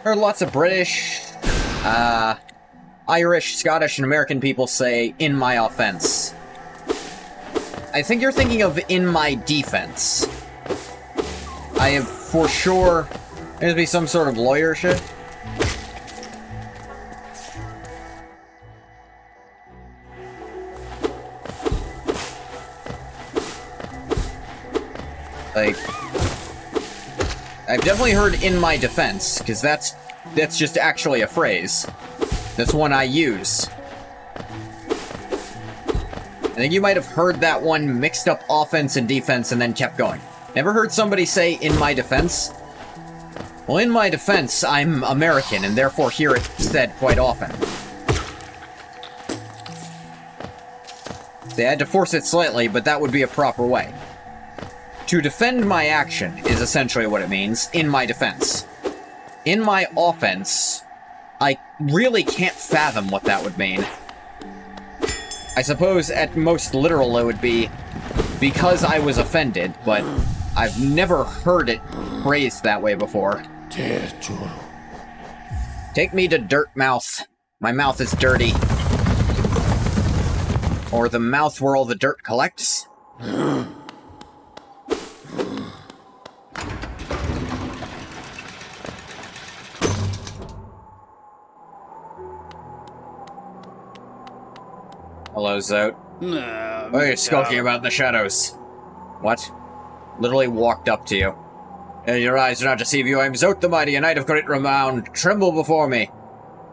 There are lots of British, Irish, Scottish, and American people say, in my offense. I think you're thinking of in my defense. I have for sure... There's be some sort of lawyer shit. Like, I've definitely heard in my defense, because that's just actually a phrase. That's one I use. I think you might have heard that one mixed up offense and defense and then kept going. Never heard somebody say, in my defense? Well, in my defense, I'm American, and therefore hear it said quite often. They had to force it slightly, but that would be a proper way. To defend my action is essentially what it means, in my defense. In my offense, I really can't fathom what that would mean. I suppose at most literal it would be, because I was offended, but I've never heard it phrased that way before. Take me to Dirt Mouth. My mouth is dirty. Or the mouth where all the dirt collects. Hello, Zote. What are you skulking about in the shadows? What? Literally walked up to you. Your eyes do not deceive you. I am Zote the Mighty, a knight of great renown. Tremble before me.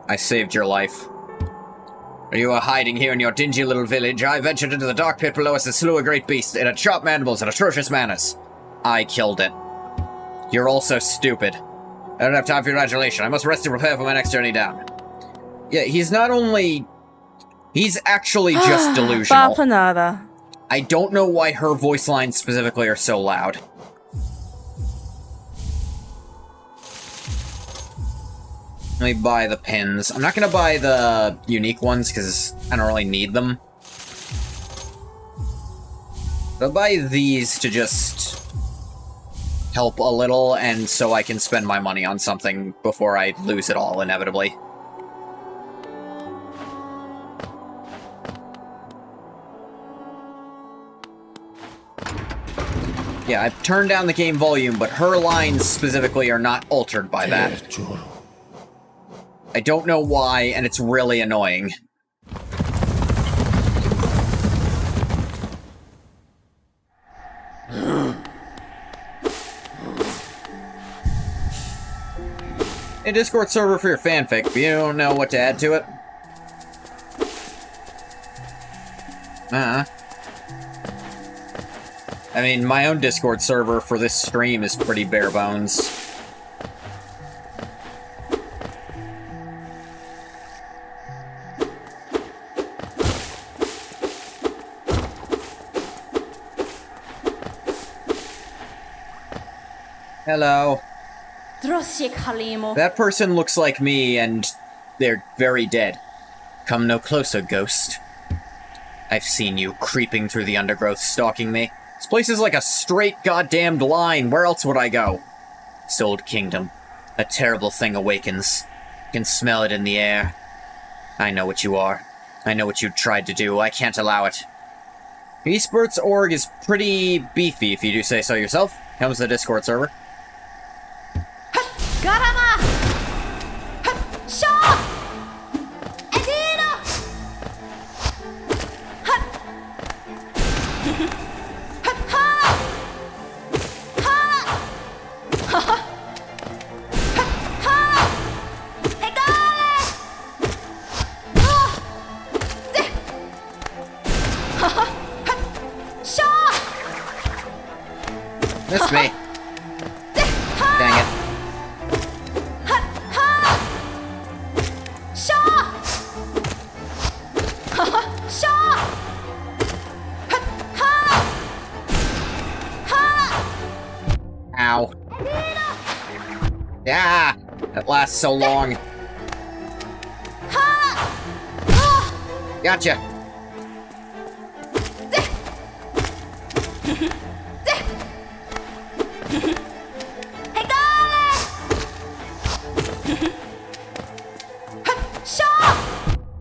I saved your life. You are hiding here in your dingy little village. I ventured into the dark pit below us and slew a great beast. It had sharp mandibles and atrocious manners. I killed it. You're all so stupid. I don't have time for your adulation. I must rest to prepare for my next journey down. Yeah, he's not only... He's actually just delusional. Bapanada. I don't know why her voice lines specifically are so loud. Let me buy the pins. I'm not gonna buy the unique ones, because I don't really need them. I'll buy these to just help a little, and so I can spend my money on something before I lose it all, inevitably. Yeah, I've turned down the game volume, but her lines specifically are not altered by that. I don't know why, and it's really annoying. A Discord server for your fanfic, but you don't know what to add to it? I mean, my own Discord server for this stream is pretty bare bones. Hello. That person looks like me, and they're very dead. Come no closer, ghost. I've seen you creeping through the undergrowth, stalking me. This place is like a straight goddamned line. Where else would I go? Souled Kingdom. A terrible thing awakens. Can smell it in the air. I know what you are. I know what you tried to do. I can't allow it. Esports org is pretty beefy, if you do say so yourself. Comes to the Discord server. Missed me. Dang it. Ow. Yeah, that lasts so long. Gotcha.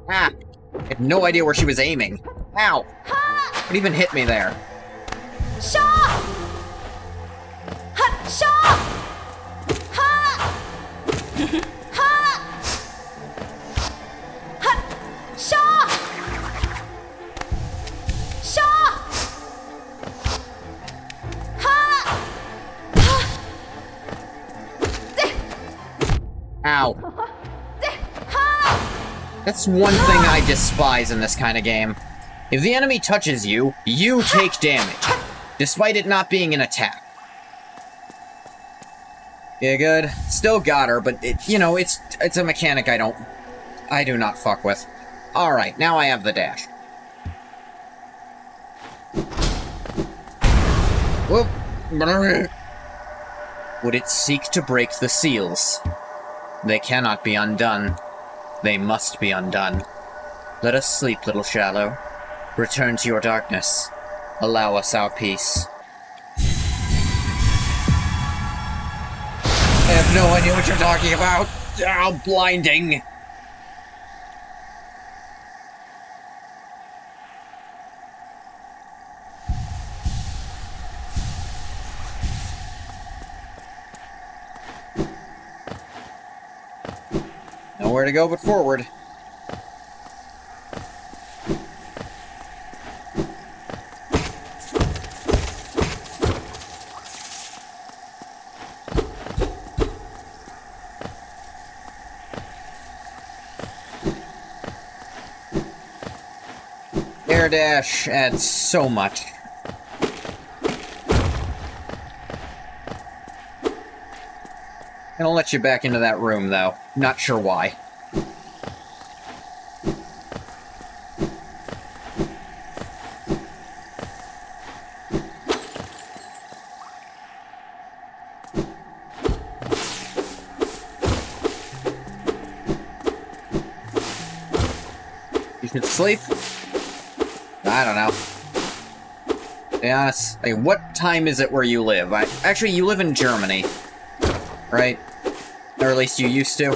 Ah, I had no idea where she was aiming. Ow. What even hit me there? Ow. That's one thing I despise in this kind of game. If the enemy touches you, you take damage, despite it not being an attack. Yeah, good. Still got her, but you know, it's a mechanic I do not fuck with. Alright, now I have the dash. Whoop. Would it seek to break the seals? They cannot be undone. They must be undone. Let us sleep, little shallow. Return to your darkness. Allow us our peace. I have no idea what you're talking about. Oh, blinding. Nowhere to go but forward. Air dash adds so much. I'll let you back into that room, though. Not sure why. Sleep? I don't know. To be honest, like, what time is it where you live? Actually, you live in Germany, right? Or at least you used to.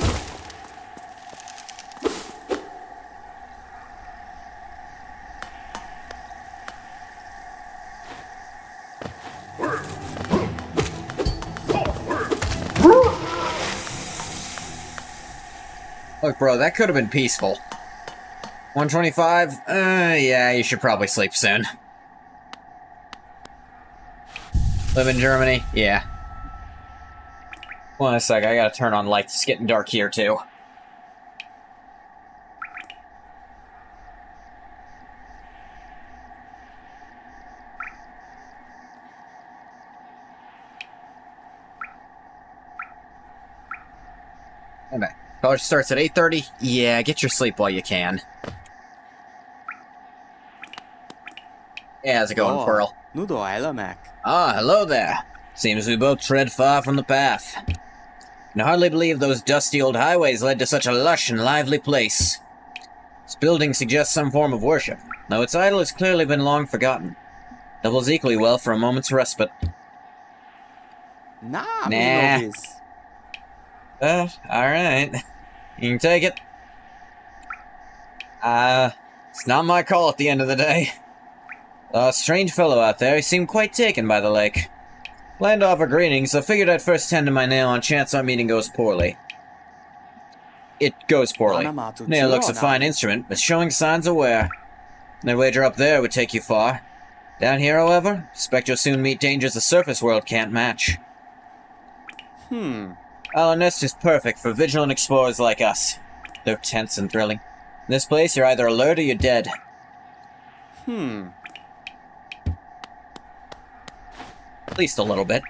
Look, bro, that could have been peaceful. 125? Yeah, you should probably sleep soon. Live in Germany? Yeah. One sec, I gotta turn on lights. It's getting dark here, too. Okay. College starts at 8:30? Yeah, get your sleep while you can. Yeah, how's it going, Quirrell? Nu då, eller Mac? Ah, hello there. Seems we both tread far from the path. Can hardly believe those dusty old highways led to such a lush and lively place. This building suggests some form of worship, though its idol has clearly been long forgotten. Doubles equally well for a moment's respite. Nah, Nah. Novis. Alright. You can take it. It's not my call at the end of the day. A strange fellow out there. He seemed quite taken by the lake. Planned to offer greetings, so figured I'd first tend to my nail on chance our meeting goes poorly. It goes poorly. Nail looks a fine instrument, but showing signs of wear. That wager up there would take you far. Down here, however, suspect you'll soon meet dangers the surface world can't match. Our nest is perfect for vigilant explorers like us. Though tense and thrilling. In this place, you're either alert or you're dead. At least a little bit.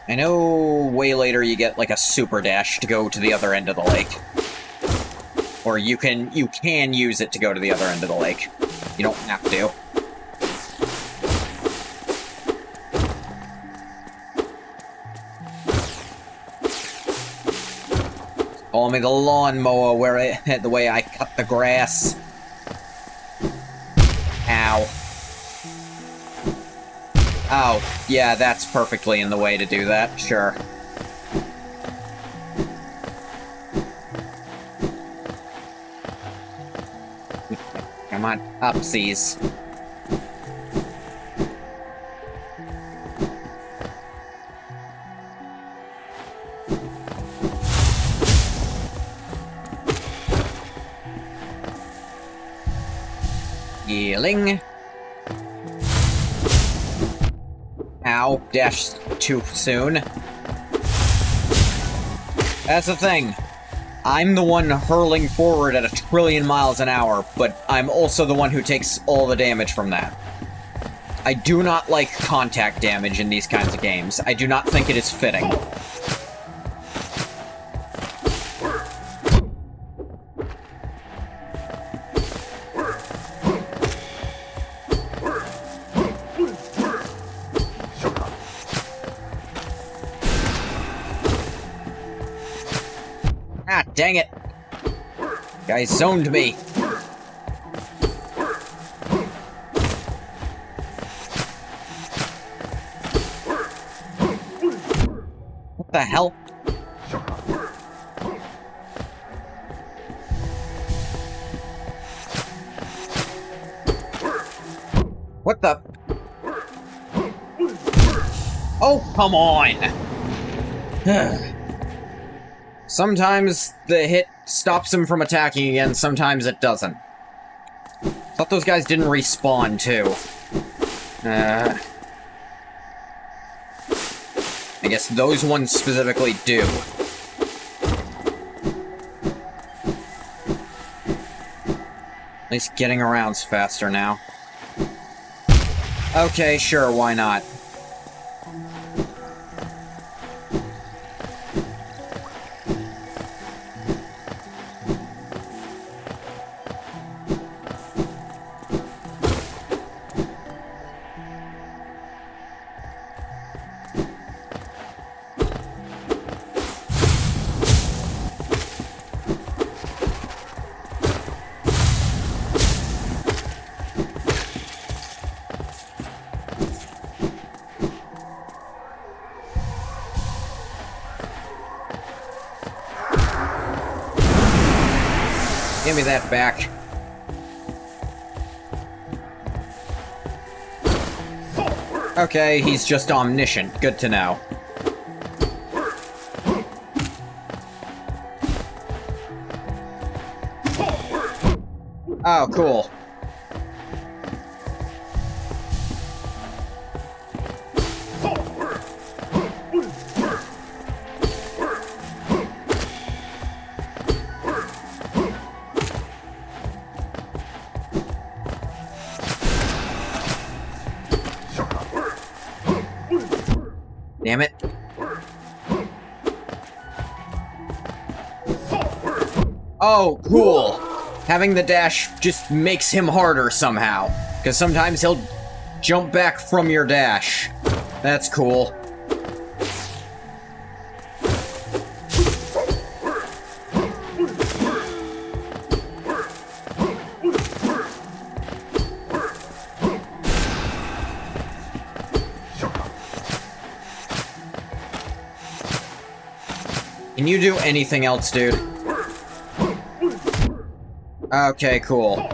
I know way later you get like a super dash to go to the other end of the lake. Or you can use it to go to the other end of the lake. You don't have to. Call me the lawnmower the way I cut the grass. Ow. Oh, yeah, that's perfectly in the way to do that, sure. Come on, upsies. Healing. Ow, dashed too soon. That's the thing. I'm the one hurling forward at 1,000,000,000 miles an hour, but I'm also the one who takes all the damage from that. I do not like contact damage in these kinds of games. I do not think it is fitting. Ah, dang it. Guy zoned me. What the hell? What the? Oh, come on! Sometimes the hit stops him from attacking again, sometimes it doesn't. Thought those guys didn't respawn, too. I guess those ones specifically do. At least getting around's faster now. Okay, sure, why not? me that back. Okay, he's just omniscient. Good to know. Oh, cool. Damn it. Oh, cool. Having the dash just makes him harder somehow. Because sometimes he'll jump back from your dash. That's cool. Can you do anything else, dude? Okay, cool.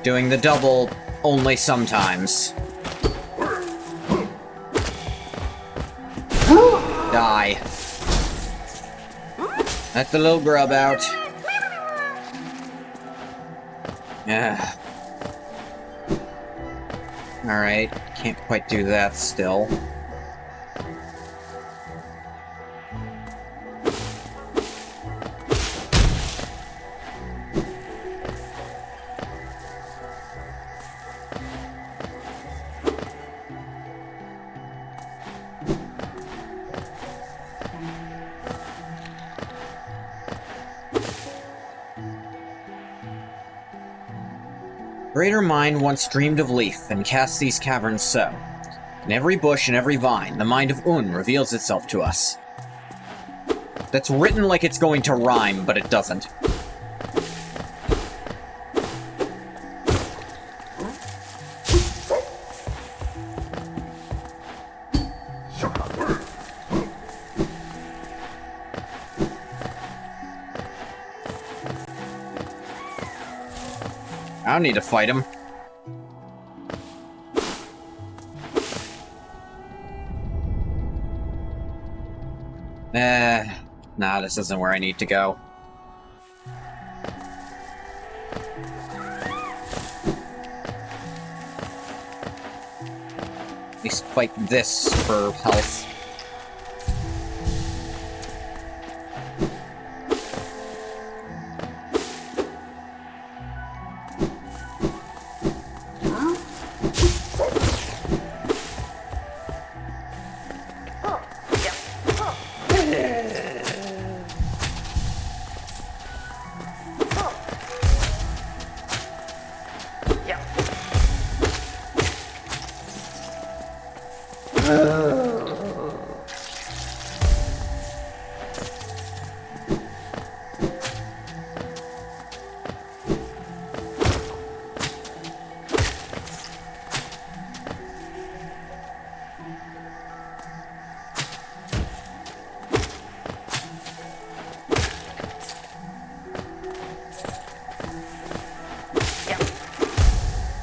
Doing the double only sometimes. Die. Let the little grub out. Yeah. Alright, can't quite do that still. Greater mind once dreamed of Leaf, and cast these caverns so. In every bush and every vine, the mind of Un reveals itself to us. That's written like it's going to rhyme, but it doesn't. I don't need to fight him. Nah, this isn't where I need to go. At least fight this for health.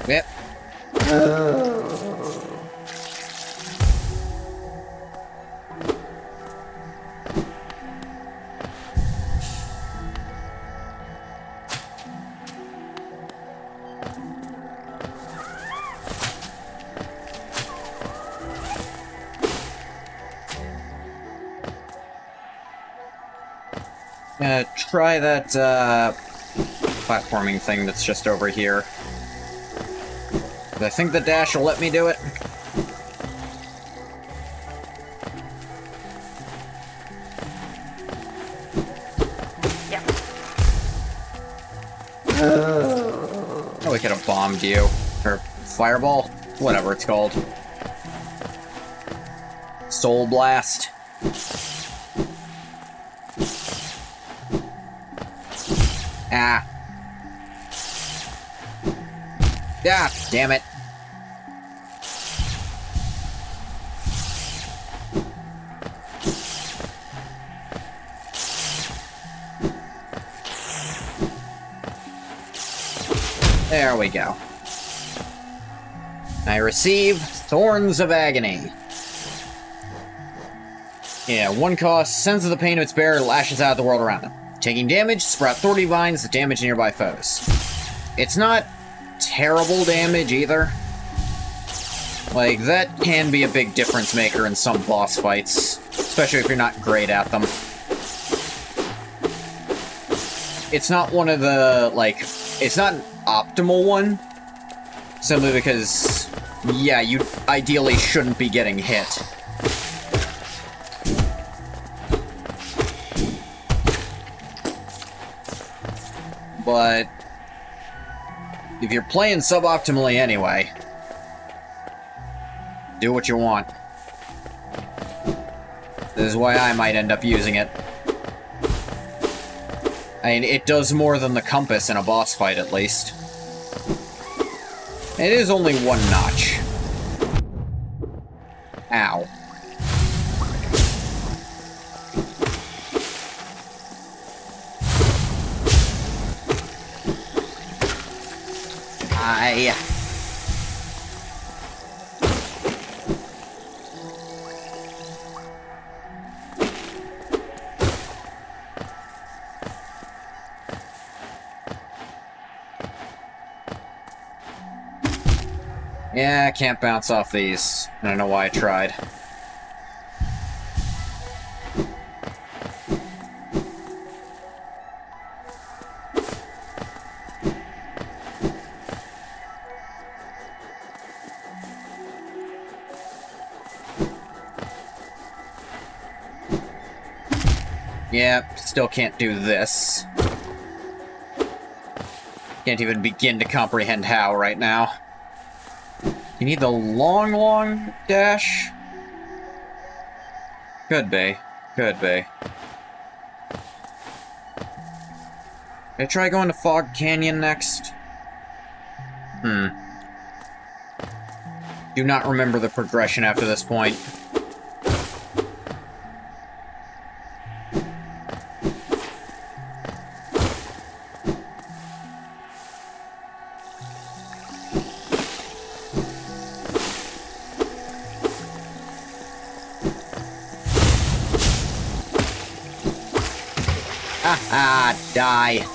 Yep. Try that, platforming thing that's just over here. I think the dash will let me do it. Yeah. Oh, we could have bombed you. Or fireball? Whatever it's called. Soul Blast. Ah. Ah, damn it. There we go. I receive Thorns of Agony. Yeah, 1 cost, sense of the pain of its bearer, lashes out of the world around them. Taking damage, sprout Thorny Vines that damage nearby foes. It's not terrible damage either. Like, that can be a big difference maker in some boss fights, especially if you're not great at them. It's not one of the, like, it's not an optimal one, simply because, yeah, you ideally shouldn't be getting hit. But if you're playing suboptimally anyway, do what you want. This is why I might end up using it. I mean, it does more than the compass in a boss fight, at least. It is only 1 notch. Ow. Yeah, I can't bounce off these. I don't know why I tried. Yeah, still can't do this. Can't even begin to comprehend how right now. You need the long dash? Could be. Could be. Should I try going to Fog Canyon next? Do not remember the progression after this point. Die.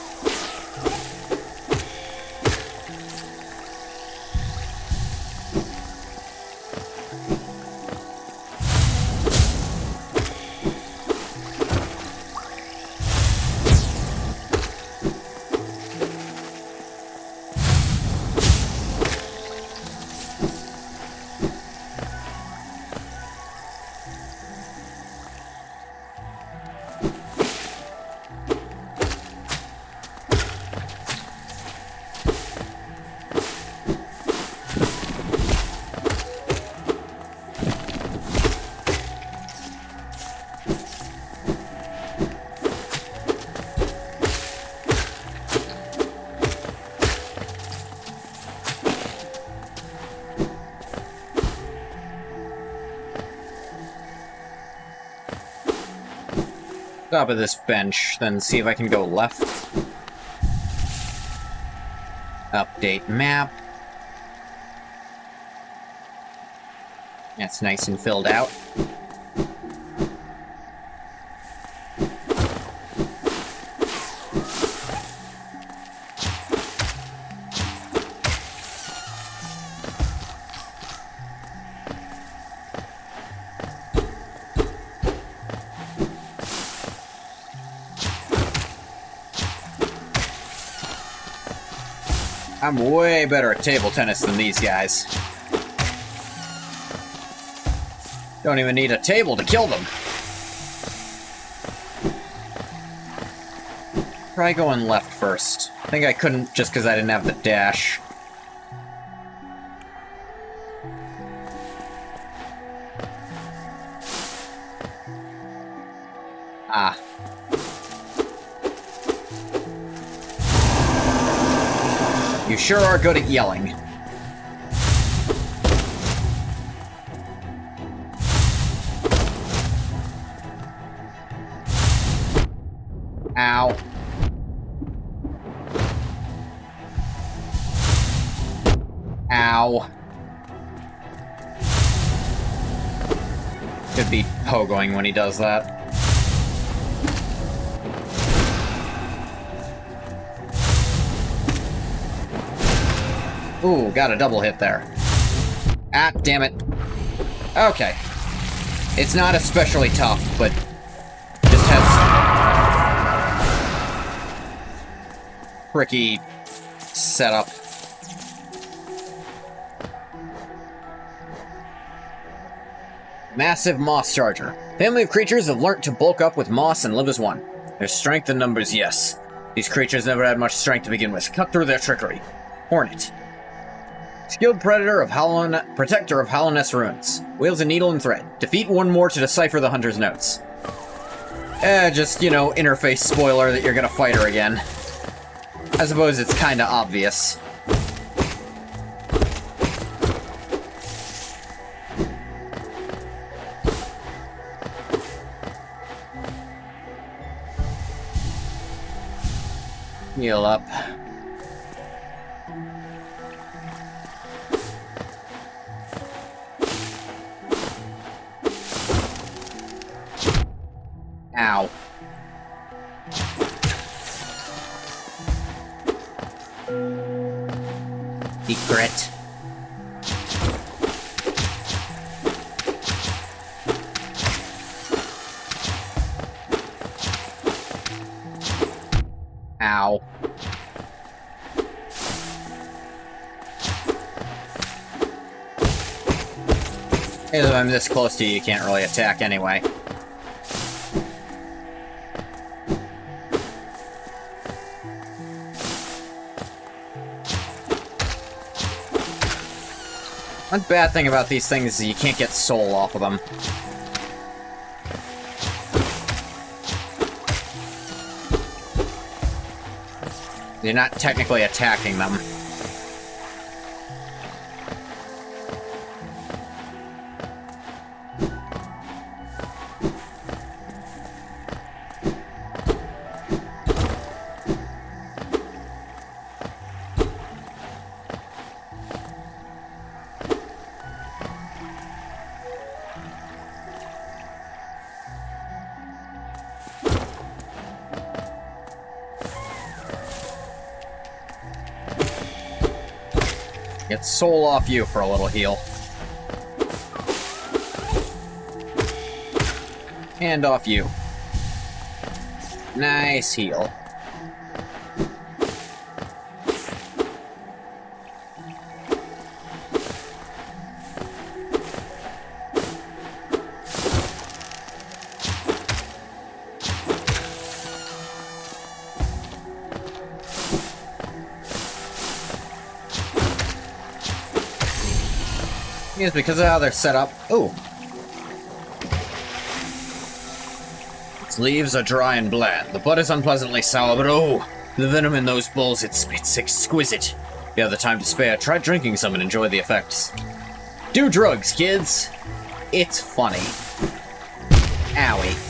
Top of this bench, then see if I can go left. Update map. That's nice and filled out. I'm way better at table tennis than these guys. Don't even need a table to kill them. Try going left first. I think I couldn't just because I didn't have the dash. Ah. You sure are good at yelling. Ow. Ow. Could be pogoing when he does that. Ooh, got a double hit there. Ah, damn it. Okay. It's not especially tough, but just has tricky setup. Massive moss charger. Family of creatures have learnt to bulk up with moss and live as one. There's strength in numbers, yes. These creatures never had much strength to begin with. Cut through their trickery. Hornet. Skilled predator of protector of Hallownest ruins. Wields a needle and thread. Defeat one more to decipher the hunter's notes. Just, you know, interface spoiler that you're gonna fight her again. I suppose it's kinda obvious. Heal up. Ow. Secret. Ow. If I'm this close to you, you can't really attack anyway. One bad thing about these things is you can't get soul off of them. You're not technically attacking them. Get soul off you for a little heal. And off you. Nice heal. Is because of how they're set up. Ooh. Its leaves are dry and bland. The bud is unpleasantly sour, but oh, the venom in those balls, it's exquisite. If you have the time to spare, try drinking some and enjoy the effects. Do drugs, kids. It's funny. Owie.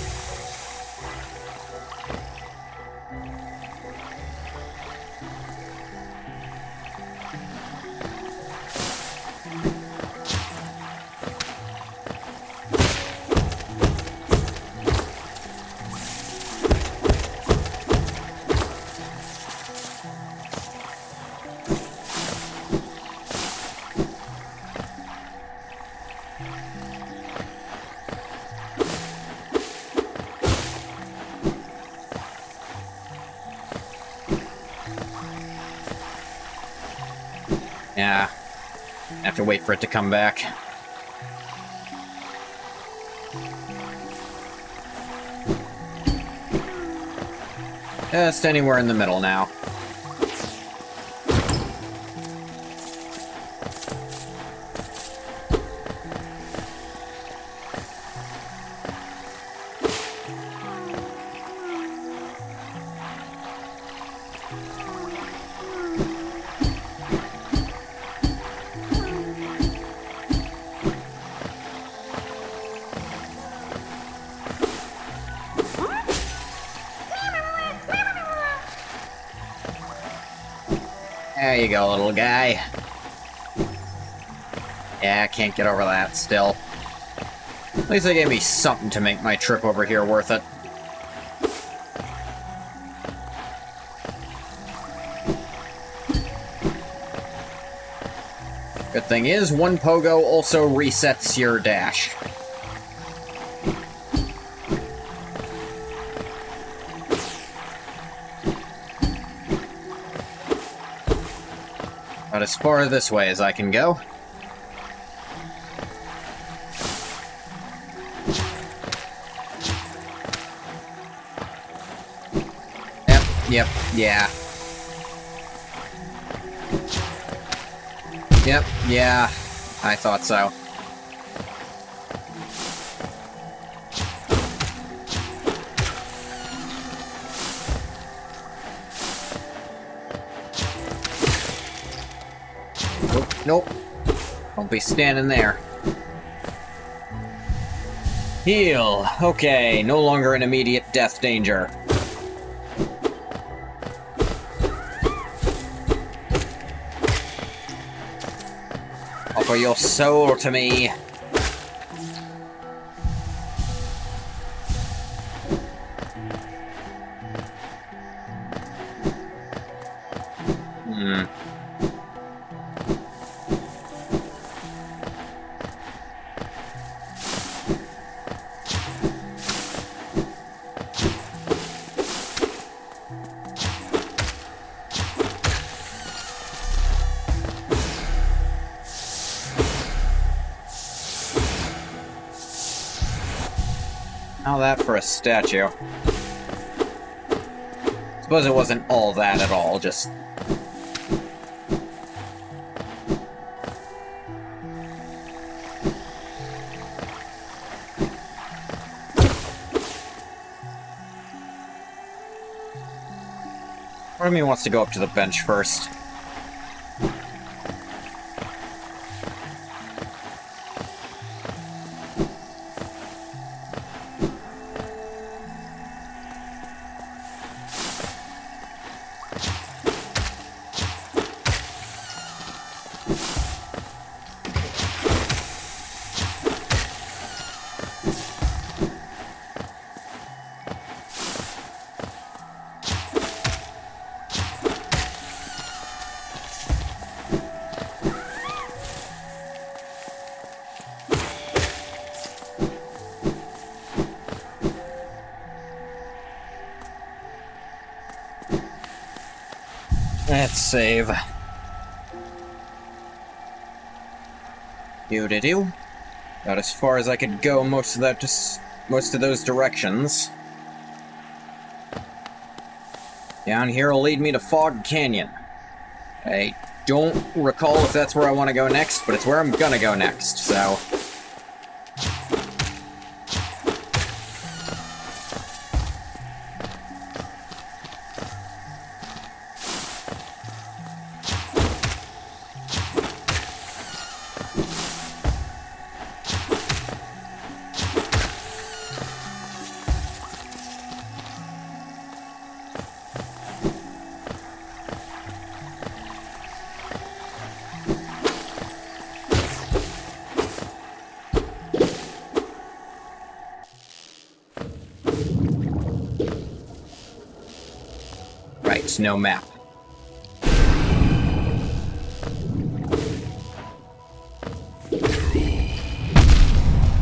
Yeah. Have to wait for it to come back. Just anywhere in the middle now. There you go, little guy. Yeah, I can't get over that still. At least they gave me something to make my trip over here worth it. Good thing is, one pogo also resets your dash. About as far this way as I can go. Yep, yeah. Yep, yeah. I thought so. Nope. Don't be standing there. Heal. Okay, no longer in immediate death danger. Offer your soul to me. Hmm. How that for a statue? Suppose it wasn't all that at all, just... Part of me wants to go up to the bench first. Let's save. Do-do-do. About as far as I could go most of those directions. Down here will lead me to Fog Canyon. I don't recall if that's where I want to go next, but it's where I'm gonna go next, so... Right, no map.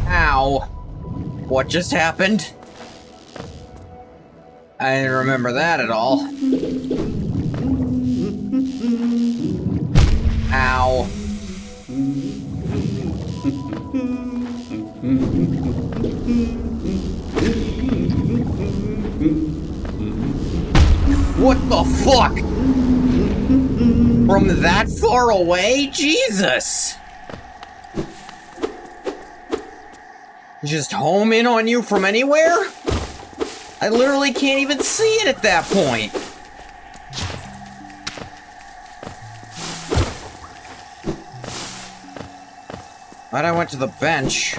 Ow! What just happened? I didn't remember that at all. Ow. What the fuck? From that far away? Jesus! Just home in on you from anywhere? I literally can't even see it at that point. Glad I went to the bench.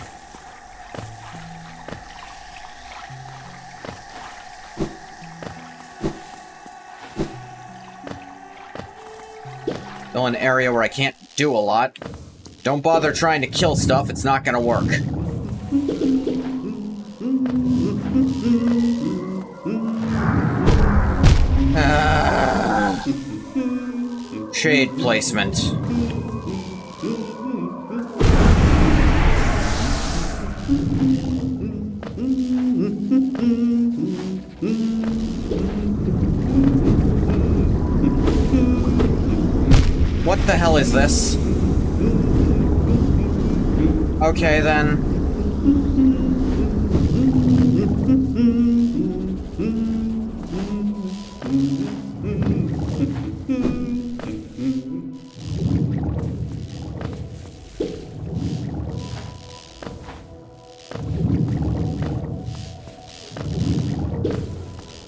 Still an area where I can't do a lot. Don't bother trying to kill stuff, it's not gonna work. Shade placement. What the hell is this? Okay, then.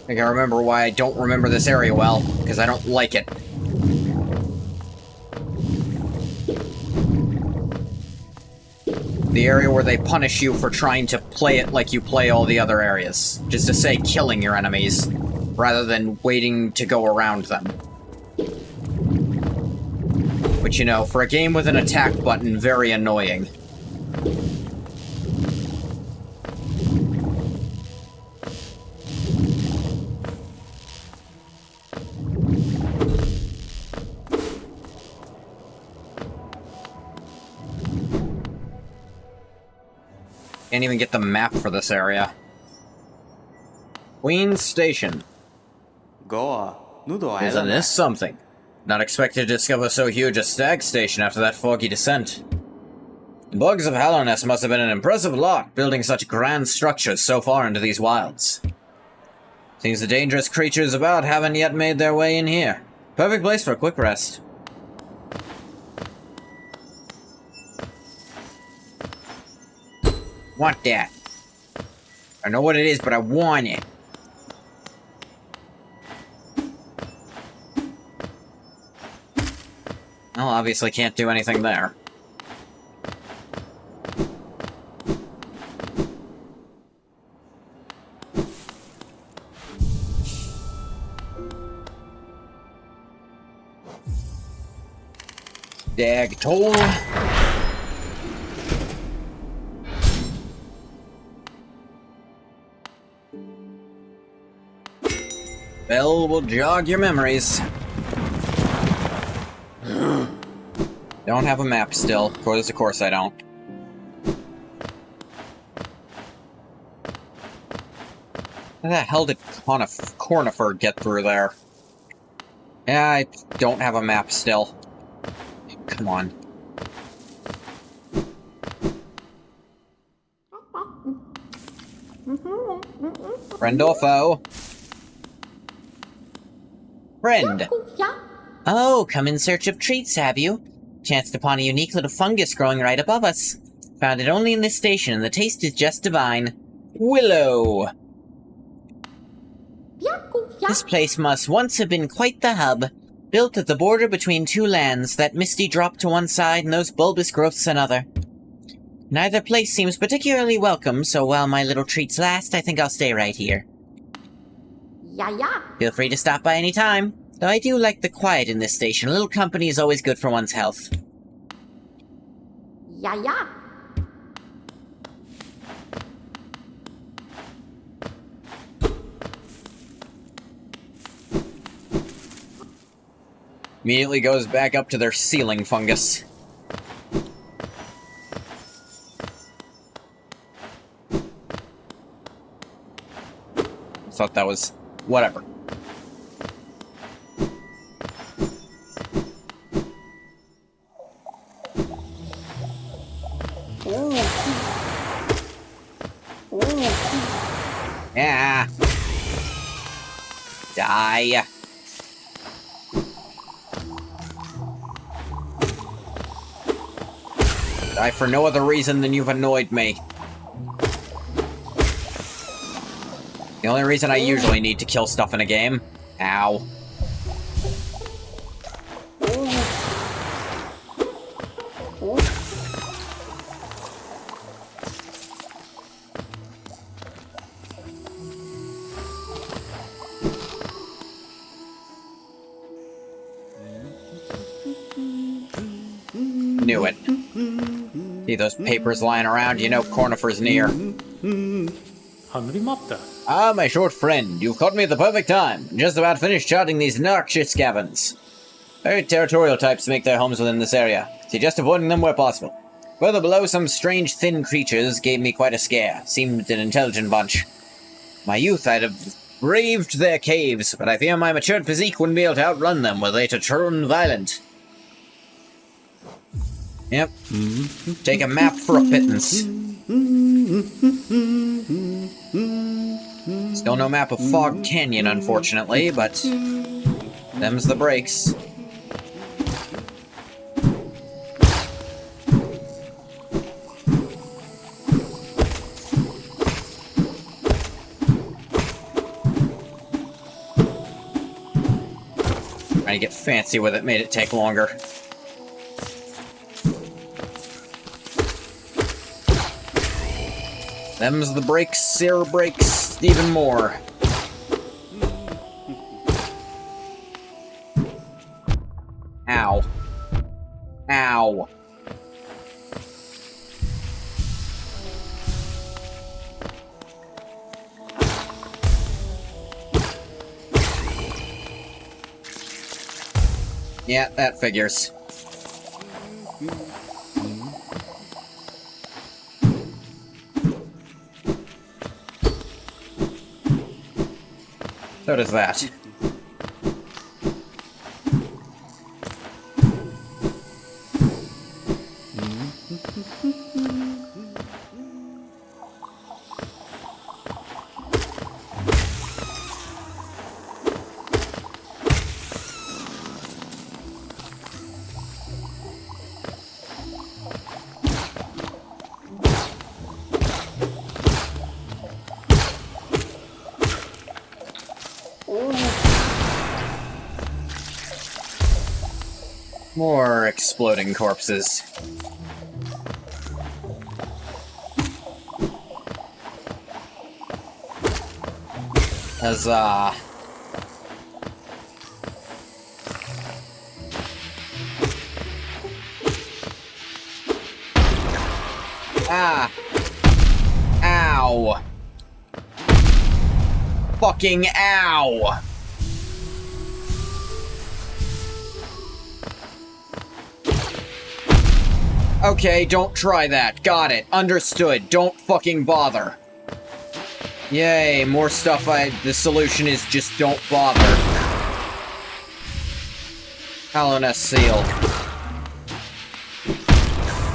I gotta remember why I don't remember this area well, because I don't like it. The area where they punish you for trying to play it like you play all the other areas. Just to say killing your enemies, rather than waiting to go around them. Which, you know, for a game with an attack button, very annoying. Can't even get the map for this area. Queen's Station. Isn't this something? Not expected to discover so huge a stag station after that foggy descent. The bugs of Hallownest must have been an impressive lot, building such grand structures so far into these wilds. Seems the dangerous creatures about haven't yet made their way in here. Perfect place for a quick rest. Want that. I know what it is, but I want it. Well, obviously can't do anything there. Dag toll. Bell will jog your memories. Don't have a map still. Of course I don't. How the hell did Cornifer get through there? Yeah, I don't have a map still. Come on. Friend or foe? Friend. Oh, come in search of treats, have you? Chanced upon a unique little fungus growing right above us. Found it only in this station, and the taste is just divine. Willow! This place must once have been quite the hub. Built at the border between two lands, that misty drop to one side and those bulbous growths another. Neither place seems particularly welcome, so while my little treats last, I think I'll stay right here. Feel free to stop by any time. Though I do like the quiet in this station. A little company is always good for one's health. Immediately goes back up to their ceiling fungus. Thought that was... whatever. Yeah. Die. Die for no other reason than you've annoyed me. The only reason I usually need to kill stuff in a game. Ow. Knew it. See those papers lying around? You know Cornifer's near. 하늘이 맙다. Ah, my short friend, you've caught me at the perfect time. I'm just about finished charting these noxious caverns. Very territorial types make their homes within this area, suggest avoiding them where possible. Further below, some strange thin creatures gave me quite a scare. Seemed an intelligent bunch. My youth, I'd have braved their caves, but I fear my matured physique wouldn't be able to outrun them were they to turn violent. Yep. Take a map for a pittance. Still no map of Fog Canyon, unfortunately, but them's the breaks. Trying to get fancy with it made it take longer. Them's the breaks, Sarah breaks even more. Ow. Ow. Yeah, that figures. So does that. More exploding corpses. Huzzah. Ah. Ow. Fucking ow. Okay, don't try that. Got it. Understood. Don't fucking bother. Yay, more stuff the solution is just don't bother. Hallownest Seal.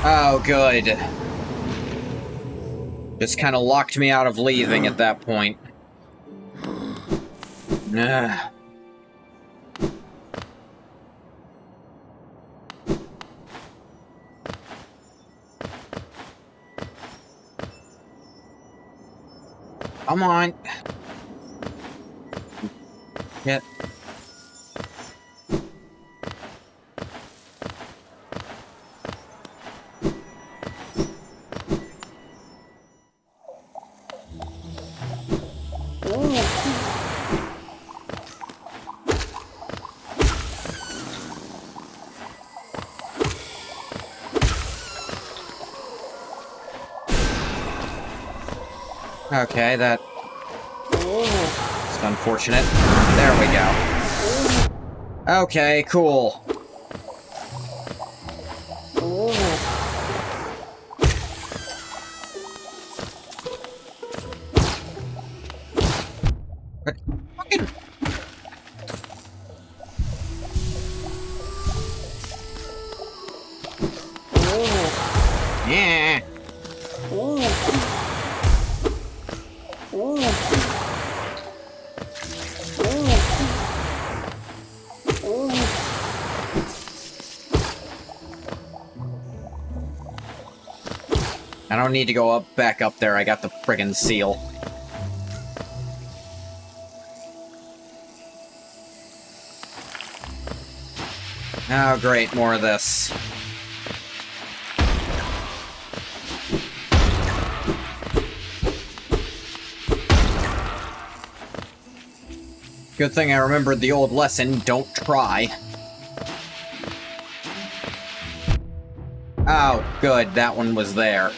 Oh, good. Just kinda locked me out of leaving at that point. Ugh. Come on. Yep. Okay, that's unfortunate. There we go. Okay, cool. But fucking... Yeah. I don't need to go back up there, I got the friggin' seal. Oh great, more of this. Good thing I remembered the old lesson, don't try. Oh, good, that one was there.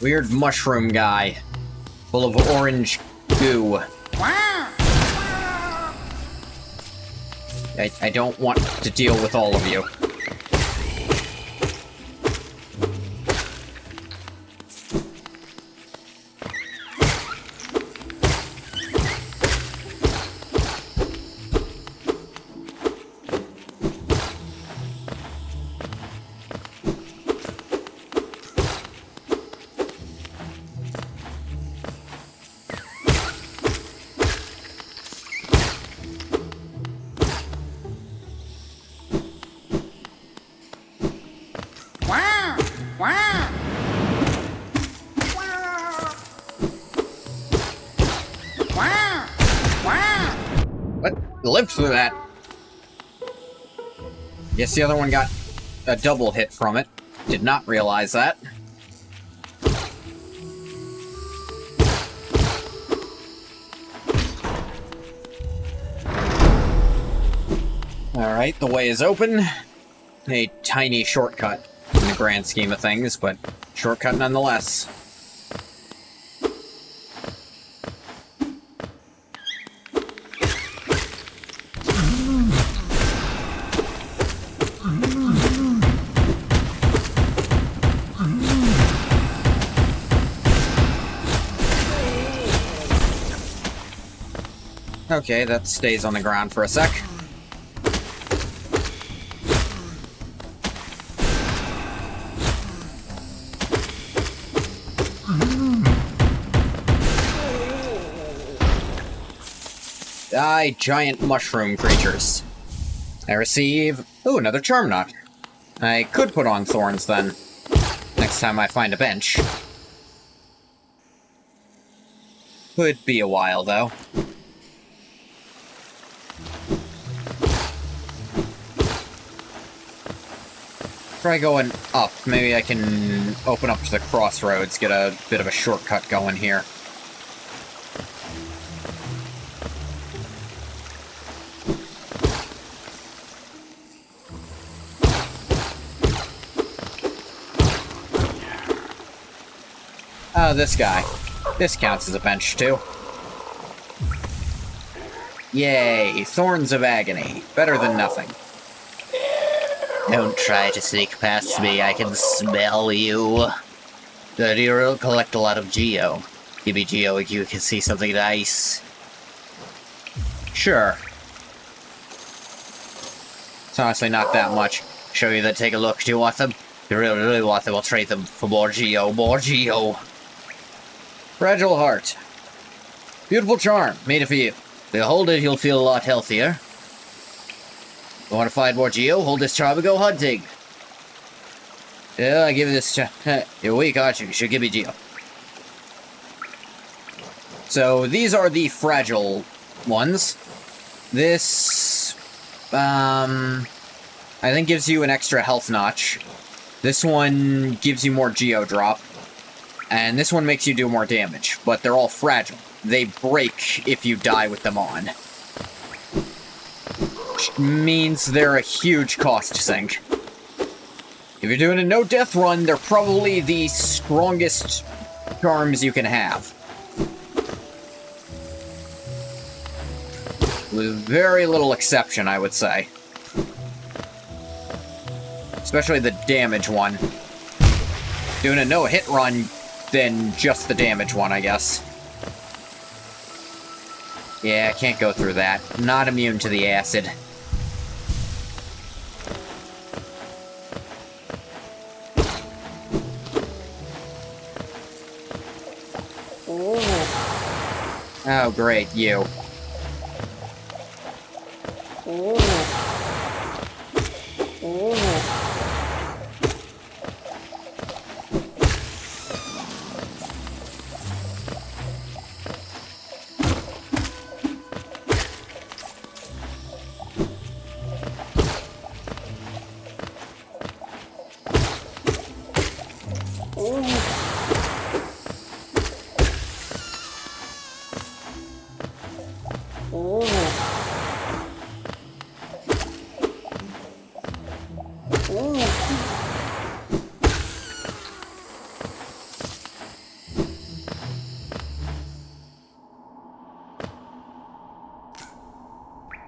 Weird mushroom guy. Full of orange goo. I don't want to deal with all of you. What? Lived through that. Guess the other one got a double hit from it. Did not realize that. Alright, the way is open. A tiny shortcut in the grand scheme of things, but shortcut nonetheless. Okay, that stays on the ground for a sec. Die, giant mushroom creatures. I receive... Ooh, another charm knot. I could put on thorns, then. Next time I find a bench. Could be a while, though. Try going up. Maybe I can open up to the crossroads, get a bit of a shortcut going here. Oh, this guy. This counts as a bench, too. Yay, Thorns of Agony. Better than nothing. Don't try to sneak past me, I can smell you. Good, you'll collect a lot of Geo. Give me Geo if you can see something nice. Sure. It's honestly not that much. Show you that, take a look. Do you want them? If you really, really want them, I'll trade them for more Geo. More Geo. Fragile Heart. Beautiful charm. Made it for you. If you hold it, you'll feel a lot healthier. You want to find more Geo? Hold this charm and go hunting. Yeah, I give you this charm. You're weak, aren't you? You should give me Geo. So, these are the fragile ones. This, I think gives you an extra health notch. This one gives you more Geo drop. And this one makes you do more damage. But they're all fragile. They break if you die with them on. Which means they're a huge cost sink. If you're doing a no-death run, they're probably the strongest charms you can have. With very little exception, I would say. Especially the damage one. Doing a no-hit run, than just the damage one, I guess. Yeah, I can't go through that. Not immune to the acid. Oh, great, you.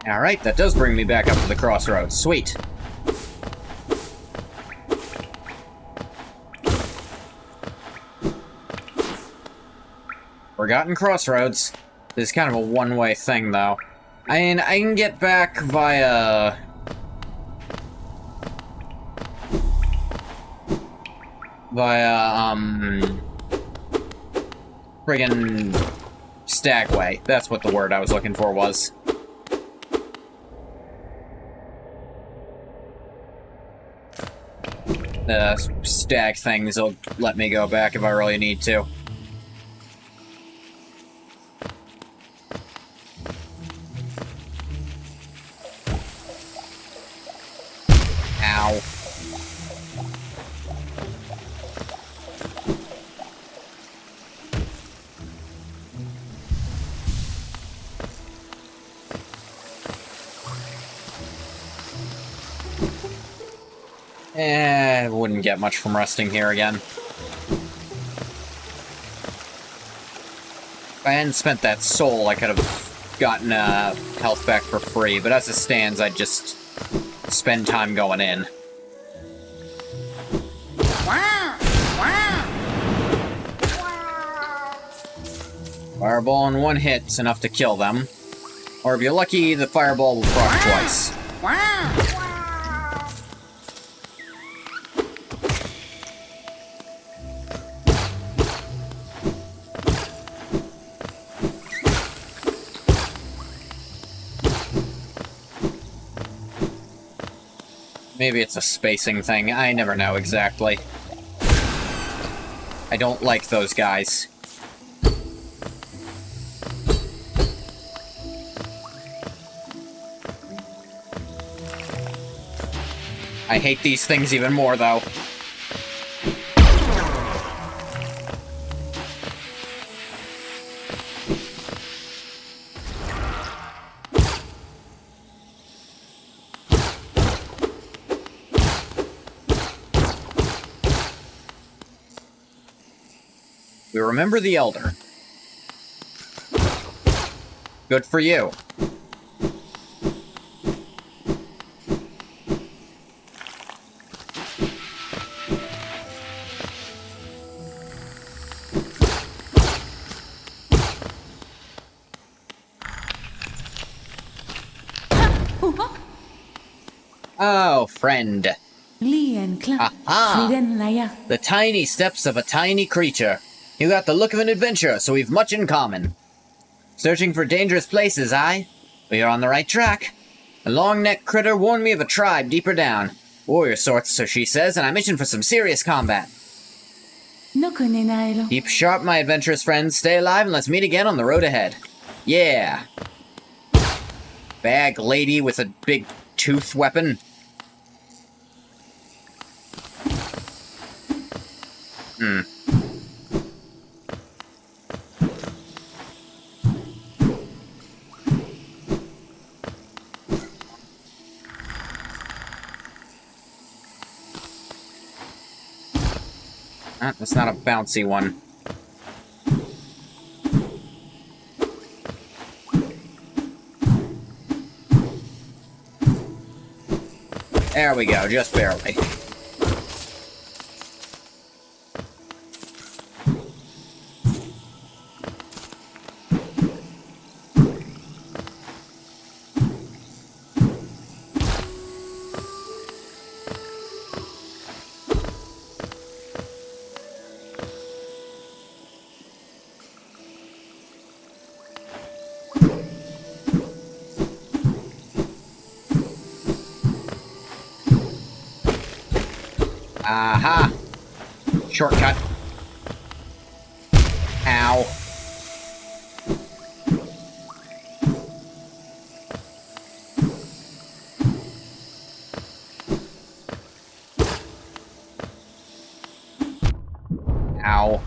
Alright, that does bring me back up to the crossroads. Sweet. Forgotten crossroads. This is kind of a one-way thing, though. I mean, I can get back via... friggin' Stagway. That's what the word I was looking for was. The stag things will let me go back if I really need to. Ow. Wouldn't get much from resting here again. If I hadn't spent that soul, I could have gotten health back for free, but as it stands, I'd just spend time going in. Fireball in one hit's enough to kill them. Or if you're lucky, the fireball will proc twice. Maybe it's a spacing thing. I never know exactly. I don't like those guys. I hate these things even more, though. We remember the Elder. Good for you. Oh, friend. Aha! The tiny steps of a tiny creature. You got the look of an adventurer, so we've much in common. Searching for dangerous places, aye? Well, you're on the right track. A long-necked critter warned me of a tribe deeper down. Warrior sorts, so she says, and I'm itching for some serious combat. Keep sharp, my adventurous friends. Stay alive, and let's meet again on the road ahead. Yeah. Bag lady with a big tooth weapon. That's not a bouncy one. There we go, just barely. Aha! Shortcut. Ow. Ow.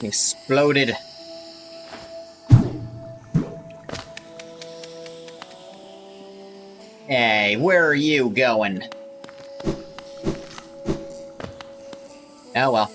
Exploded. Hey, where are you going? Oh well.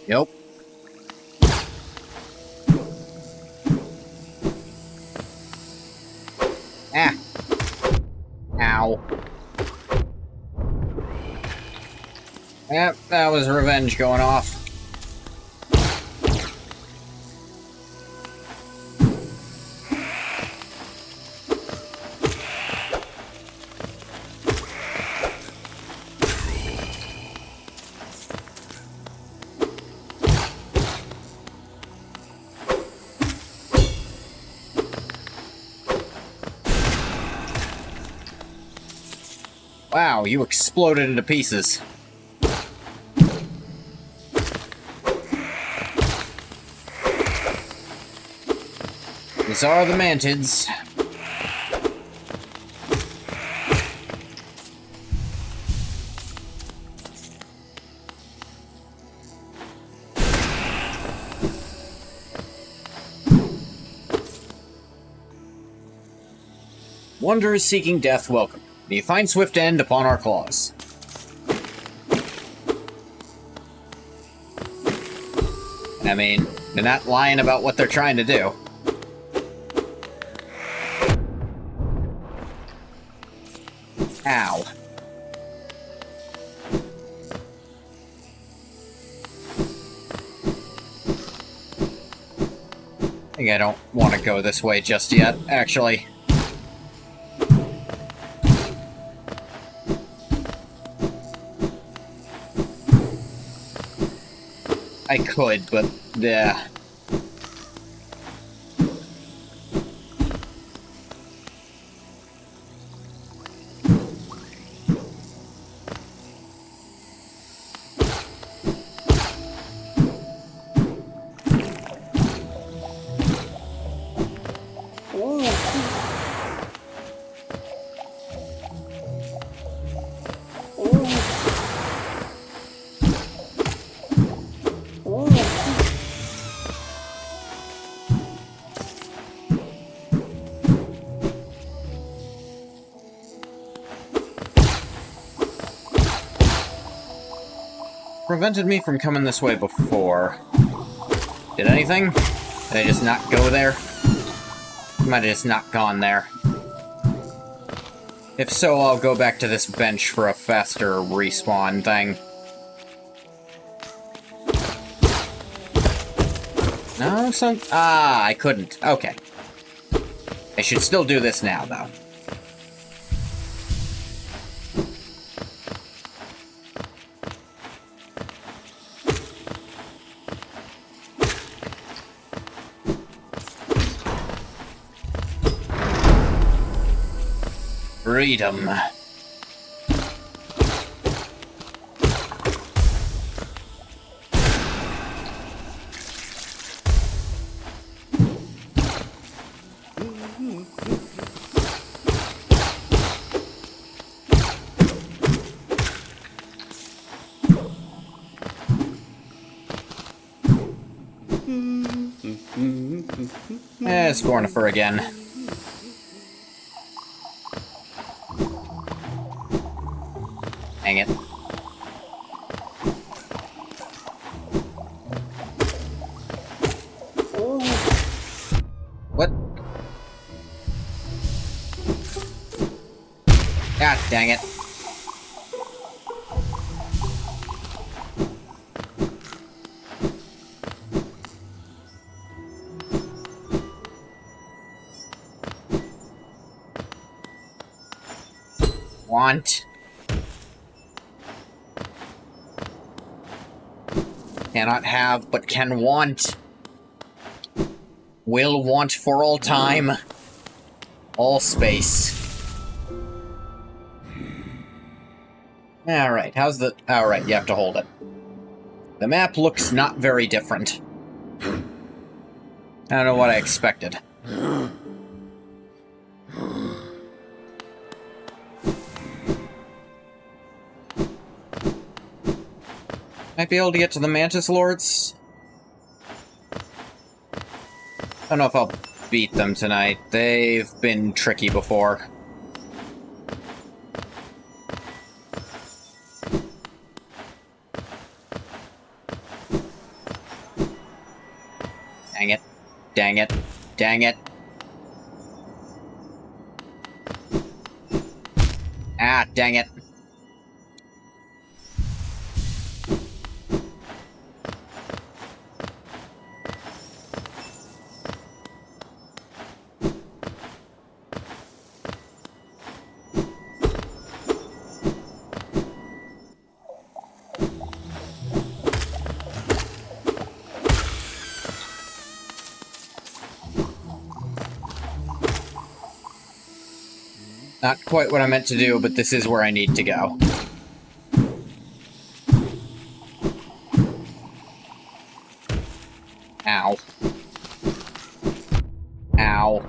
Nope. Ah. Ow. Yep, that was revenge going off. Wow, you exploded into pieces. These are the mantids. Wanderers seeking death, welcome. May you find swift end upon our claws. I mean, they're not lying about what they're trying to do. Ow. I think I don't want to go this way just yet, actually. I could, but yeah. Prevented me from coming this way before. Did anything? Did I just not go there? Might have just not gone there. If so, I'll go back to this bench for a faster respawn thing. No, I couldn't. Okay. I should still do this now, though. Freedom. It's Gornifer again. Dang it. What? God dang it. Want. Cannot have, but can want. Will want for all time. All space. Alright, how's the... Alright, you have to hold it. The map looks not very different. I don't know what I expected. Might be able to get to the Mantis Lords? I don't know if I'll beat them tonight. They've been tricky before. Dang it. Dang it. Dang it. Ah, dang it. Not quite what I meant to do, but this is where I need to go. Ow. Ow.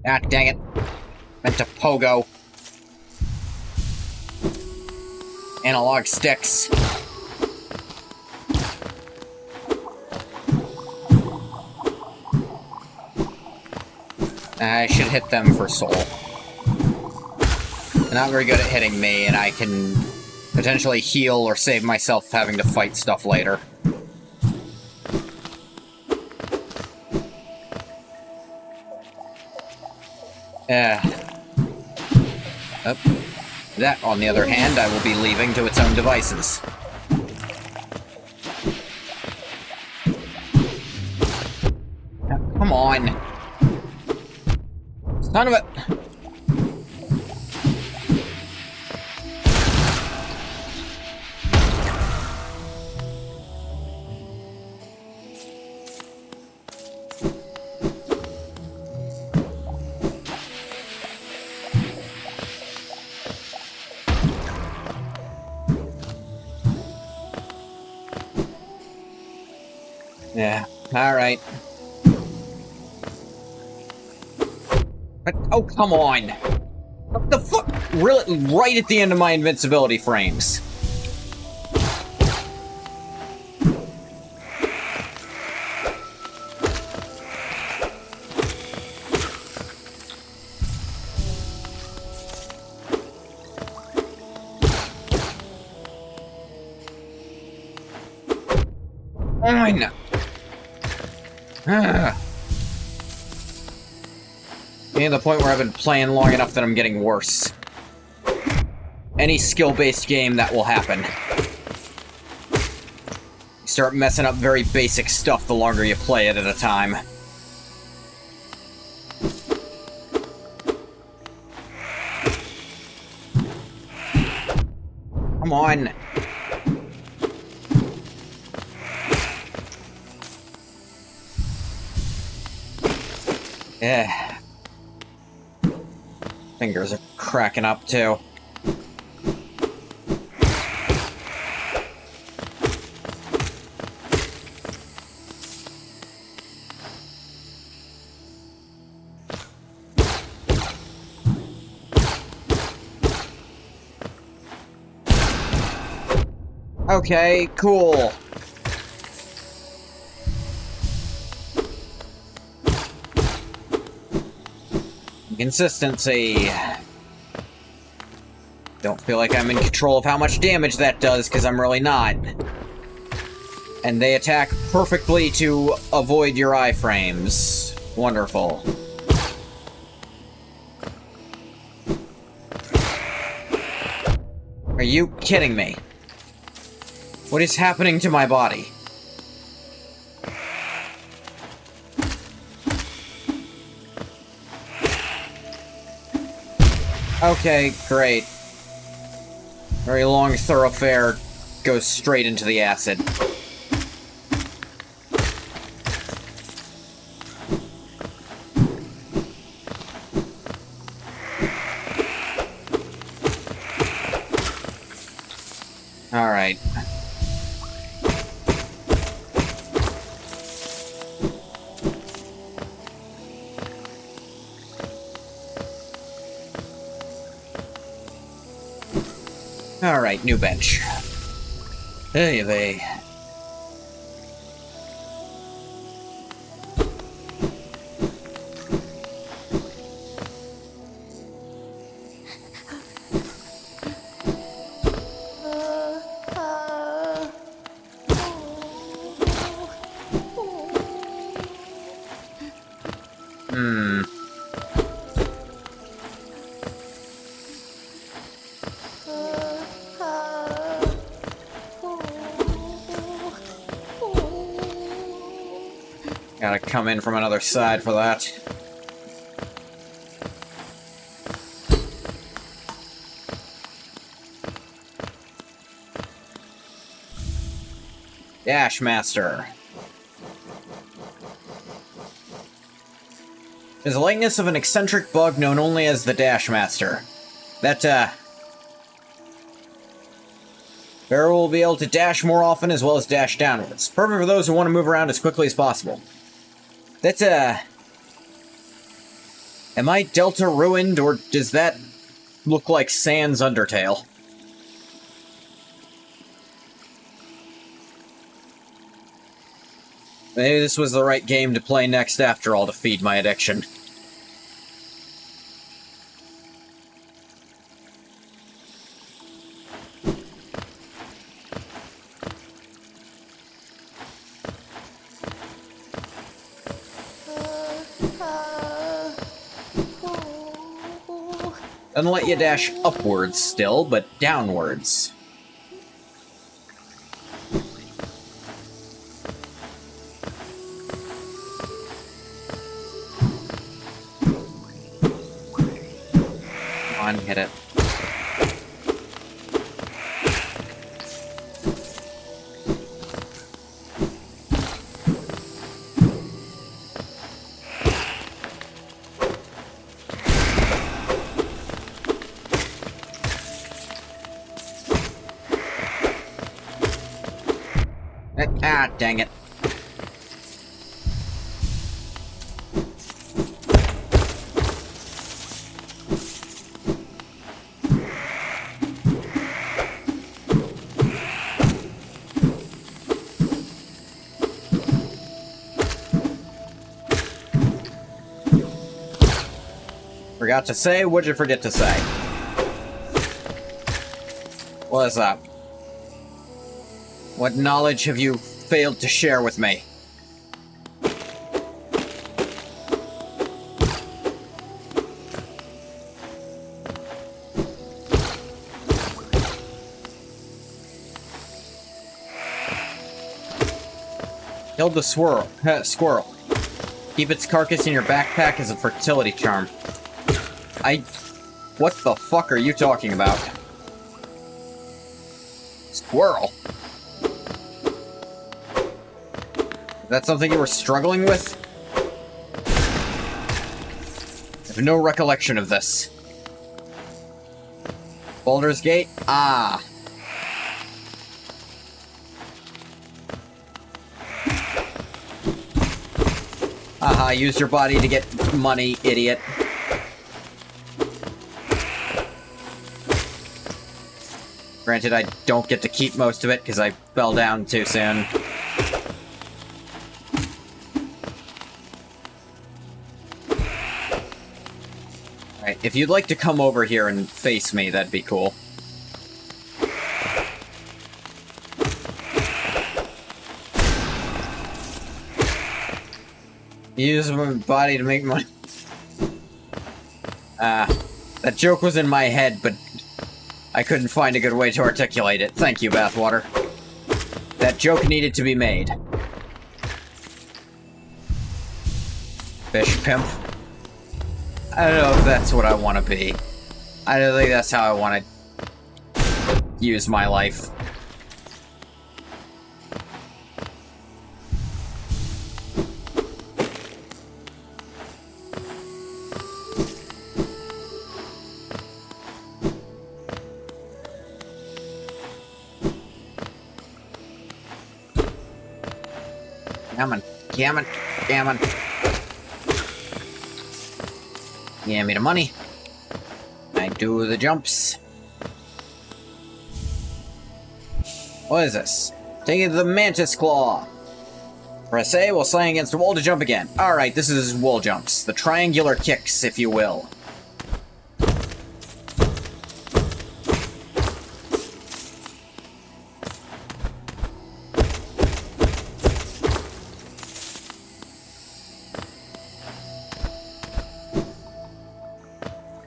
Ah, dang it. Meant to pogo. Analog sticks. I should hit them for soul. They're not very good at hitting me, and I can potentially heal or save myself having to fight stuff later. Oh. That, on the other hand, I will be leaving to its own devices. Come on. Son of a... Yeah, alright. But, oh, come on! What the fuck? Really? Right at the end of my invincibility frames. Fine! Getting to the point where I've been playing long enough that I'm getting worse. Any skill-based game, that will happen. You start messing up very basic stuff the longer you play it at a time. Come on. Yeah. Fingers are cracking up, too. Okay, cool. Consistency. Don't feel like I'm in control of how much damage that does, because I'm really not. And they attack perfectly to avoid your iframes. Wonderful. Are you kidding me? What is happening to my body? Okay, great. Very long thoroughfare goes straight into the acid. Alright. Alright, new bench. Hey, they. Gotta come in from another side for that. Dash Master. Is the likeness of an eccentric bug known only as the Dash Master. That, Barrel will be able to dash more often as well as dash downwards. Perfect for those who want to move around as quickly as possible. That's, am I Delta ruined, or does that look like Sans Undertale? Maybe this was the right game to play next after all to feed my addiction. Doesn't let you dash upwards still, but downwards. Come on, hit it. Ah, dang it. Forgot to say, what'd you forget to say? What's up? What knowledge have you failed to share with me? Killed the squirrel. Keep its carcass in your backpack as a fertility charm. What the fuck are you talking about? Squirrel? Is that something you were struggling with? I have no recollection of this. Baldur's Gate? Ah. Aha, use your body to get money, idiot. Granted, I don't get to keep most of it because I fell down too soon. Alright, if you'd like to come over here and face me, that'd be cool. Use my body to make money. That joke was in my head, but I couldn't find a good way to articulate it. Thank you, Bathwater. That joke needed to be made. Fish pimp. I don't know if that's what I want to be. I don't think that's how I want to use my life. Come on, come on, come on. Give me the money. I do the jumps. What is this? Taking the Mantis Claw. Press A while slaying against a wall to jump again. Alright, this is wall jumps. The triangular kicks, if you will.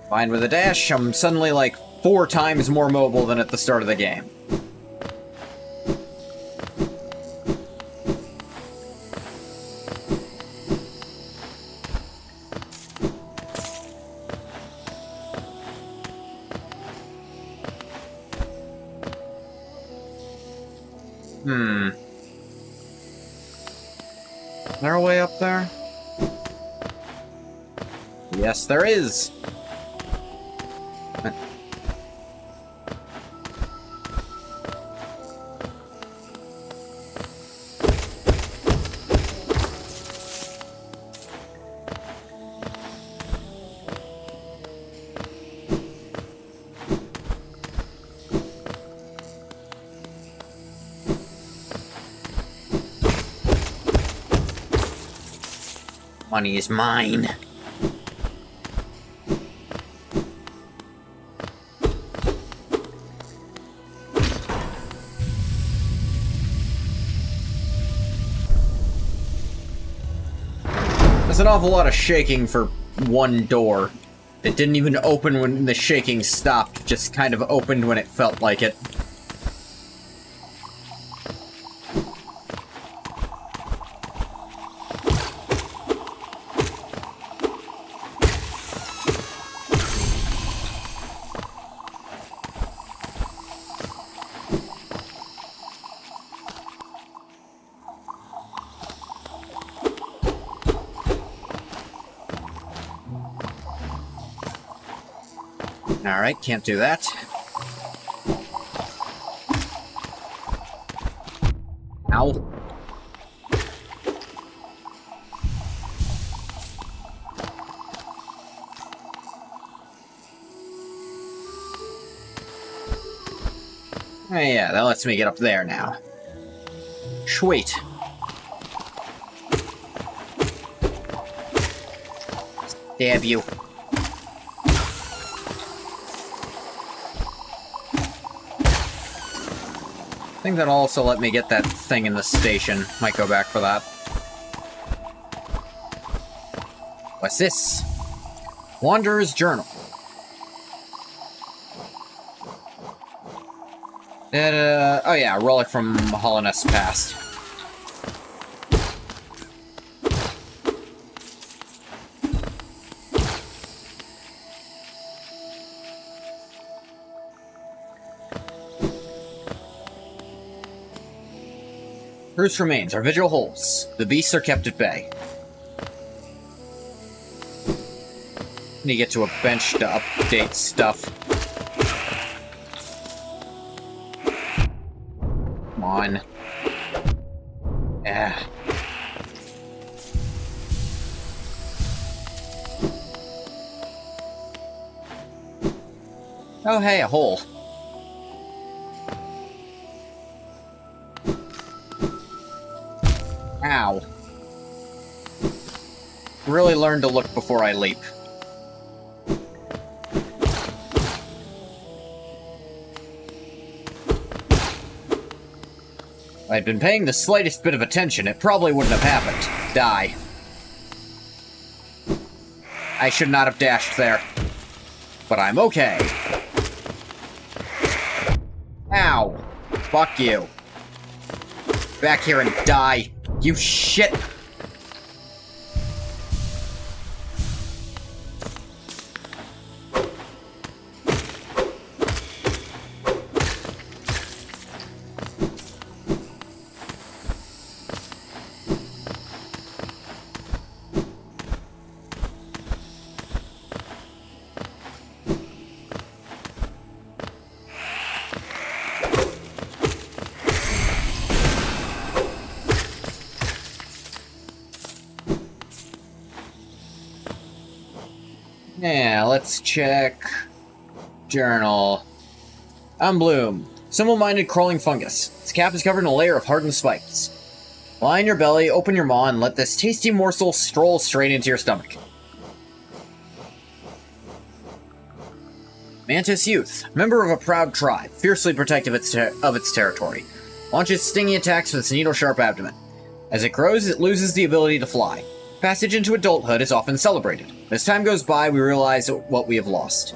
Combined with a dash, I'm suddenly like 4 times more mobile than at the start of the game. Is there a way up there? Yes, there is! Money is mine. There's an awful lot of shaking for one door. It didn't even open when the shaking stopped, just kind of opened when it felt like it. Alright, can't do that. Ow. Oh yeah, that lets me get up there now. Sweet. Stab you. I think that'll also let me get that thing in the station. Might go back for that. What's this? Wanderer's Journal. Oh yeah, a relic from Hollowness Past. Bruce remains. Our vigil holds. The beasts are kept at bay. Need to get to a bench to update stuff. Come on. Yeah. Oh hey, a hole. Ow. Really learn to look before I leap. If I'd been paying the slightest bit of attention, it probably wouldn't have happened. Die. I should not have dashed there. But I'm okay. Ow. Fuck you. Back here and die. You shit. Yeah, let's check. Journal. I'm Bloom. Simple-minded crawling fungus. Its cap is covered in a layer of hardened spikes. Lie in your belly, open your maw, and let this tasty morsel stroll straight into your stomach. Mantis Youth. Member of a proud tribe, fiercely protective of its territory. Launches stinging attacks with its needle-sharp abdomen. As it grows, it loses the ability to fly. Passage into adulthood is often celebrated. As time goes by, we realize what we have lost.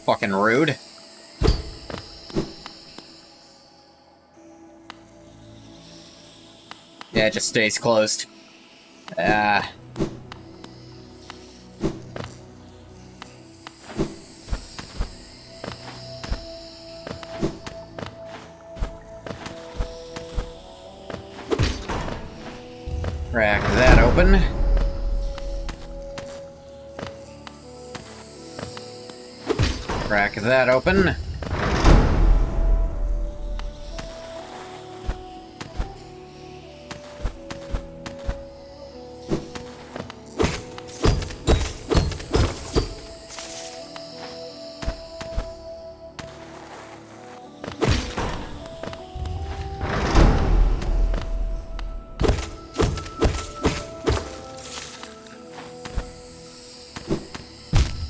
Fucking rude. Yeah, it just stays closed. Crack that open. Crack that open.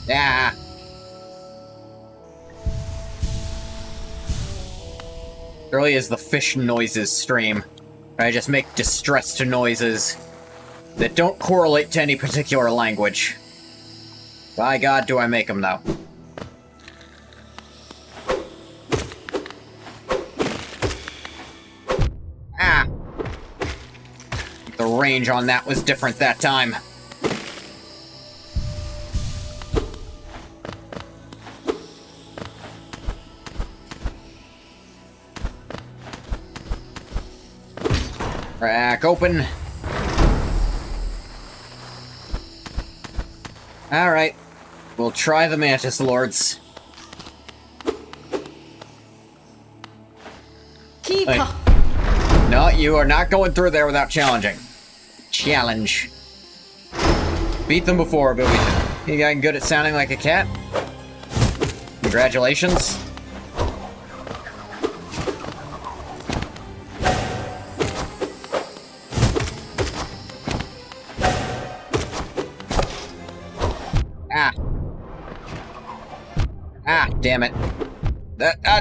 Yeah. Really is the fish noises stream. I just make distressed noises that don't correlate to any particular language. By God, do I make them, though. Ah! The range on that was different that time. Crack open. Alright. We'll try the Mantis Lords. Keeper. No, you are not going through there without challenging. Challenge. Beat them before, but you got good at sounding like a cat? Congratulations. Damn it.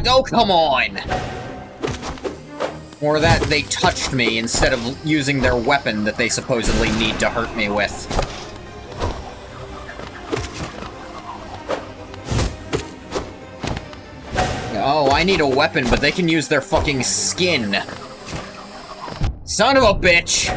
Oh, come on! Or that they touched me instead of using their weapon that they supposedly need to hurt me with. Oh, I need a weapon, but they can use their fucking skin. Son of a bitch!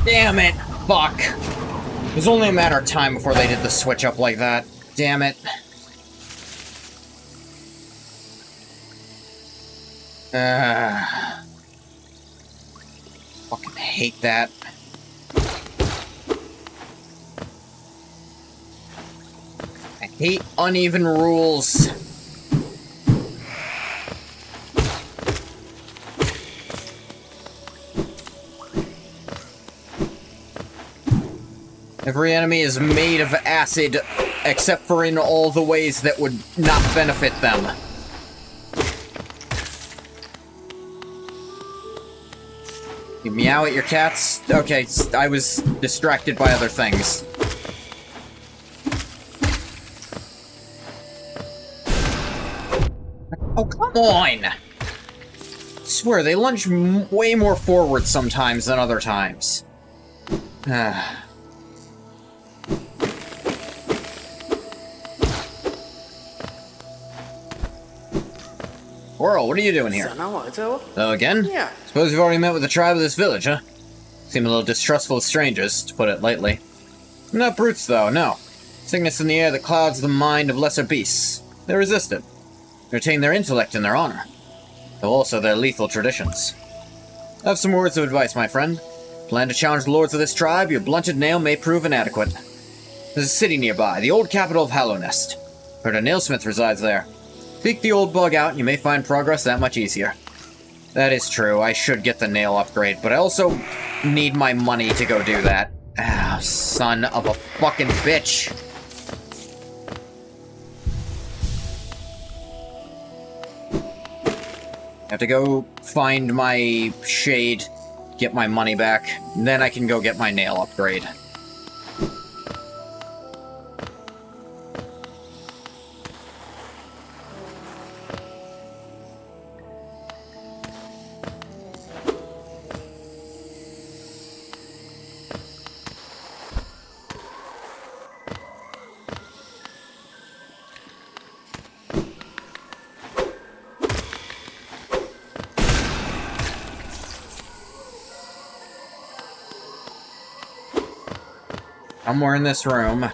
Damn it! Fuck! It was only a matter of time before they did the switch up like that. Damn it. Fucking hate that. I hate uneven rules. Every enemy is made of acid, except for in all the ways that would not benefit them. You meow at your cats? Okay, I was distracted by other things. Oh, come on! I swear, they lunge way more forward sometimes than other times. Oral, what are you doing here? Oh, again? Yeah. Suppose you've already met with the tribe of this village, huh? Seem a little distrustful of strangers, to put it lightly. Not brutes, though, no. Sickness in the air that clouds the mind of lesser beasts. They resist it. Retain their intellect in their honor, though also their lethal traditions. I have some words of advice, my friend. Plan to challenge the lords of this tribe, your blunted nail may prove inadequate. There's a city nearby, the old capital of Hallownest. Heard a nailsmith resides there. Seek the old bug out, and you may find progress that much easier. That is true, I should get the nail upgrade, but I also need my money to go do that. Ah, son of a fucking bitch. I have to go find my shade, get my money back, and then I can go get my nail upgrade. Somewhere in this room.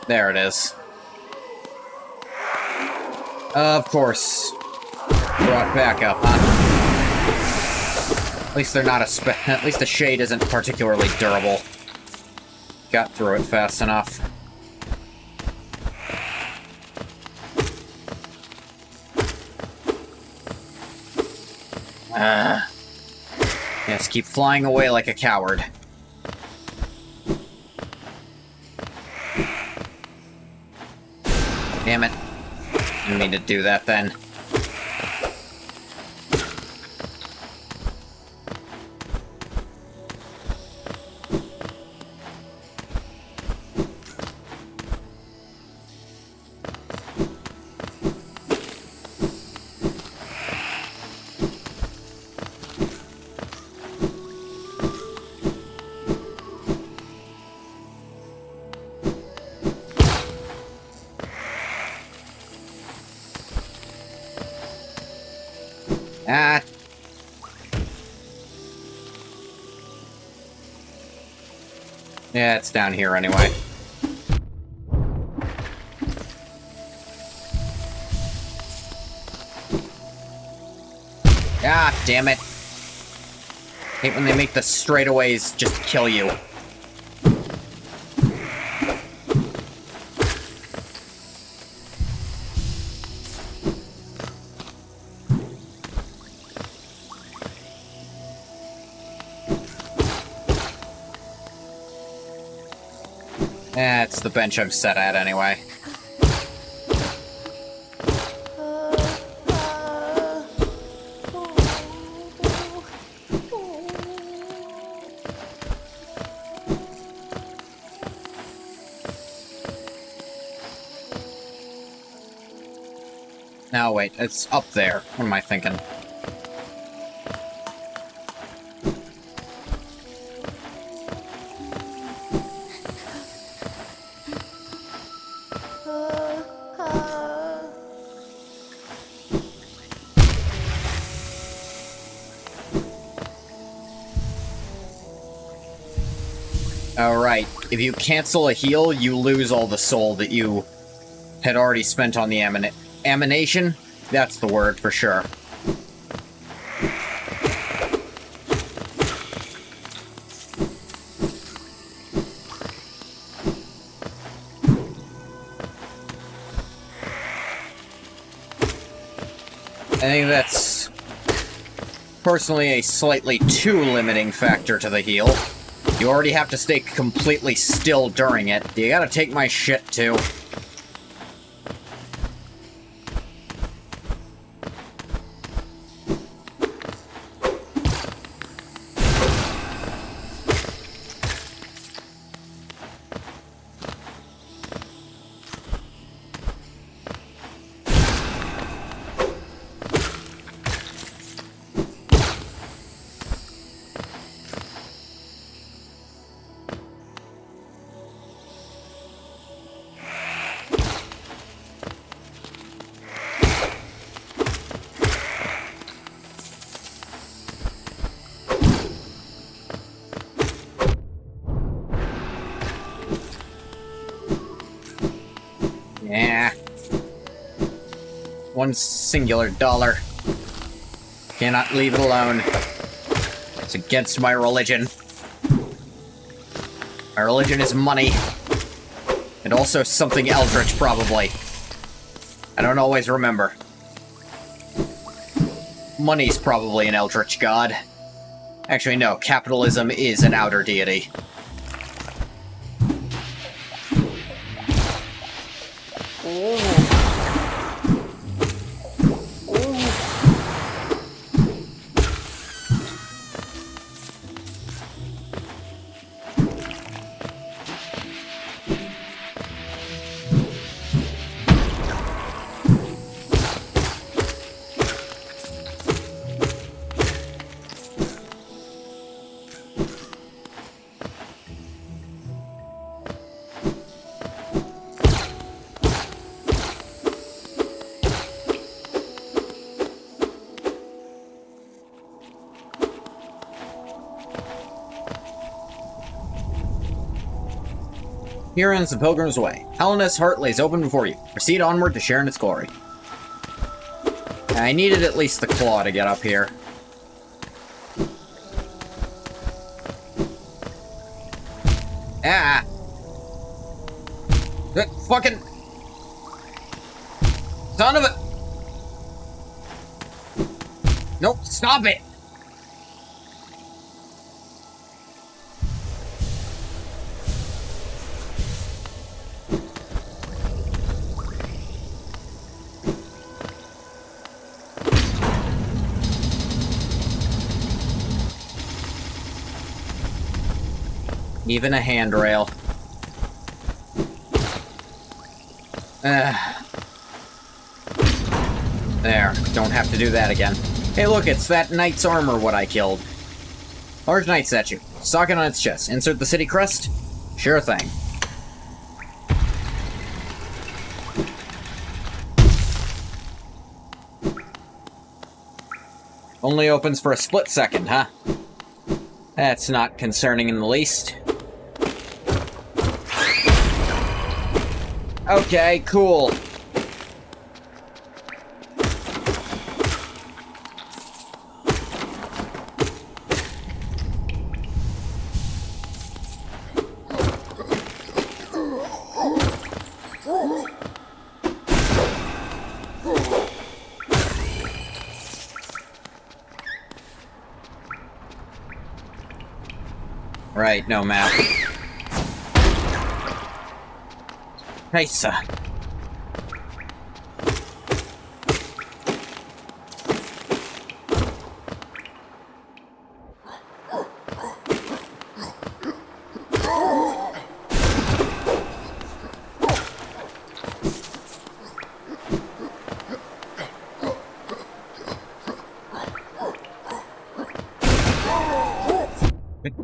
There it is. Of course. Brought back up, huh? At least they're not at least the shade isn't particularly durable. Got through it fast enough. Yes, keep flying away like a coward. Damn it. Didn't mean to do that then. Ah. Yeah, it's down here anyway. Ah, damn it. Hate when they make the straightaways just kill you. It's the bench I'm set at anyway. Now wait, it's up there. What am I thinking? Alright, if you cancel a heal, you lose all the soul that you had already spent on the emanation? That's the word for sure. I think that's personally a slightly too limiting factor to the heal. You already have to stay completely still during it. You gotta take my shit too. Yeah. One singular dollar. Cannot leave it alone. It's against my religion. My religion is money. And also something eldritch, probably. I don't always remember. Money's probably an eldritch god. Actually, no. Capitalism is an outer deity. Here ends the Pilgrim's Way. Hellenist's heart lays open before you. Proceed onward to share in its glory. I needed at least the claw to get up here. Ah! That fucking... son of a... Nope, stop it! Even a handrail. There. Don't have to do that again. Hey look, it's that knight's armor what I killed. Large knight statue. Socket on its chest. Insert the city crest? Sure thing. Only opens for a split second, huh? That's not concerning in the least. Okay, cool. Right, no map. Nice.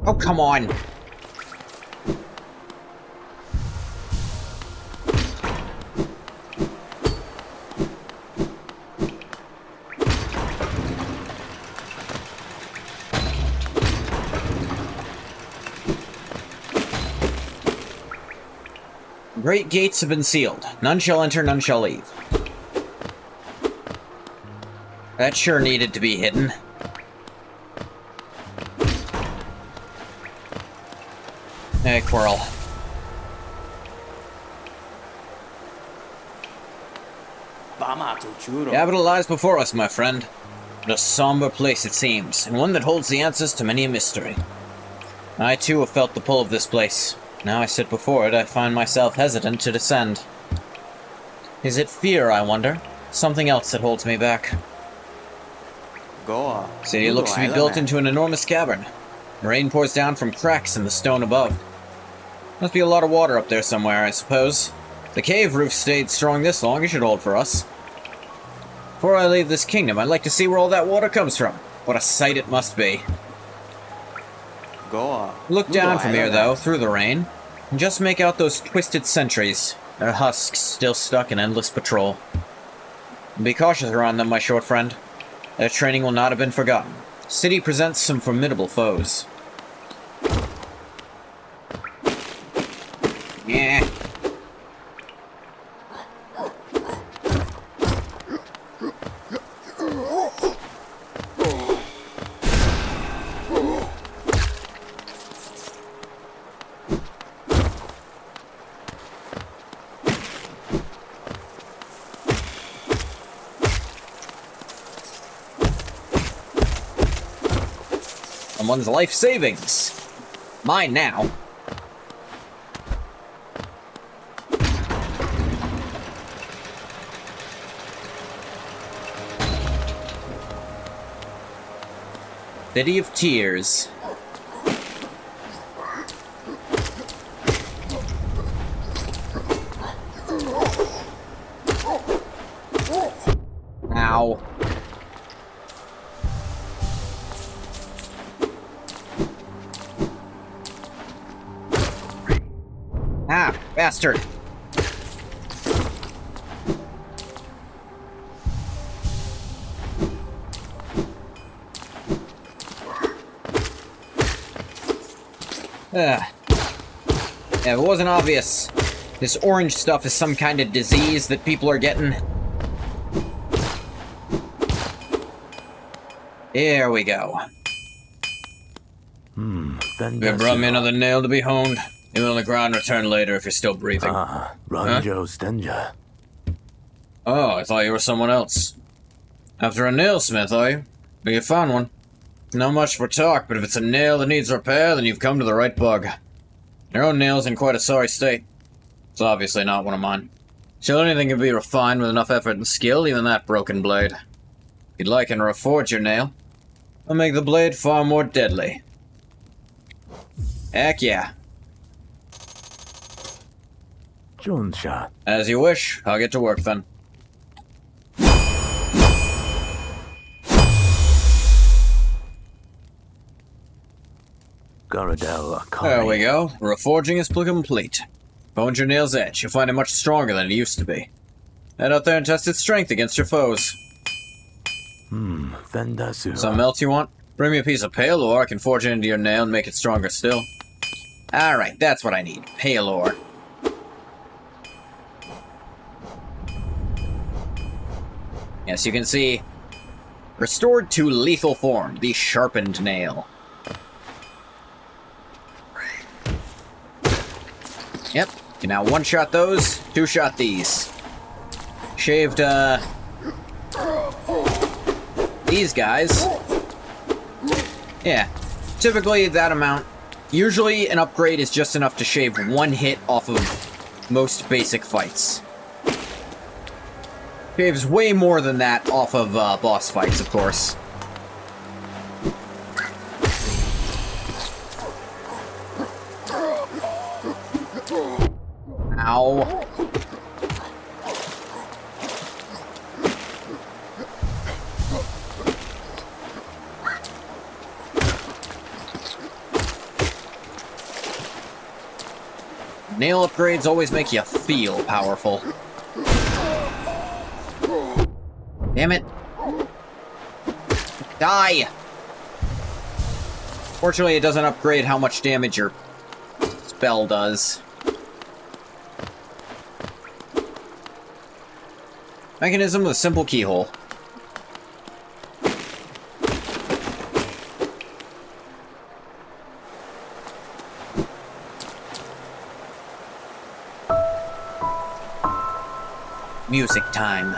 Oh, come on. Great gates have been sealed. None shall enter, none shall leave. That sure needed to be hidden. Hey, Quirrell. Capital lies before us, my friend. But a somber place it seems, and one that holds the answers to many a mystery. I too have felt the pull of this place. Now I sit before it, I find myself hesitant to descend. Is it fear, I wonder? Something else that holds me back. City looks to be built into an enormous cavern. Rain pours down from cracks in the stone above. Must be a lot of water up there somewhere, I suppose. If the cave roof stayed strong this long, it should hold for us. Before I leave this kingdom, I'd like to see where all that water comes from. What a sight it must be. Look down from here, though, through the rain, and just make out those twisted sentries, their husks still stuck in endless patrol. And be cautious around them, my short friend. Their training will not have been forgotten. The city presents some formidable foes. Yeah. Someone's life savings. Mine now. City of Tears. Ow. Ah, bastard. Yeah, if it wasn't obvious, this orange stuff is some kind of disease that people are getting. There we go. You brought me another nail to be honed. You will on the ground return later if you're still breathing. Ranjo Stenja. Oh, I thought you were someone else. After a nailsmith, are you? Well, you found one. Not much for talk, but if it's a nail that needs repair, then you've come to the right bug. Your own nail's in quite a sorry state. It's obviously not one of mine. Still, anything can be refined with enough effort and skill, even that broken blade. If you'd like, I can reforge your nail. I'll make the blade far more deadly. Heck yeah. Junsha. As you wish. I'll get to work then. Garadel Akari. There we go. Reforging is complete. Honed your nail's edge. You'll find it much stronger than it used to be. Head out there and test its strength against your foes. Vendasu. Something else you want? Bring me a piece of pale ore. I can forge it into your nail and make it stronger still. Alright, that's what I need. Pale ore. Yes, you can see. Restored to lethal form. The sharpened nail. Yep. You can now one-shot those, two-shot these. Shaved, these guys. Yeah. Typically that amount. Usually an upgrade is just enough to shave one hit off of most basic fights. Shaves way more than that off of boss fights, of course. Ow. Nail upgrades always make you feel powerful. Damn it. Die! Fortunately, it doesn't upgrade how much damage your spell does. Mechanism with simple keyhole. Music time.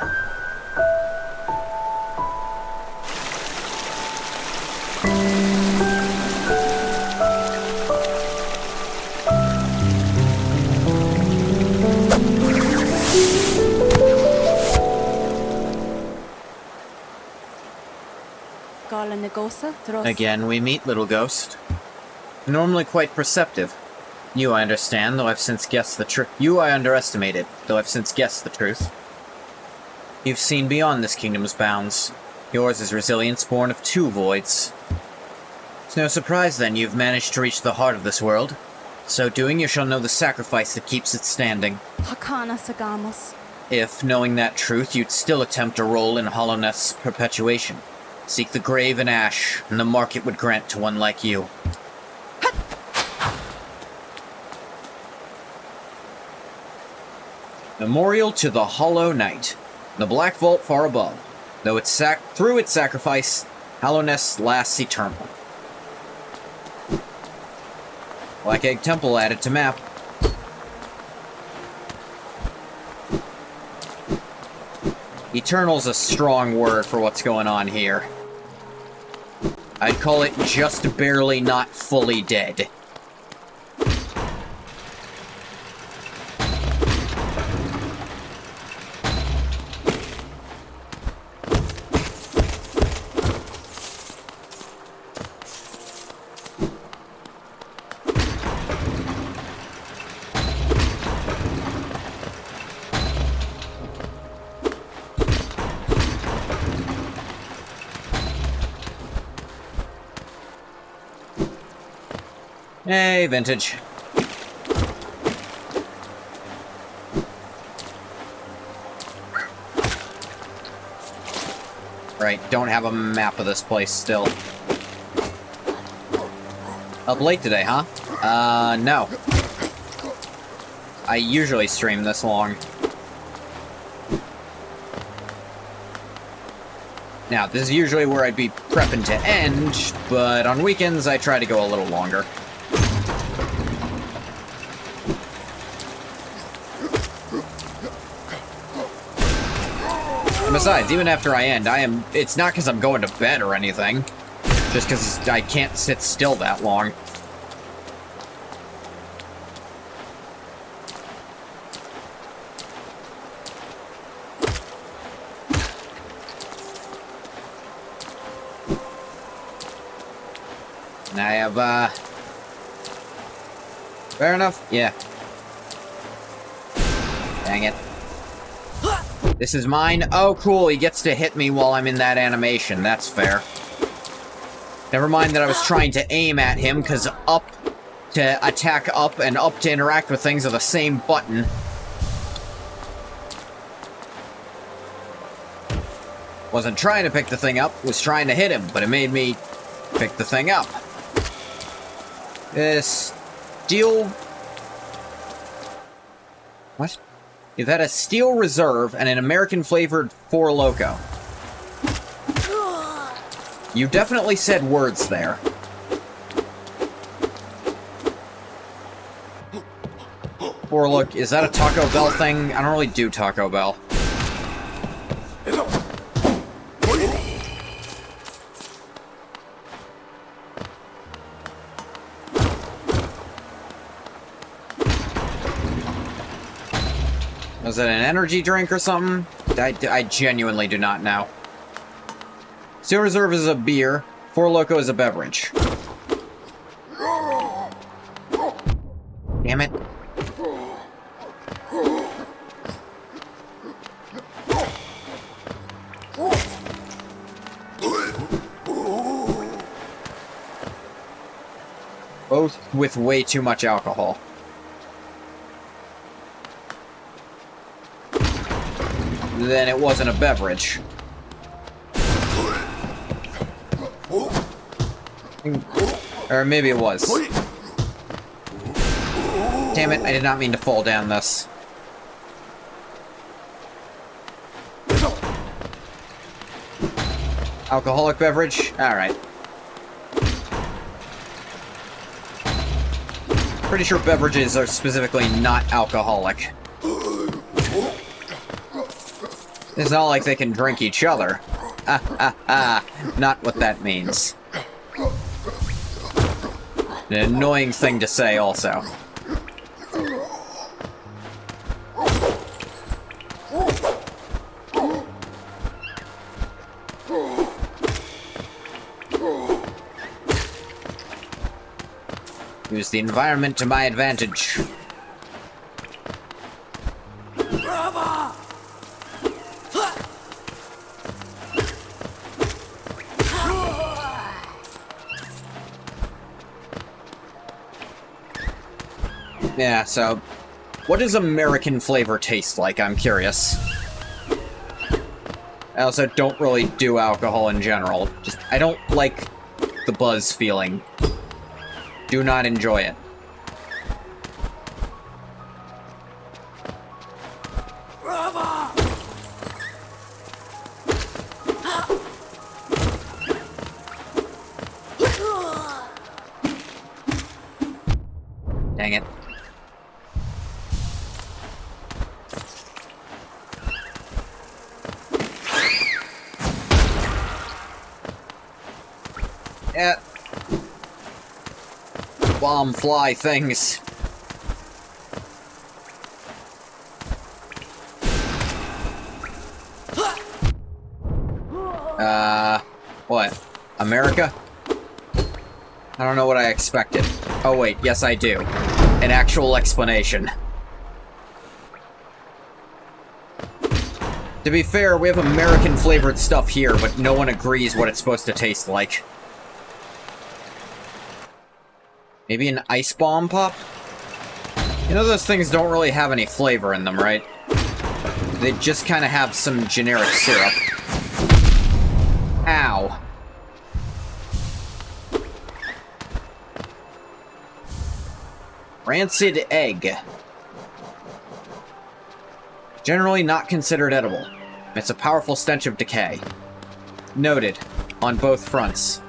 Again, we meet, little ghost. Normally quite perceptive. You, I understand, though I've since guessed the truth. You, I underestimated, though I've since guessed the truth. You've seen beyond this kingdom's bounds. Yours is resilience born of two voids. It's no surprise, then, you've managed to reach the heart of this world. So doing, you shall know the sacrifice that keeps it standing. If, knowing that truth, you'd still attempt a role in Hollowness' perpetuation. Seek the grave in ash, and the market would grant to one like you. Memorial to the Hollow Knight. The Black Vault far above. Though through its sacrifice, Hollowness lasts eternal. Black Egg Temple added to map. Eternal's a strong word for what's going on here. I'd call it just barely not fully dead. Hey, vintage. Right, don't have a map of this place still. Up late today, huh? No. I usually stream this long. Now, this is usually where I'd be prepping to end, but on weekends I try to go a little longer. Besides, even after I end, it's not because I'm going to bed or anything. Just because I can't sit still that long. And I have, fair enough? Yeah. Dang it. This is mine? Oh, cool, he gets to hit me while I'm in that animation. That's fair. Never mind that I was trying to aim at him, because up to attack up and up to interact with things are the same button. Wasn't trying to pick the thing up, was trying to hit him, but it made me pick the thing up. Steel... What? You've had a Steel Reserve and an American-flavored Four Loko. You definitely said words there. Four Loko, is that a Taco Bell thing? I don't really do Taco Bell. Was it an energy drink or something? I genuinely do not know. Steel Reserve is a beer. Four Loko is a beverage. Damn it. Both with way too much alcohol. Then it wasn't a beverage. Or maybe it was. Damn it, I did not mean to fall down this. Alcoholic beverage? Alright. Pretty sure beverages are specifically not alcoholic. It's not like they can drink each other. Not what that means. An annoying thing to say, also. Use the environment to my advantage. Yeah, so, what does American flavor taste like? I'm curious. I also don't really do alcohol in general. Just, I don't like the buzz feeling. Do not enjoy it. Dang it. Yeah. Bomb fly things. What? America? I don't know what I expected. Oh wait, yes I do. An actual explanation. To be fair, we have American-flavored stuff here, but no one agrees what it's supposed to taste like. Maybe an ice bomb pop? You know those things don't really have any flavor in them, right? They just kind of have some generic syrup. Ow. Rancid egg. Generally not considered edible. It's a powerful stench of decay. Noted. On both fronts.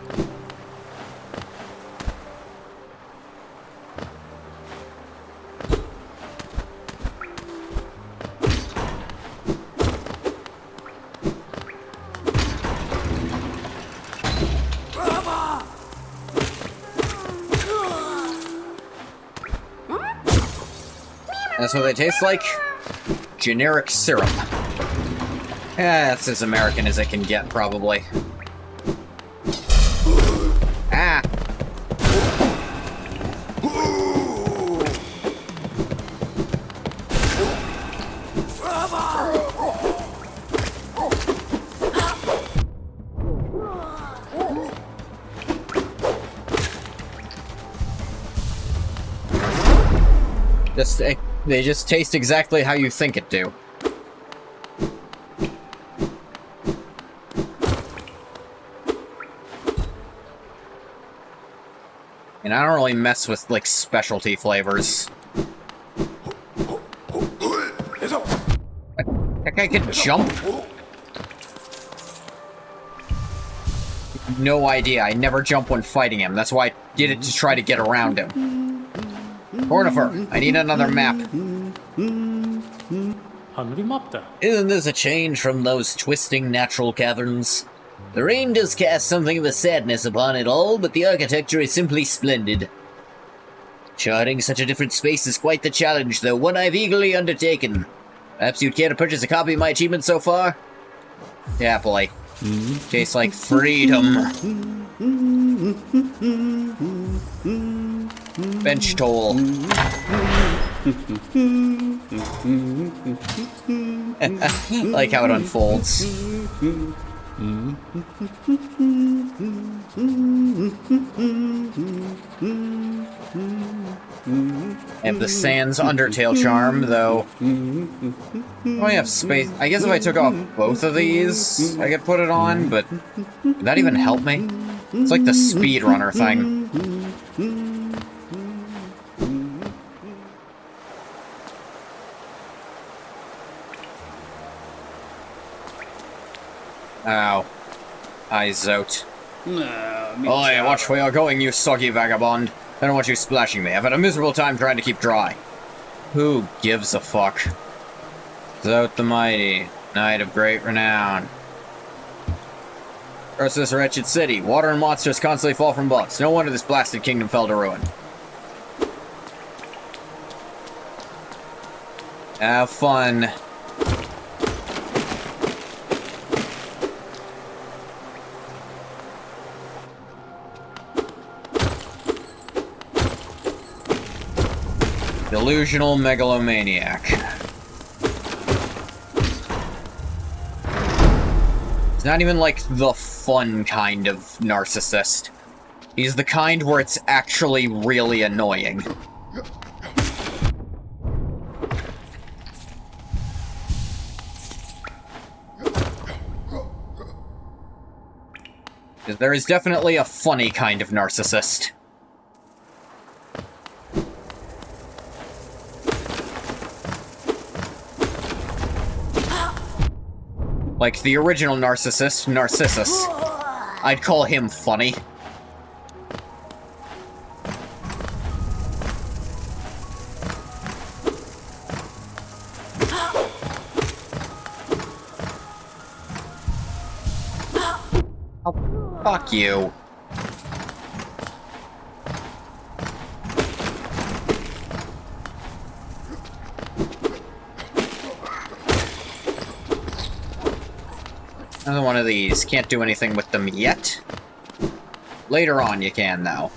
That's what they taste like? Generic syrup. That's as American as it can get, probably. Ah! They just taste exactly how you think it do. And I don't really mess with, like, specialty flavors. That guy can jump? No idea. I never jump when fighting him. That's why I did it to try to get around him. Cornifer, I need another map. 하늘이 맙다. Isn't this a change from those twisting natural caverns? The rain does cast something of a sadness upon it all, but the architecture is simply splendid. Charting such a different space is quite the challenge, though one I've eagerly undertaken. Perhaps you'd care to purchase a copy of my achievement so far? Happily. Tastes like freedom. Bench toll. Like how it unfolds. And the Sans Undertale charm, though. Oh, I have space. I guess if I took off both of these, I could put it on, but would that even help me? It's like the speedrunner thing. Ow. eyes out. Nah, mi Oh, yeah, chiaro. watch where you're going, you soggy vagabond. I don't want you splashing me. I've had a miserable time trying to keep dry. Who gives a fuck? Zout the Mighty, knight of great renown. Curse this wretched city. Water and monsters constantly fall from above. No wonder this blasted kingdom fell to ruin. Have fun. Delusional megalomaniac. He's not even like the fun kind of narcissist. He's the kind where it's actually really annoying. There is definitely a funny kind of narcissist. Like the original narcissist, Narcissus. I'd call him funny. Oh, fuck you. Another one of these. Can't do anything with them yet. Later on you can, though.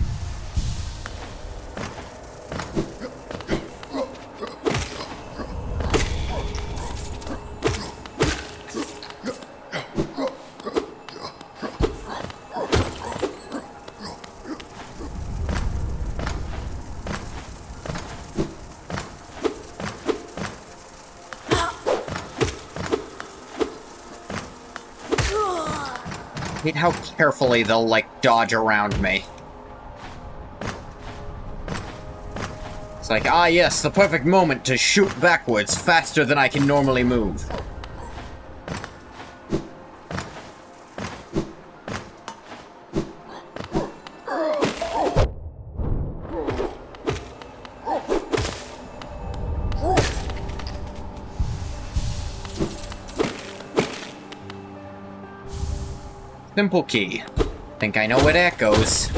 I hate how carefully they'll, like, dodge around me. It's like, ah yes, the perfect moment to shoot backwards faster than I can normally move. Simple key. Think I know where that goes.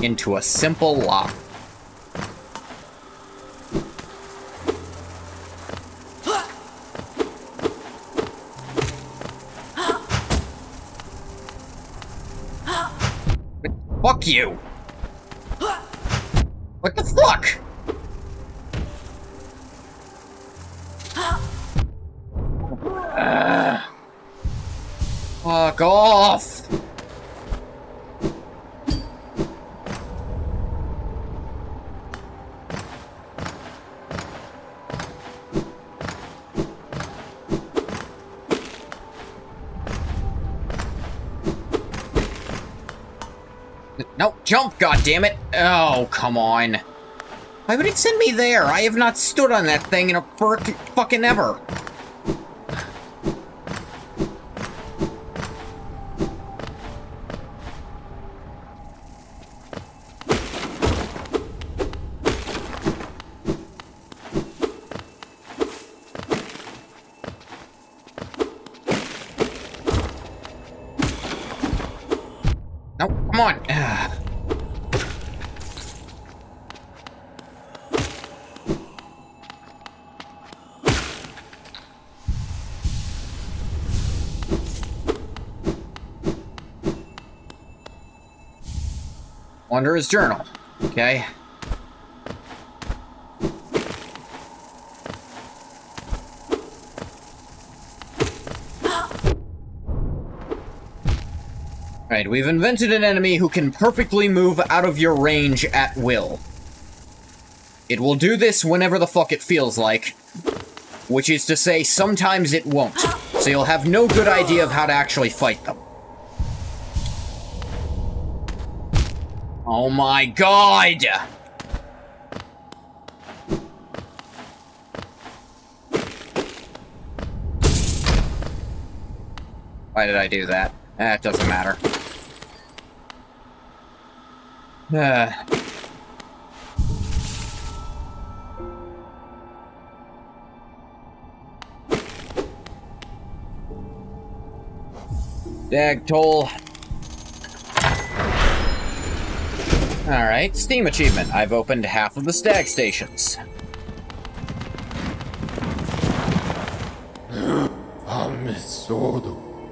Into a simple lock. But fuck you! What the fuck? Fuck off! No, jump, goddammit! Oh, come on. Why would it send me there? I have not stood on that thing in a fucking ever. No, come on. Wanderer's Journal. Okay. Right, we've invented an enemy who can perfectly move out of your range at will. It will do this whenever the fuck it feels like. Which is to say, sometimes it won't. So you'll have no good idea of how to actually fight them. Oh my god! Why did I do that? It doesn't matter. Dag toll. Alright, Steam achievement. I've opened half of the stag stations.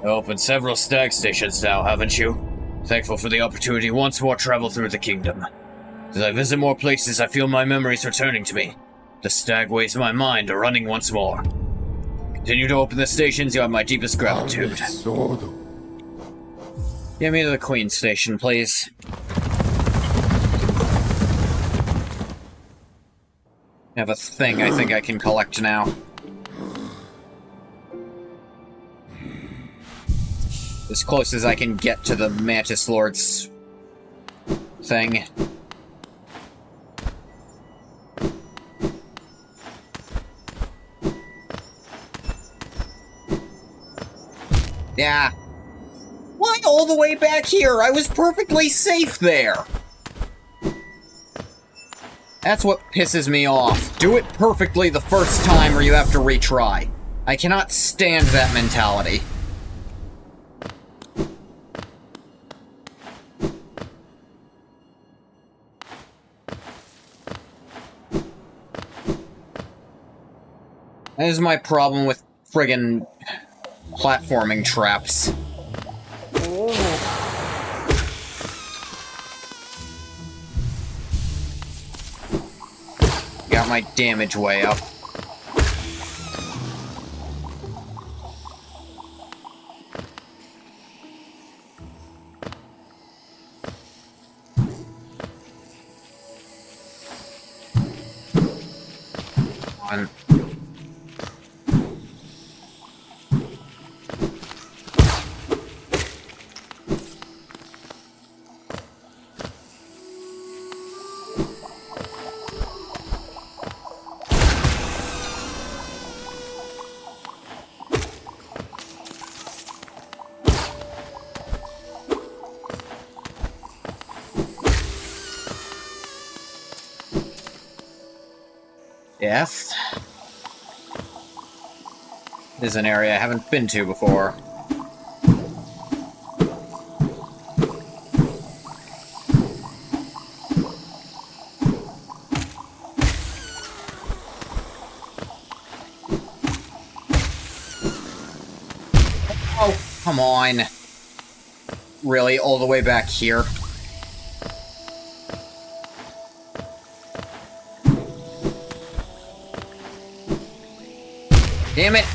Opened several stag stations now, haven't you? Thankful for the opportunity to once more travel through the kingdom. As I visit more places, I feel my memories returning to me. The stagways of my mind are running once more. Continue to open the stations, you have my deepest gratitude. Get me to the Queen Station, please. I have a thing I think I can collect now. As close as I can get to the Mantis Lord's thing. Yeah. Why all the way back here? I was perfectly safe there. That's what pisses me off. Do it perfectly the first time or you have to retry. I cannot stand that mentality. That is my problem with friggin' platforming traps. Got my damage way up. On. Yes. This is an area I haven't been to before. Oh, come on. Really? All the way back here? Damn it!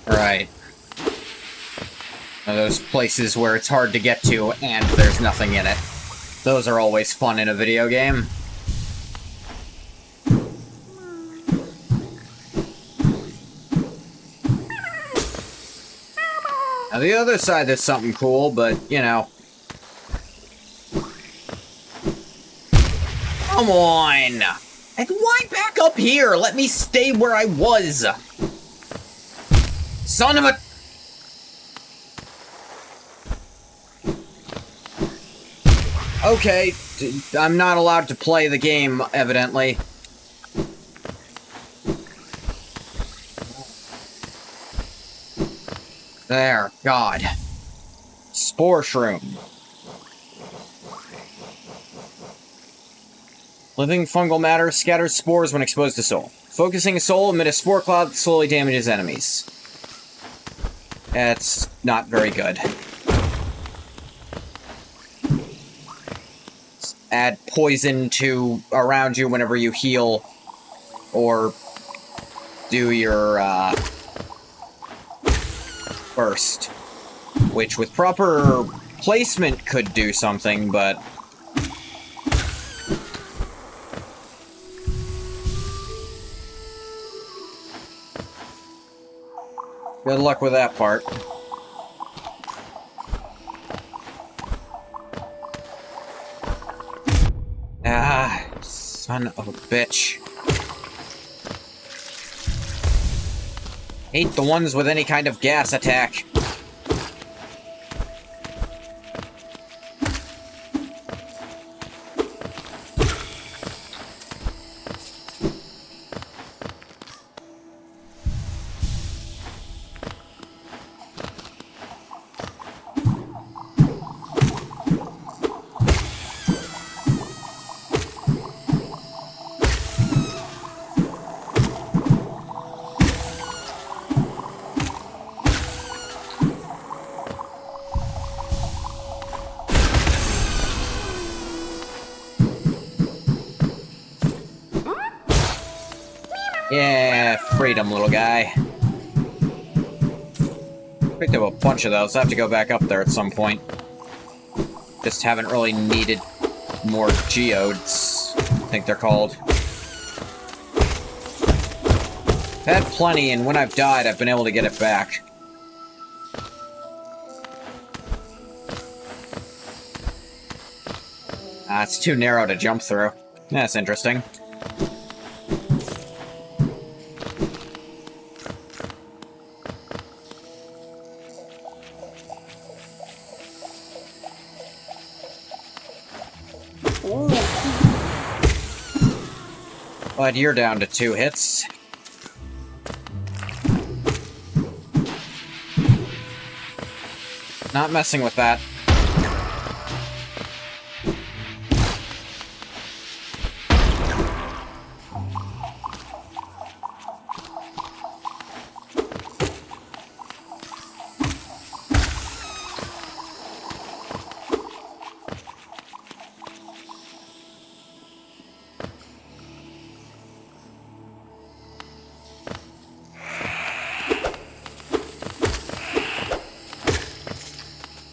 Right. One of those places where it's hard to get to and there's nothing in it. Those are always fun in a video game. Now the other side there's something cool, but, you know. Come on! And why back up here? Let me stay where I was! Son of a... Okay, I'm not allowed to play the game, evidently. There, God. Spore Shroom. Living fungal matter scatters spores when exposed to soul. Focusing a soul amid a spore cloud that slowly damages enemies. That's not very good. Add poison to around you whenever you heal, or do your, burst, which with proper placement could do something, but good luck with that part. Ah, son of a bitch. Hate the ones with any kind of gas attack. Yeah, freedom, little guy. Picked up a bunch of those. I have to go back up there at some point. Just haven't really needed more geodes, I think they're called. Had plenty, and when I've died, I've been able to get it back. Ah, it's too narrow to jump through. That's interesting. But you're down to 2 hits. Not messing with that.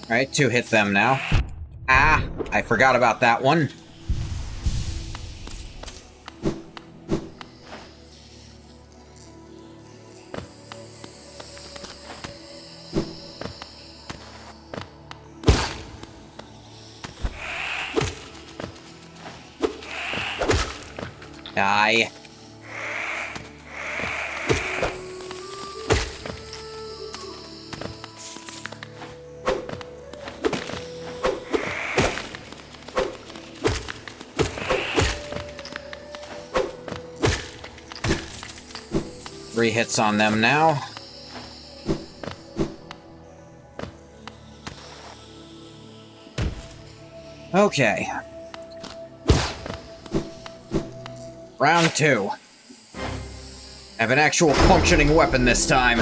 Alright, 2 hit them now. Ah, I forgot about that one. Die. Three hits on them now. Okay. Round 2. I have an actual functioning weapon this time.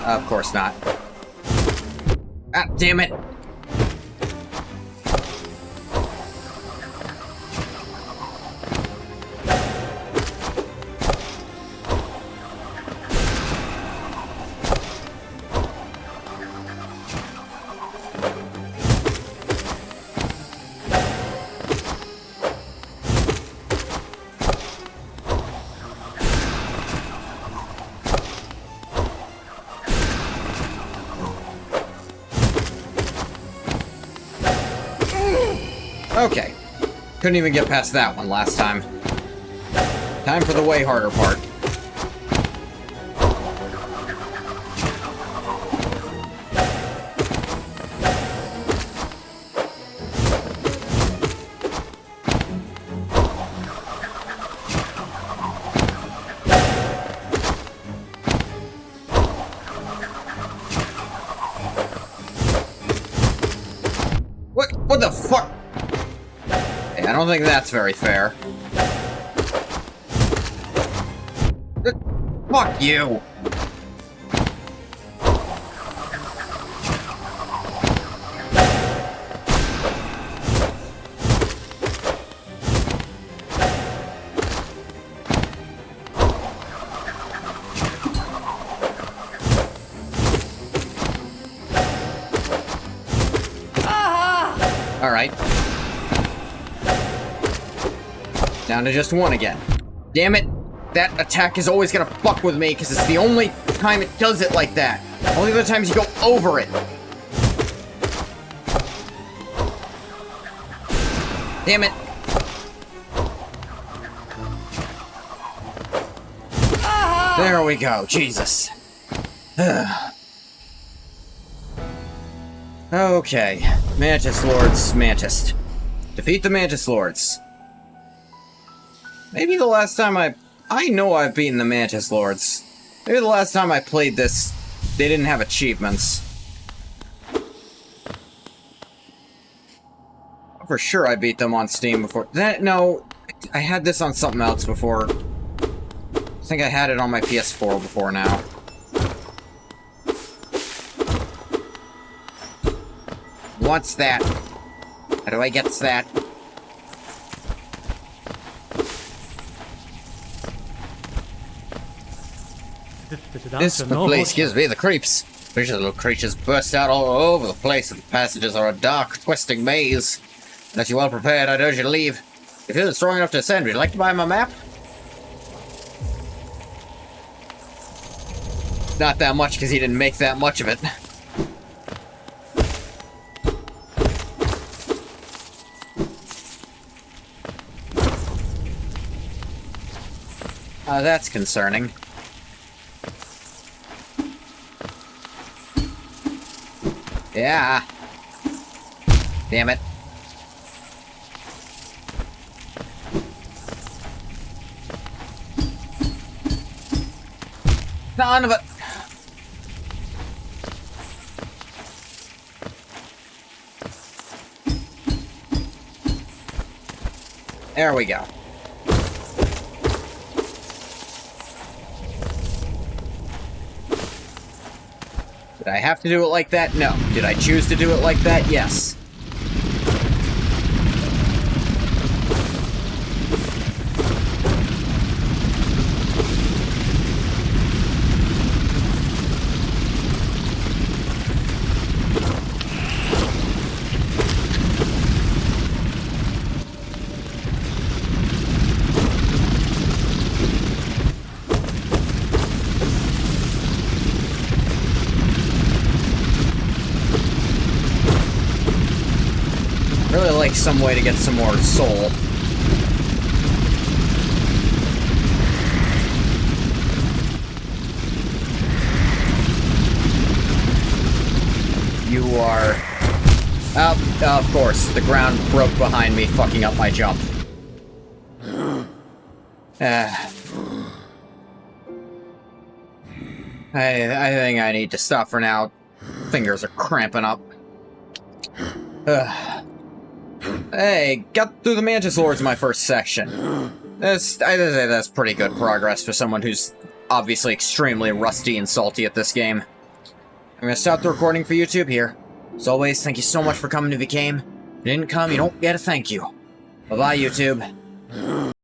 Of course not. Ah, damn it. Okay. Couldn't even get past that one last time. Time for the way harder part. What the fuck? I don't think that's very fair. Fuck you! Alright. Down to just one again. Damn it! That attack is always gonna fuck with me, because it's the only time it does it like that. Only other times you go over it. Damn it. There we go, Jesus. Okay, Mantis Lords, Mantis. Defeat the Mantis Lords. Maybe the last time I know I've beaten the Mantis Lords. Maybe the last time I played this, they didn't have achievements. For sure I beat them on Steam before. No, I had this on something else before. I think I had it on my PS4 before now. What's that? How do I get that? This place gives me the creeps. Vicious little creatures burst out all over the place, and the passages are a dark, twisting maze. Unless you're well prepared, I'd urge you to leave. If you're strong enough to ascend, would you like to buy my map? Not that much, because he didn't make that much of it. That's concerning. Yeah. Damn it. None of it. There we go. Did I have to do it like that? No. Did I choose to do it like that? Yes. Really like some way to get some more soul. You are... of course, the ground broke behind me, fucking up my jump. I think I need to stop for now. Fingers are cramping up. Hey, got through the Mantis Lords in my first section. I'd say that's pretty good progress for someone who's obviously extremely rusty and salty at this game. I'm gonna stop the recording for YouTube here. As always, thank you so much for coming to the game. If you didn't come, you don't get a thank you. Bye-bye, YouTube.